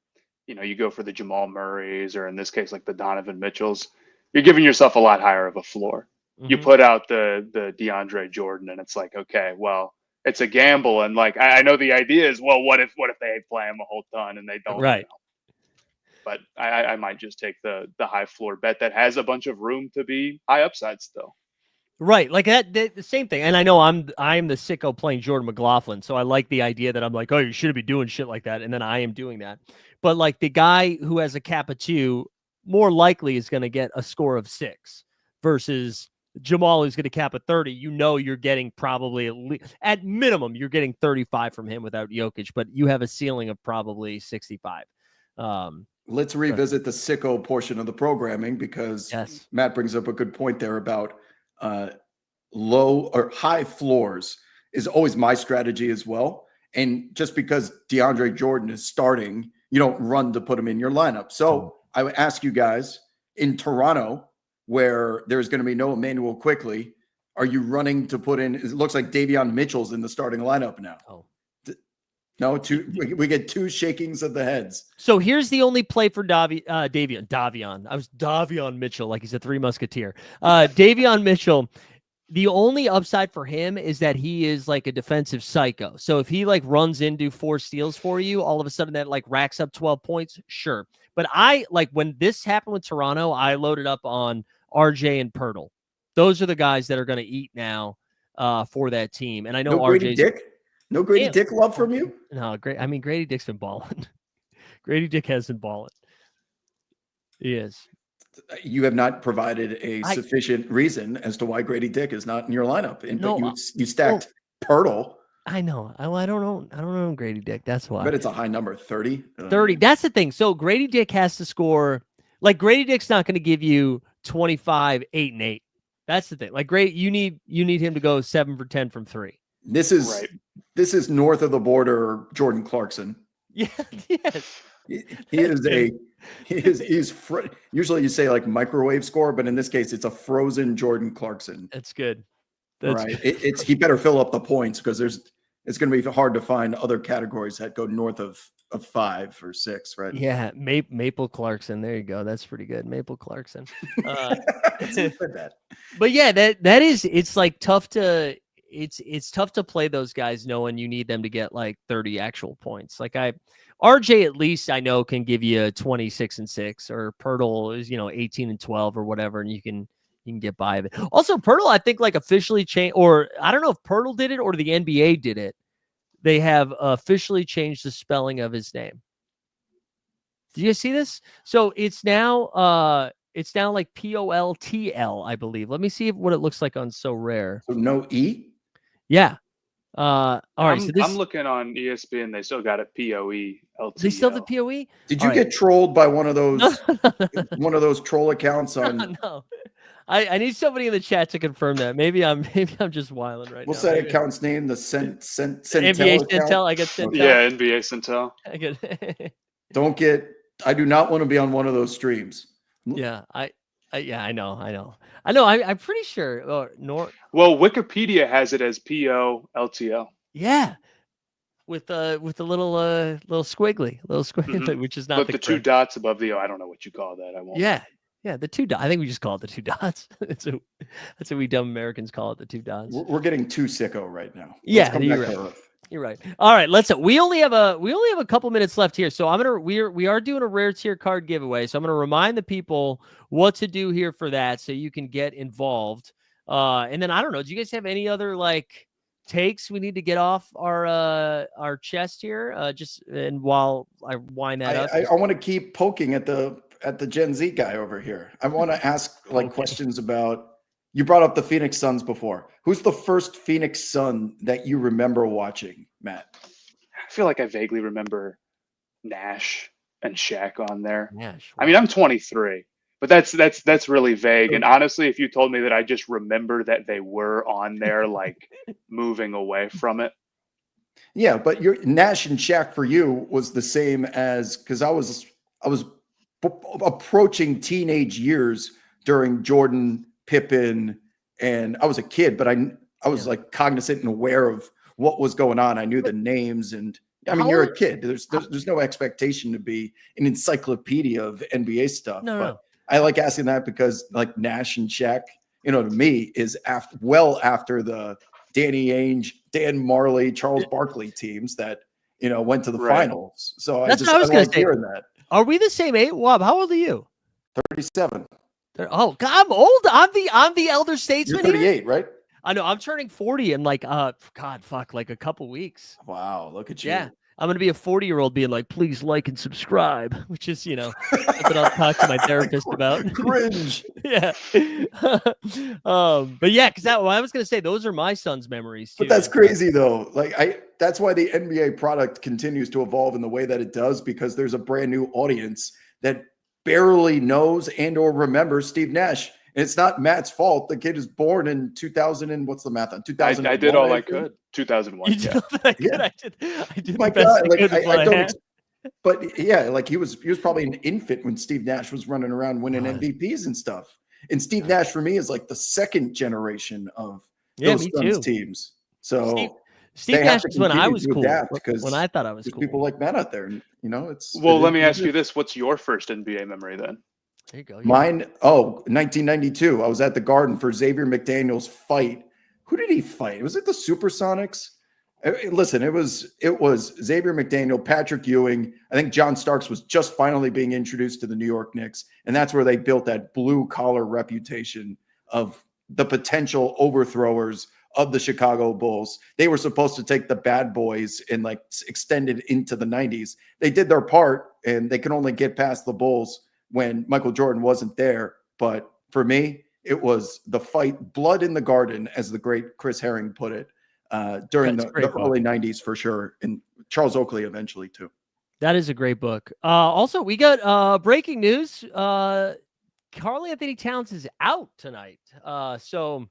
you go for the Jamal Murrays, or in this case like the Donovan Mitchells, you're giving yourself a lot higher of a floor. You put out the DeAndre Jordan, and it's like, okay, well, it's a gamble, and like I know the idea is, well, what if they play him a whole ton and they don't? Right. But I might just take the high floor bet that has a bunch of room to be high upside still. Right, like the same thing. And I know I'm the sicko playing Jordan McLaughlin, so I like the idea that I'm like, oh, you shouldn't be doing shit like that, and then I am doing that. But like the guy who has a cap of 2 more likely is going to get a score of 6 versus Jamal who's going to cap at 30. You're getting probably at minimum you're getting 35 from him without Jokic, but you have a ceiling of probably 65. Let's revisit the sicko portion of the programming, because Yes. Matt brings up a good point there about low or high floors is always my strategy as well. And just because DeAndre Jordan is starting, you don't run to put him in your lineup. So I would ask you guys, in Toronto, where there's going to be no Emmanuel Quickly, are you running to put in? It looks like Davion Mitchell's in the starting lineup now. Oh. No, we get 2 shakings of the heads. So here's the only play for Davion. I was Davion Mitchell, like he's a 3 Musketeer. Davion Mitchell, the only upside for him is that he is like a defensive psycho. So if he like runs in, do 4 steals for you, all of a sudden that like racks up 12 points, sure. But I like when this happened with Toronto, I loaded up on RJ and Pirtle. Those are the guys that are going to eat now for that team. And I know Grady RJ's Dick? No Grady Dick love from you? No, great. I mean, Grady Dick's been balling. Grady Dick has been balling. He is. You have not provided a sufficient reason as to why Grady Dick is not in your lineup. But you stacked Pirtle. I know. I don't know Grady Dick. That's why. But it's a high number, 30. 30. That's the thing. So Grady Dick has to score. Like Grady Dick's not going to give you 25, 8, and 8. That's the thing. Like you need him to go 7 for 10 from 3. This is north of the border Jordan Clarkson. Yeah, yes. Usually you say like microwave score, but in this case it's a frozen Jordan Clarkson. That's good. He better fill up the points, because it's going to be hard to find other categories that go north of 5 or 6, right? Yeah, Maple Clarkson. There you go. That's pretty good. Maple Clarkson. But yeah, that is, it's like tough to. It's tough to play those guys knowing you need them to get like 30 actual points. Like RJ at least I know can give you 26 and 6, or Pirtle is 18 and 12 or whatever, and you can get by of it. Also, Pirtle I think like officially changed, or I don't know if Pirtle did it or the NBA did it. They have officially changed the spelling of his name. Do you see this? So it's now like Poltl, I believe. Let me see what it looks like on Sorare. So no E. Yeah. All right. I'm looking on ESPN. They still got it POELTL. They still have the POE? Did you get trolled by one of those troll accounts on? No. I need somebody in the chat to confirm that. Maybe I'm just wilding right What's now. that account's name? The Centel NBA account? Centel. I get Centel. Yeah, NBA Centel. I get. I do not want to be on one of those streams. Yeah, I know. I'm pretty sure. Well, Wikipedia has it as POLTL. Yeah, with the little squiggly, which is not But the two dots above the O. I don't know what you call that. I won't. Yeah, the two dots. I think we just call it the two dots. That's what we dumb Americans call it, the two dots. We're getting too sicko right now. Yeah, you're right. You're right. All right, we only have a couple minutes left here, so we are doing a rare tier card giveaway. So I'm gonna remind the people what to do here for that, so you can get involved. And then I don't know. Do you guys have any other takes we need to get off our chest here? And while I wind that up, I want to keep poking at the Gen Z guy over here. I want to ask questions about. You brought up the Phoenix Suns before. Who's the first Phoenix Sun that you remember watching, Matt? I feel like I vaguely remember Nash and Shaq on there. Nash. I mean, I'm 23, but that's really vague. And honestly, if you told me that I just remember that they were on there, moving away from it. Yeah, but your Nash and Shaq for you was the same as because I was approaching teenage years during Jordan, Pippen, and I was a kid, but I was cognizant and aware of what was going on. I knew the names, and I mean, you're a kid. There's no expectation to be an encyclopedia of NBA stuff. No. I like asking that because Nash and Shaq, to me is after the Danny Ainge, Dan Marley, Charles Barkley teams that went to the finals. So that's what I was going to say. Hearing that. Are we the same age? Wob, how old are you? 37. Oh, God, I'm old. I'm the elder statesman. You're 38, right? I know. I'm turning 40 in a couple weeks. Wow, look at you. Yeah, I'm gonna be a 40-year-old being like, please like and subscribe, which is something I'll talk to my therapist about. Cringe. Yeah. But yeah, because I was gonna say those are my son's memories too. But that's crazy though. That's why the NBA product continues to evolve in the way that it does, because there's a brand new audience that barely knows and or remembers Steve Nash. And it's not Matt's fault. The kid is born in 2000 and what's the math on 2000? I did all I could. 2001. You did all that I could. I did My the best God, I could with what I had. But yeah, he was probably an infant when Steve Nash was running around winning MVPs and stuff. And Steve Nash for me is the second generation of those Suns teams. So Steve Nash is when I was cool. When I thought I was cool. People like Matt out there, and let me ask you this: what's your first NBA memory then? There you go. Mine, 1992. I was at the Garden for Xavier McDaniel's fight. Who did he fight? Was it the Supersonics? Listen, it was Xavier McDaniel, Patrick Ewing. I think John Starks was just finally being introduced to the New York Knicks, and that's where they built that blue-collar reputation of the potential overthrowers of the Chicago Bulls. They were supposed to take the bad boys and extend it into the 90s. They did their part, and they could only get past the Bulls when Michael Jordan wasn't there. But for me, it was the fight, blood in the garden, as the great Chris Herring put it, during the early 90s for sure. And Charles Oakley eventually too. That is a great book. Also, we got breaking news. Karl-Anthony Towns is out tonight. So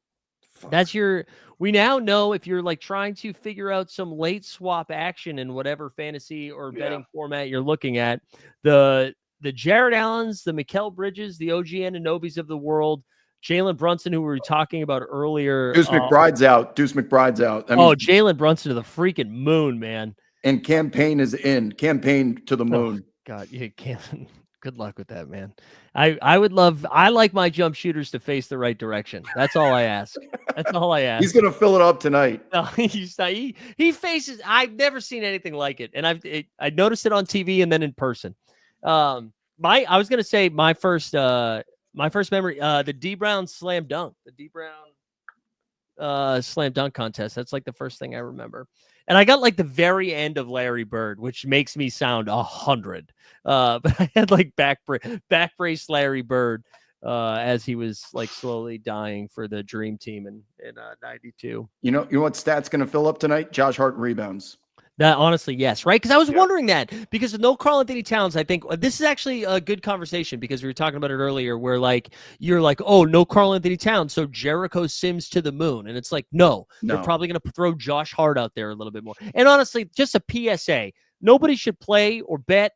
that's we now know if you're trying to figure out some late swap action in whatever fantasy or betting format you're looking at, the Jared Allens, the Mikal Bridges, the OG Anunobis of the world, Jalen Brunson, who we were talking about earlier. Deuce McBride's out. Jalen Brunson to the freaking moon, man. And campaign is in. Campaign to the moon. Oh, God, you can't. Good luck with that, man. I like my jump shooters to face the right direction. That's all I ask. That's all I ask. He's going to fill it up tonight. No, he faces, I've never seen anything like it. And I noticed it on TV and then in person. I was going to say my first memory, the D Brown slam dunk, slam dunk contest. That's the first thing I remember. And I got the very end of Larry Bird, which makes me sound 100. But I had back brace Larry Bird as he was slowly dying for the dream team in 92. You know what stat's going to fill up tonight? Josh Hart rebounds. That honestly, yes, right? Because I was Yeah. wondering that because of no Karl-Anthony Towns, I think this is actually a good conversation because we were talking about it earlier where like you're like, oh, no Karl-Anthony Towns, so Jericho Sims to the moon. And it's like, no, they're No. probably going to throw Josh Hart out there a little bit more. And honestly, just a PSA, nobody should play or bet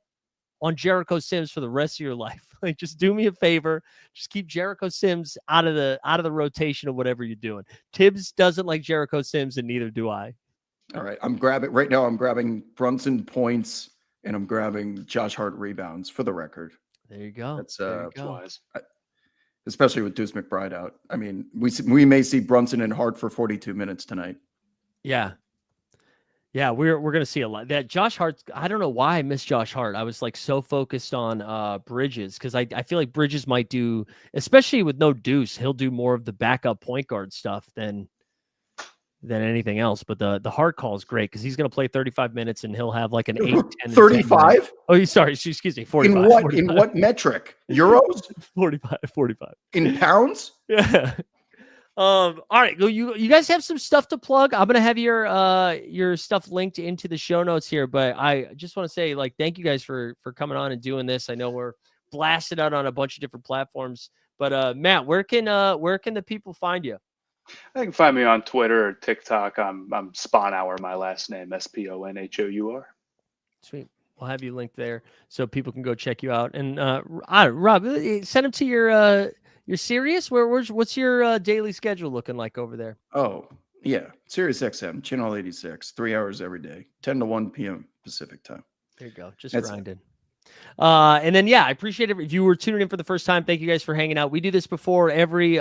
on Jericho Sims for the rest of your life. Like, just do me a favor. Just keep Jericho Sims out of the rotation of whatever you're doing. Tibbs doesn't like Jericho Sims, and neither do I. All right. I'm grabbing Brunson points and I'm grabbing Josh Hart rebounds for the record. There you go. That's There you That's go. wise. especially with Deuce McBride out. I mean, we may see Brunson and Hart for 42 minutes tonight. Yeah. Yeah, we're gonna see a lot. That Josh Hart, I don't know why I missed Josh Hart. I was like so focused on Bridges because I feel like Bridges might do, especially with no Deuce, he'll do more of the backup point guard stuff than anything else. But the Hart call is great because he's gonna play 35 minutes and he'll have like an 8, 10, 35? Oh, sorry, excuse me, 45. In what 45, in what metric? Euros? 45. In pounds? Yeah. All right. You guys have some stuff to plug. I'm gonna have your stuff linked into the show notes here, but I just want to say, like, thank you guys for coming on and doing this. I know we're blasted out on a bunch of different platforms, but Matt, where can the people find you? They can find me on Twitter or TikTok. I'm Sponhour, my last name, Sponhour. Sweet. We'll have you linked there so people can go check you out. And Rob, send them to your. You're serious? What's your daily schedule looking like over there? Oh, yeah. Sirius XM, channel 86, 3 hours every day, 10 to 1 p.m. Pacific time. There you go. Just That's grinding. And then, yeah, I appreciate it. If you were tuning in for the first time, thank you guys for hanging out. We do this before every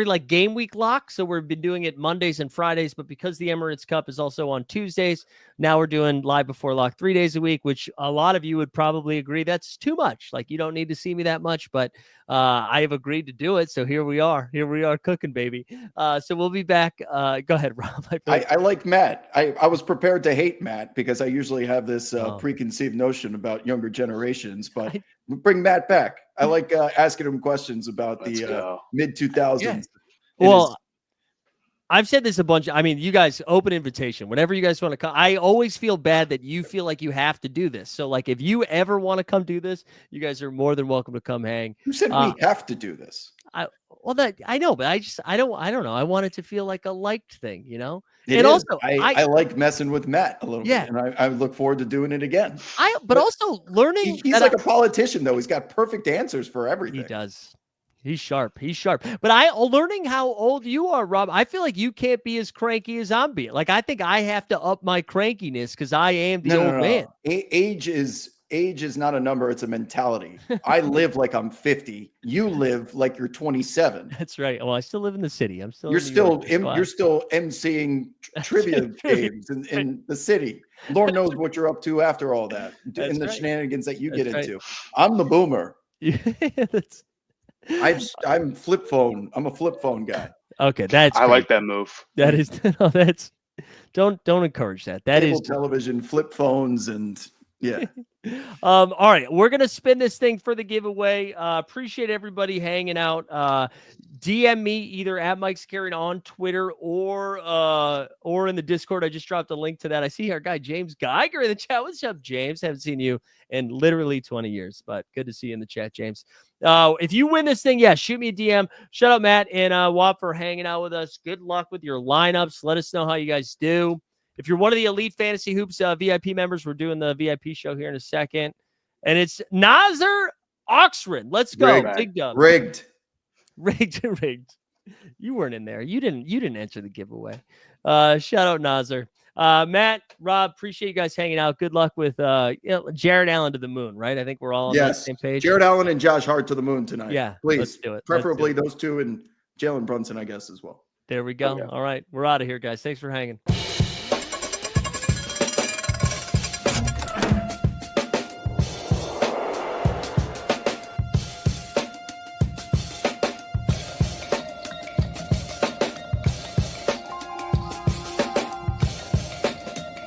like game week lock. So we've been doing it Mondays and Fridays, but because the Emirates Cup is also on Tuesdays, now we're doing live before lock 3 days a week, which a lot of you would probably agree that's too much. Like, you don't need to see me that much, but I have agreed to do it. So here we are cooking, baby. So we'll be back. Go ahead, Rob. I like Matt. I was prepared to hate Matt because I usually have this Oh. preconceived notion about younger generations, but bring Matt back. I like asking him questions about Let's the go. mid 2000s. Yeah. Well, I've said this a bunch. I mean, you guys, open invitation. Whenever you guys want to come, I always feel bad that you feel like you have to do this. So, like, if you ever want to come do this, you guys are more than welcome to come hang. Who said we have to do this? I know, but I don't know. I want it to feel like a liked thing, you know. It And is. also, I like messing with Matt a little Yeah. bit, and I look forward to doing it again. but also learning. He's that like a politician, though. He's got perfect answers for everything. He does. He's sharp. But learning how old you are, Rob, I feel like you can't be as cranky as I'm being. Like, I think I have to up my crankiness because I am the old man. Age is not a number; it's a mentality. I live like I'm 50. You live like you're 27. That's right. Well, I still live in the city. I'm still. You're in New still York, that's why. you're still emceeing trivia games in the city. Lord knows what you're up to after all that, That's and the right. shenanigans that you That's get right. into. I'm the boomer. Yeah, that's- I'm flip phone. I'm a flip phone guy. okay, that's I great. like that move. That is no, that's don't encourage that. That Cable is television, flip phones, and yeah. all right, we're gonna spin this thing for the giveaway. Appreciate everybody hanging out. DM me either at Mike Scarron on Twitter or in the Discord. I just dropped a link to that. I see our guy James Geiger in the chat. What's up, James? Haven't seen you in literally 20 years, but good to see you in the chat, James. If you win this thing, shoot me a DM. Shout out Matt and Wap for hanging out with us. Good luck with your lineups. Let us know how you guys do. If you're one of the Elite Fantasy Hoops VIP members, we're doing the VIP show here in a second. And it's Nazir Oxford. Let's go. Rigged. Big dub. Rigged. Rigged. You weren't in there. You didn't enter the giveaway. Shout out Nazir. Matt, Rob, appreciate you guys hanging out. Good luck with Jared Allen to the moon, right? I think we're all on the same page. Jared Allen and Josh Hart to the moon tonight. Yeah, please. let's do it. Preferably those two and Jalen Brunson, I guess, as well. There we go. Okay. All right. We're out of here, guys. Thanks for hanging.